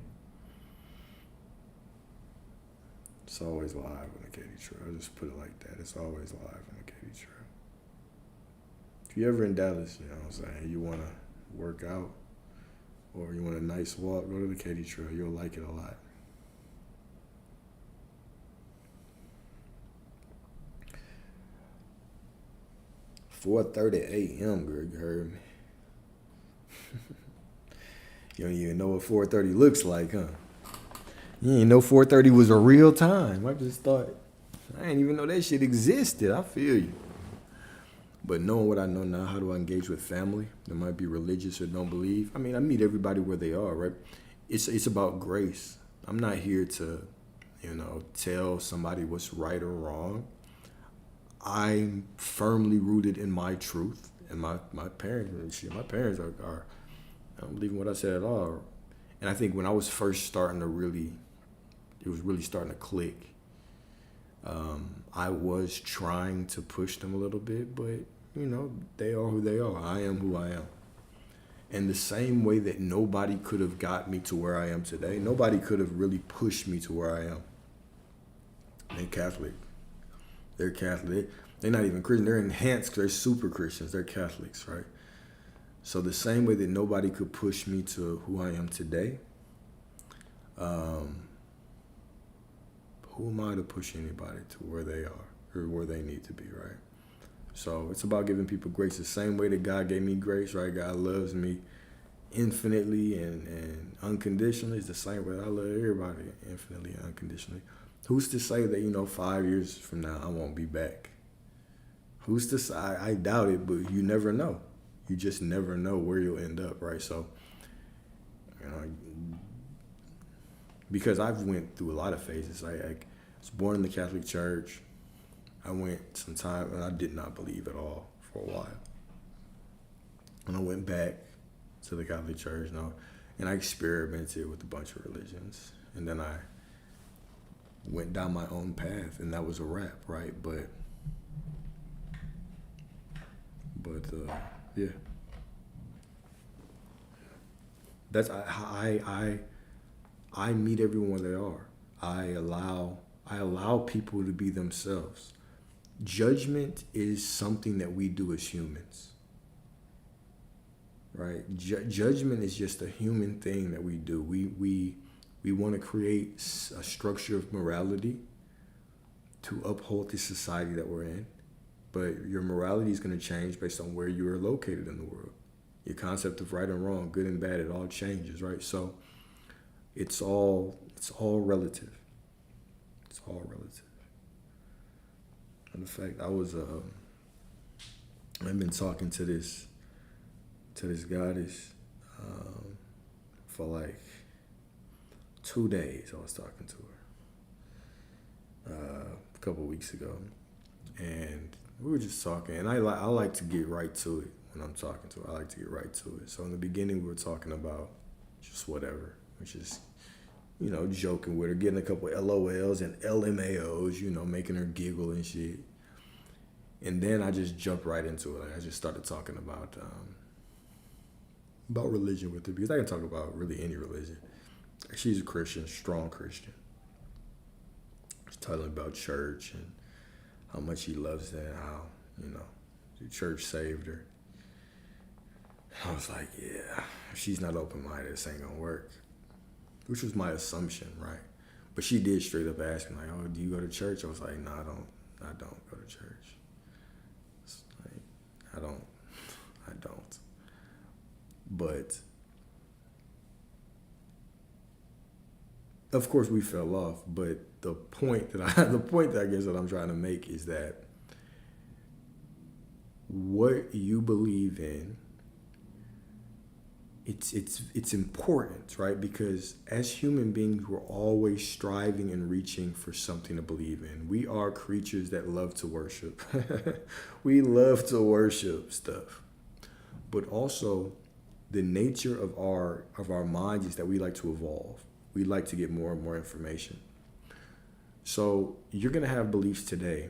S1: It's always live on the Katy Trail. I'll just put it like that. It's always live on the Katy Trail. If you're ever in Dallas, you know what I'm saying, you want to work out or you want a nice walk, go to the Katy Trail. You'll like it a lot. "4:30 a.m., girl, you heard me." You don't even know what 4:30 looks like, huh? You didn't know 4:30 was a real time. I just thought, I didn't even know that shit existed. I feel you. But knowing what I know now, how do I engage with family that might be religious or don't believe? I mean, I meet everybody where they are, right? It's about grace. I'm not here to, tell somebody what's right or wrong. I'm firmly rooted in my truth, and my parents. My parents are I don't believe in what I said at all. And I think when I was first starting to it was really starting to click. I was trying to push them a little bit, but they are who they are. I am who I am. And the same way that nobody could have got me to where I am today, nobody could have really pushed me to where I am. They're Catholic. They're Catholic. They're not even Christian. They're enhanced. They're super Christians. They're Catholics, right? So the same way that nobody could push me to who I am today, who am I to push anybody to where they are or where they need to be, right? So it's about giving people grace the same way that God gave me grace, right? God loves me infinitely and unconditionally. It's the same way I love everybody infinitely and unconditionally. Who's to say that, 5 years from now I won't be back? Who's to say? I doubt it, but you never know. You just never know where you'll end up, right? So, because I've went through a lot of phases. I was born in the Catholic Church. I went some time and I did not believe at all for a while. And I went back to the Catholic Church, and I experimented with a bunch of religions. And then I went down my own path, and that was a wrap, right? But yeah. That's I meet everyone where they are. I allow people to be themselves. Judgment is something that we do as humans, right? Judgment is just a human thing that we do. We want to create a structure of morality to uphold the society that we're in, but your morality is going to change based on where you are located in the world. Your concept of right and wrong, good and bad, it all changes, right? So it's all relative. It's all relative. And in fact, I've been talking to this goddess for like 2 days. I was talking to her a couple of weeks ago, and we were just talking. And I like to get right to it when I'm talking to her. I like to get right to it. So in the beginning, we were talking about just whatever, which is joking with her, getting a couple of LOLs and LMAOs, making her giggle and shit. And then I just jumped right into it. Like, I just started talking about religion with her, because I can talk about really any religion. She's a Christian, strong Christian. She's telling about church and how much she loves that, how, the church saved her. I was like, yeah, if she's not open-minded, this ain't gonna work. Which was my assumption, right? But she did straight up ask me, like, oh, do you go to church? I was like, no, I don't go to church. Like, I don't. But of course we fell off. But the point that I guess that I'm trying to make is that what you believe in, it's important, right? Because as human beings, we're always striving and reaching for something to believe in. We are creatures that love to worship. We love to worship stuff. But also, the nature of our minds is that we like to evolve. We like to get more and more information. So you're going to have beliefs today.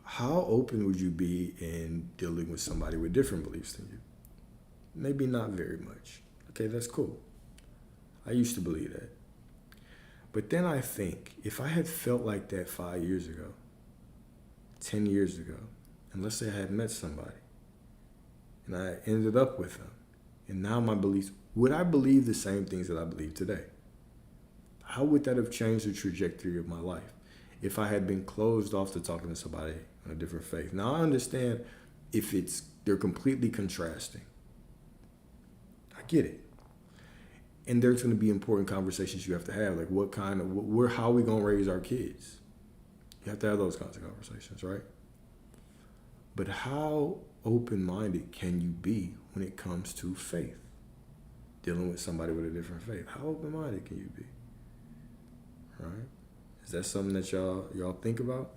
S1: How open would you be in dealing with somebody with different beliefs than you? Maybe not very much. Okay, that's cool. I used to believe that. But then I think, if I had felt like that 5 years ago, 10 years ago, and let's say I had met somebody, and I ended up with them, and now my beliefs, would I believe the same things that I believe today? How would that have changed the trajectory of my life if I had been closed off to talking to somebody on a different faith? Now, I understand if they're completely contrasting. I get it. And there's going to be important conversations you have to have, like how are we going to raise our kids? You have to have those kinds of conversations, right? But how open-minded can you be when it comes to faith? Dealing with somebody with a different faith. How open-minded can you be? right? Is that something that y'all think about?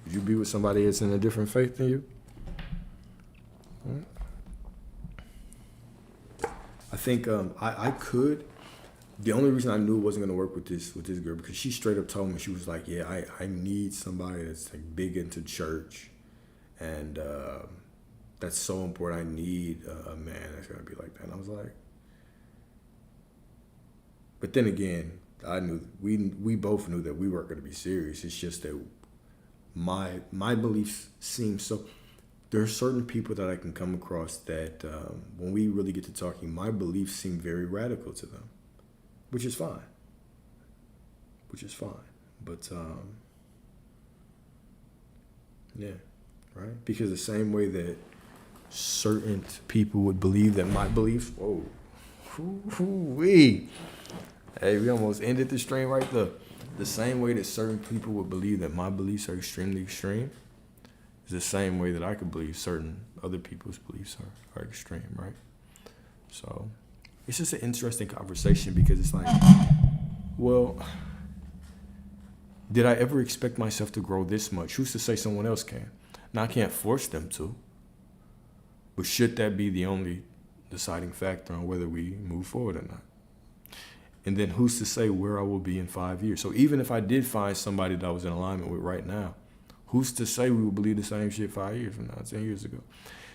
S1: Would you be with somebody that's in a different faith than you? Right. I think I could. The only reason I knew it wasn't gonna work with this girl because she straight up told me, she was like, "Yeah, I need somebody that's like big into church, and that's so important. I need a man that's gonna be like that." And I was like, but then again, I knew we both knew that we weren't gonna be serious. It's just that my beliefs seem so. There are certain people that I can come across that when we really get to talking, my beliefs seem very radical to them, which is fine. But yeah, right? Because the same way that certain people would believe that my beliefs, whoa, wee, hey, we almost ended the stream right there. The same way that certain people would believe that my beliefs are extremely extreme is the same way that I could believe certain other people's beliefs are extreme, right? So it's just an interesting conversation because it's like, well, did I ever expect myself to grow this much? Who's to say someone else can? Now, I can't force them to, but should that be the only deciding factor on whether we move forward or not? And then who's to say where I will be in 5 years? So even if I did find somebody that I was in alignment with right now, who's to say we will believe the same shit 5 years from now, 10 years ago?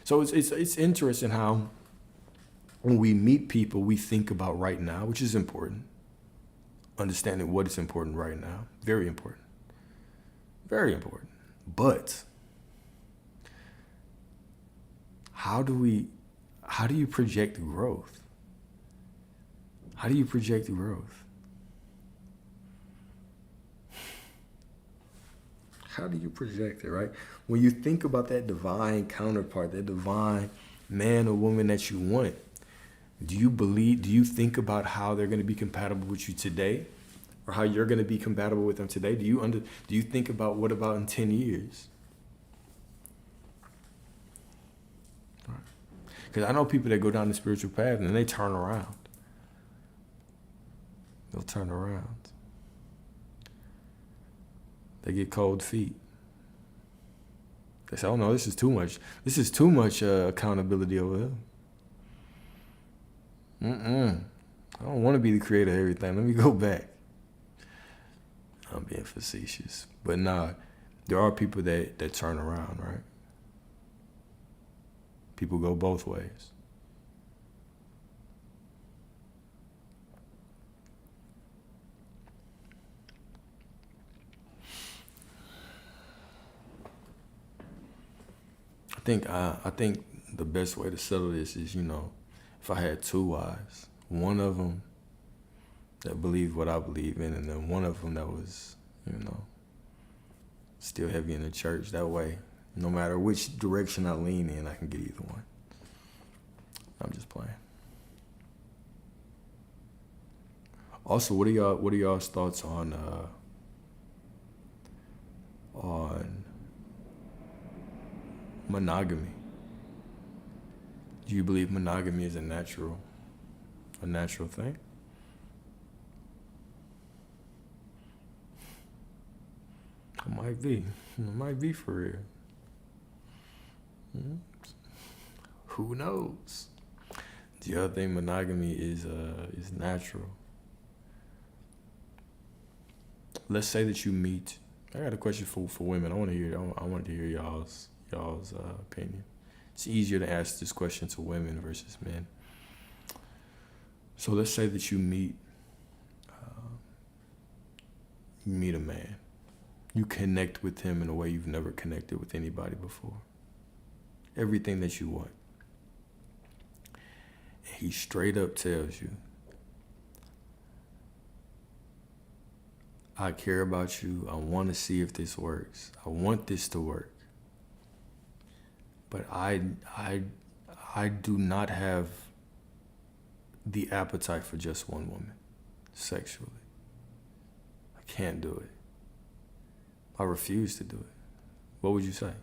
S1: So it's interesting how when we meet people, we think about right now, which is important. Understanding what is important right now, very important. Very important. But how do you project growth? How do you project growth? How do you project it, right? When you think about that divine counterpart, that divine man or woman that you want, do you think about how they're going to be compatible with you today? Or how you're going to be compatible with them today? Do you think about what about in 10 years? Because I know people that go down the spiritual path and they turn around. They'll turn around. They get cold feet. They say, "Oh no, this is too much. This is too much accountability over here. I don't want to be the creator of everything. Let me go back." I'm being facetious. But nah, there are people that turn around, right? People go both ways. I think the best way to settle this is, if I had two wives, one of them that believed what I believe in, and then one of them that was, still heavy in the church. That way, no matter which direction I lean in, I can get either one. I'm just playing. Also, what are y'all's thoughts on monogamy? Do you believe monogamy is a natural thing? It might be for real. Who knows? The other thing, monogamy is natural. Let's say that you meet. I got a question for women. I wanted to hear y'all's opinion. It's easier to ask this question to women versus men. So let's say that you meet a man. You connect with him in a way you've never connected with anybody before. Everything that you want. And he straight up tells you, "I care about you. I want to see if this works. I want this to work. But I do not have the appetite for just one woman sexually. I can't do it. I refuse to do it." What would you say?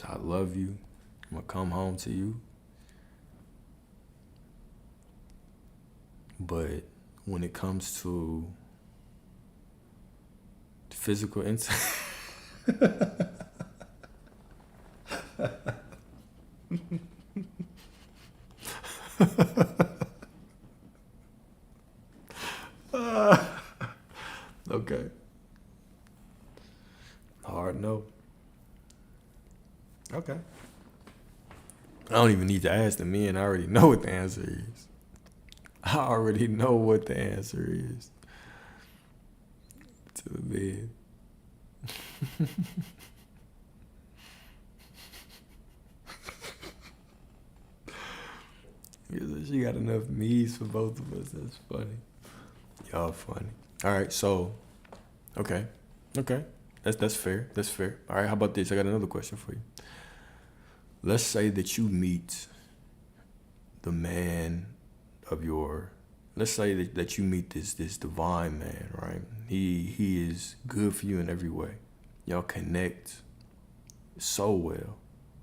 S1: "I love you. I'm going to come home to you. But when it comes to physical intimacy, okay. Hard no. Okay. I don't even need to ask the men. I already know what the answer is. I already know what the answer is to the bed. She got enough me's for both of us. That's funny. Y'all funny. All right, so okay. That's fair. That's fair. All right, how about this? I got another question for you. Let's say that you meet the man of your. Let's say that you meet this divine man, right? He is good for you in every way. Y'all connect so well.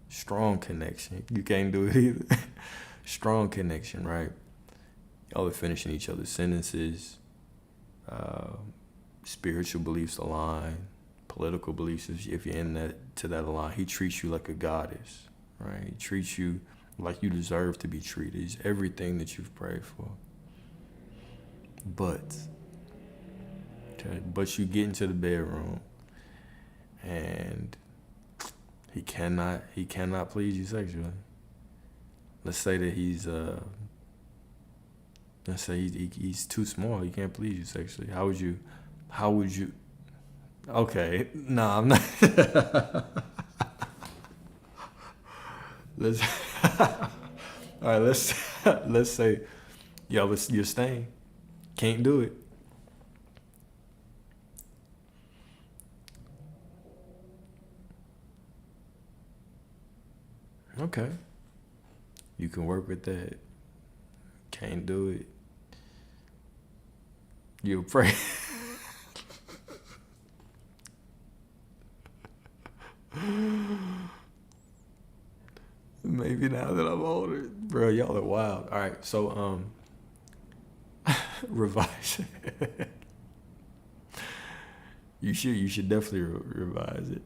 S1: Strong connection. You can't do it either. Strong connection, right? Y'all are finishing each other's sentences. Spiritual beliefs align. Political beliefs, if you're in that to that line. He treats you like a goddess, right? He treats you like you deserve to be treated. He's everything that you've prayed for. But you get into the bedroom and he cannot please you sexually. Let's say that he's he's too small. He can't please you sexually. How would you? Okay, no, I'm not. Let's. All right, let's say, you're staying. Can't do it. Okay. You can work with that. Can't do it. You'll pray. Maybe now that I'm older. Bro, y'all are wild. All right, so revise it. You should definitely revise it.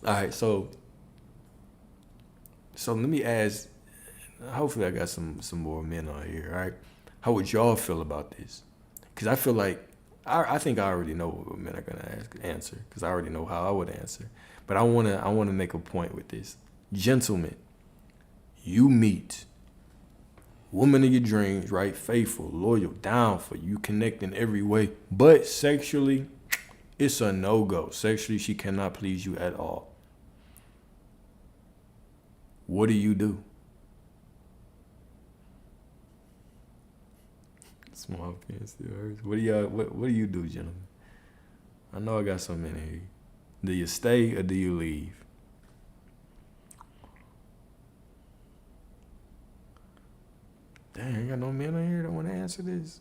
S1: All right, so let me ask. Hopefully, I got some more men on here. All right, how would y'all feel about this? Because I feel like I think I already know what men are gonna answer. Because I already know how I would answer. But I wanna make a point with this, gentlemen. You meet woman of your dreams, right? Faithful, loyal, down for you, connect in every way. But sexually, it's a no-go. Sexually, she cannot please you at all. What do? Small pen still hurts. What do you do, gentlemen? I know I got some in here. Do you stay or do you leave? Dang, ain't got no men on here that want to answer this.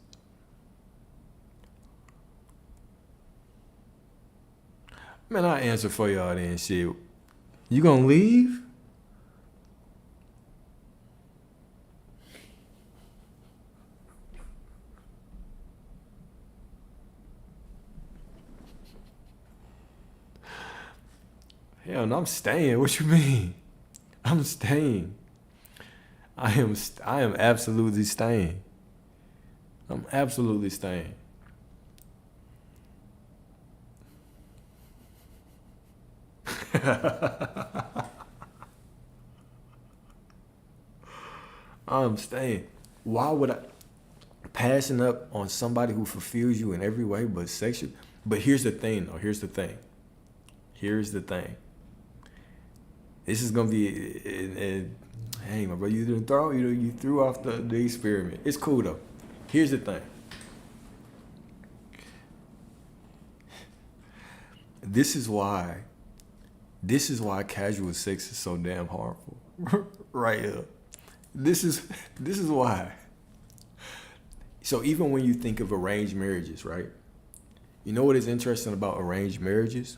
S1: Man, I answer for y'all then, shit. You gonna leave? Hell no, I'm staying. What you mean? I'm staying. I am absolutely staying. I'm absolutely staying. I'm staying. Why would I passing up on somebody who fulfills you in every way but sexual? But here's the thing though. Here's the thing. This is gonna be hey my brother, you threw off the experiment. It's cool though. Here's the thing. This is why casual sex is so damn harmful. Right here. This is why. So even when you think of arranged marriages, right? You know what is interesting about arranged marriages?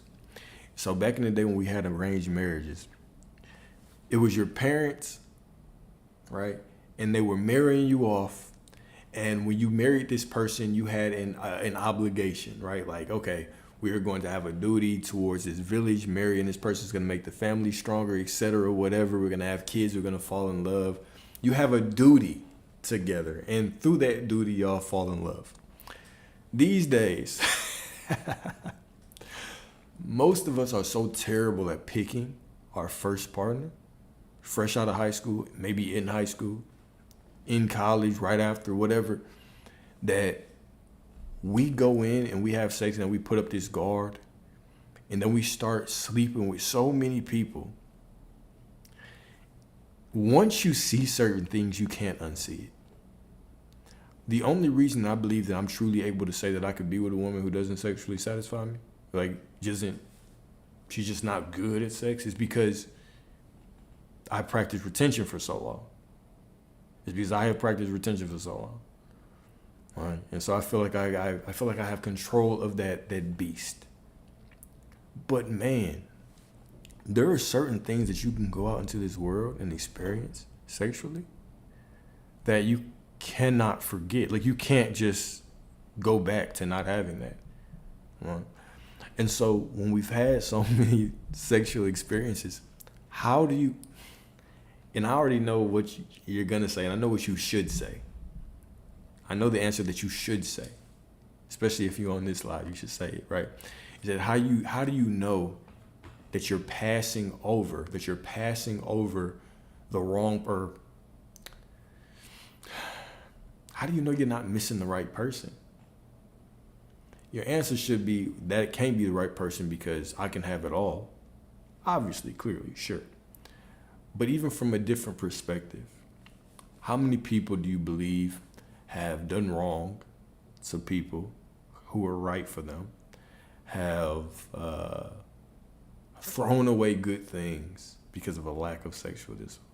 S1: So back in the day when we had arranged marriages, it was your parents right? And they were marrying you off. And when you married this person, you had an obligation, right? Like, okay, we are going to have a duty towards this village. Marrying this person is going to make the family stronger, etc. Whatever. We're going to have kids. We're going to fall in love. You have a duty together, and through that duty, y'all fall in love. These days, most of us are so terrible at picking our first partner, fresh out of high school, maybe in high school, in college, right after, whatever, that we go in and we have sex and we put up this guard, and then we start sleeping with so many people. Once you see certain things, you can't unsee it. The only reason I believe that I'm truly able to say that I could be with a woman who doesn't sexually satisfy me, like, she's just not good at sex, is because I practiced retention for so long. It's because I have practiced retention for so long. Right? And so I feel like I feel like I have control of that beast. But man, there are certain things that you can go out into this world and experience sexually that you cannot forget. Like, you can't just go back to not having that. Right? And so when we've had so many sexual experiences, how do you, and I already know what you're going to say, and I know what you should say. I know the answer that you should say, especially if you're on this live, you should say it, right? Is that how do you know that you're passing over the wrong, or how do you know you're not missing the right person? Your answer should be that it can't be the right person because I can have it all. Obviously, clearly, sure. But even from a different perspective, how many people do you believe have done wrong to people who were right for them, have thrown away good things because of a lack of sexual discipline?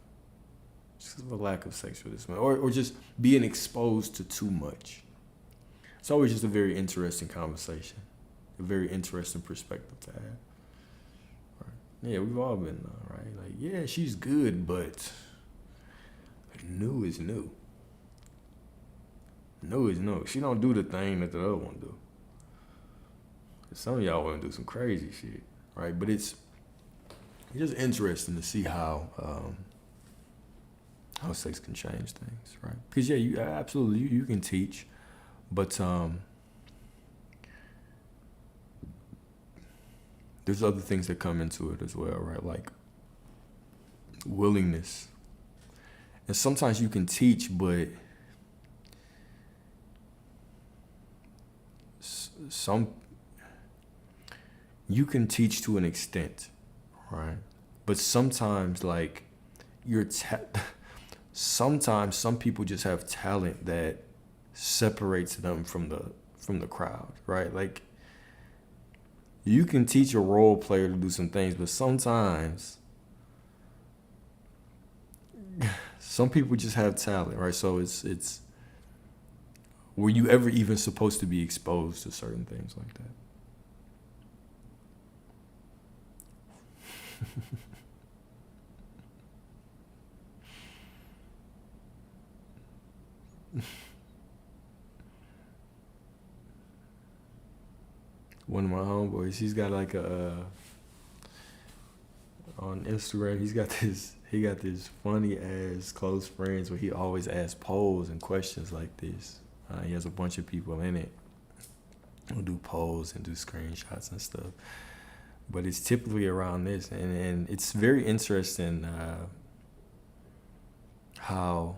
S1: Just because of a lack of sexual discipline, or just being exposed to too much. It's always just a very interesting conversation, a very interesting perspective to have. Right? Yeah, we've all been right. Like, yeah, she's good, but new is new. New is new. She don't do the thing that the other one do. Some of y'all want to do some crazy shit, right? But it's just interesting to see how sex can change things, right? Because yeah, you absolutely you can teach, but there's other things that come into it as well, right? Like willingness. And sometimes you can teach, but you can teach to an extent, right? But sometimes, like, sometimes some people just have talent that separates them from the crowd, right? Like, you can teach a role player to do some things, but sometimes some people just have talent, right? So it's were you ever even supposed to be exposed to certain things like that? One of my homeboys, he's got like on Instagram, he got this funny ass close friends where he always asks polls and questions like this. He has a bunch of people in it who do polls and do screenshots and stuff. But it's typically around this, and it's very interesting how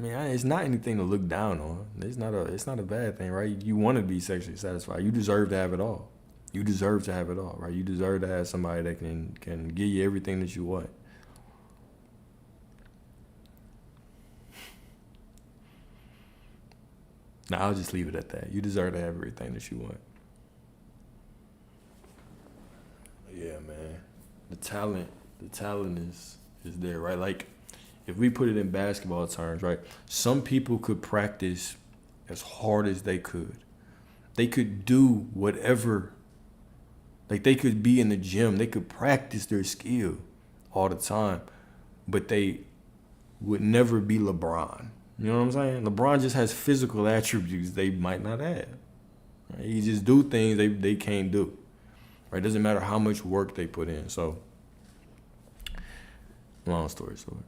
S1: it's not anything to look down on. It's not a bad thing, right? You want to be sexually satisfied. You deserve to have it all. You deserve to have it all, right? You deserve to have somebody that can give you everything that you want. Now, I'll just leave it at that. You deserve to have everything that you want. Yeah, man. The talent is there, right? Like, if we put it in basketball terms, right? Some people could practice as hard as they could. They could do whatever Like, they could be in the gym, they could practice their skill all the time, but they would never be LeBron. You know what I'm saying? LeBron just has physical attributes they might not have. Right? He just do things they can't do. Right? Doesn't matter how much work they put in. So, long story short.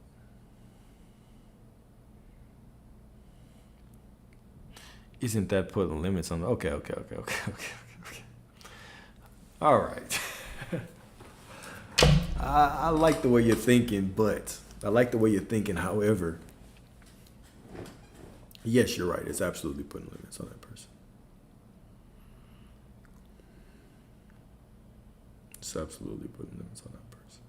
S1: Isn't that putting limits on the... Okay. All right. I like the way you're thinking, but I like the way you're thinking. However, yes, you're right. It's absolutely putting limits on that person. It's absolutely putting limits on that person.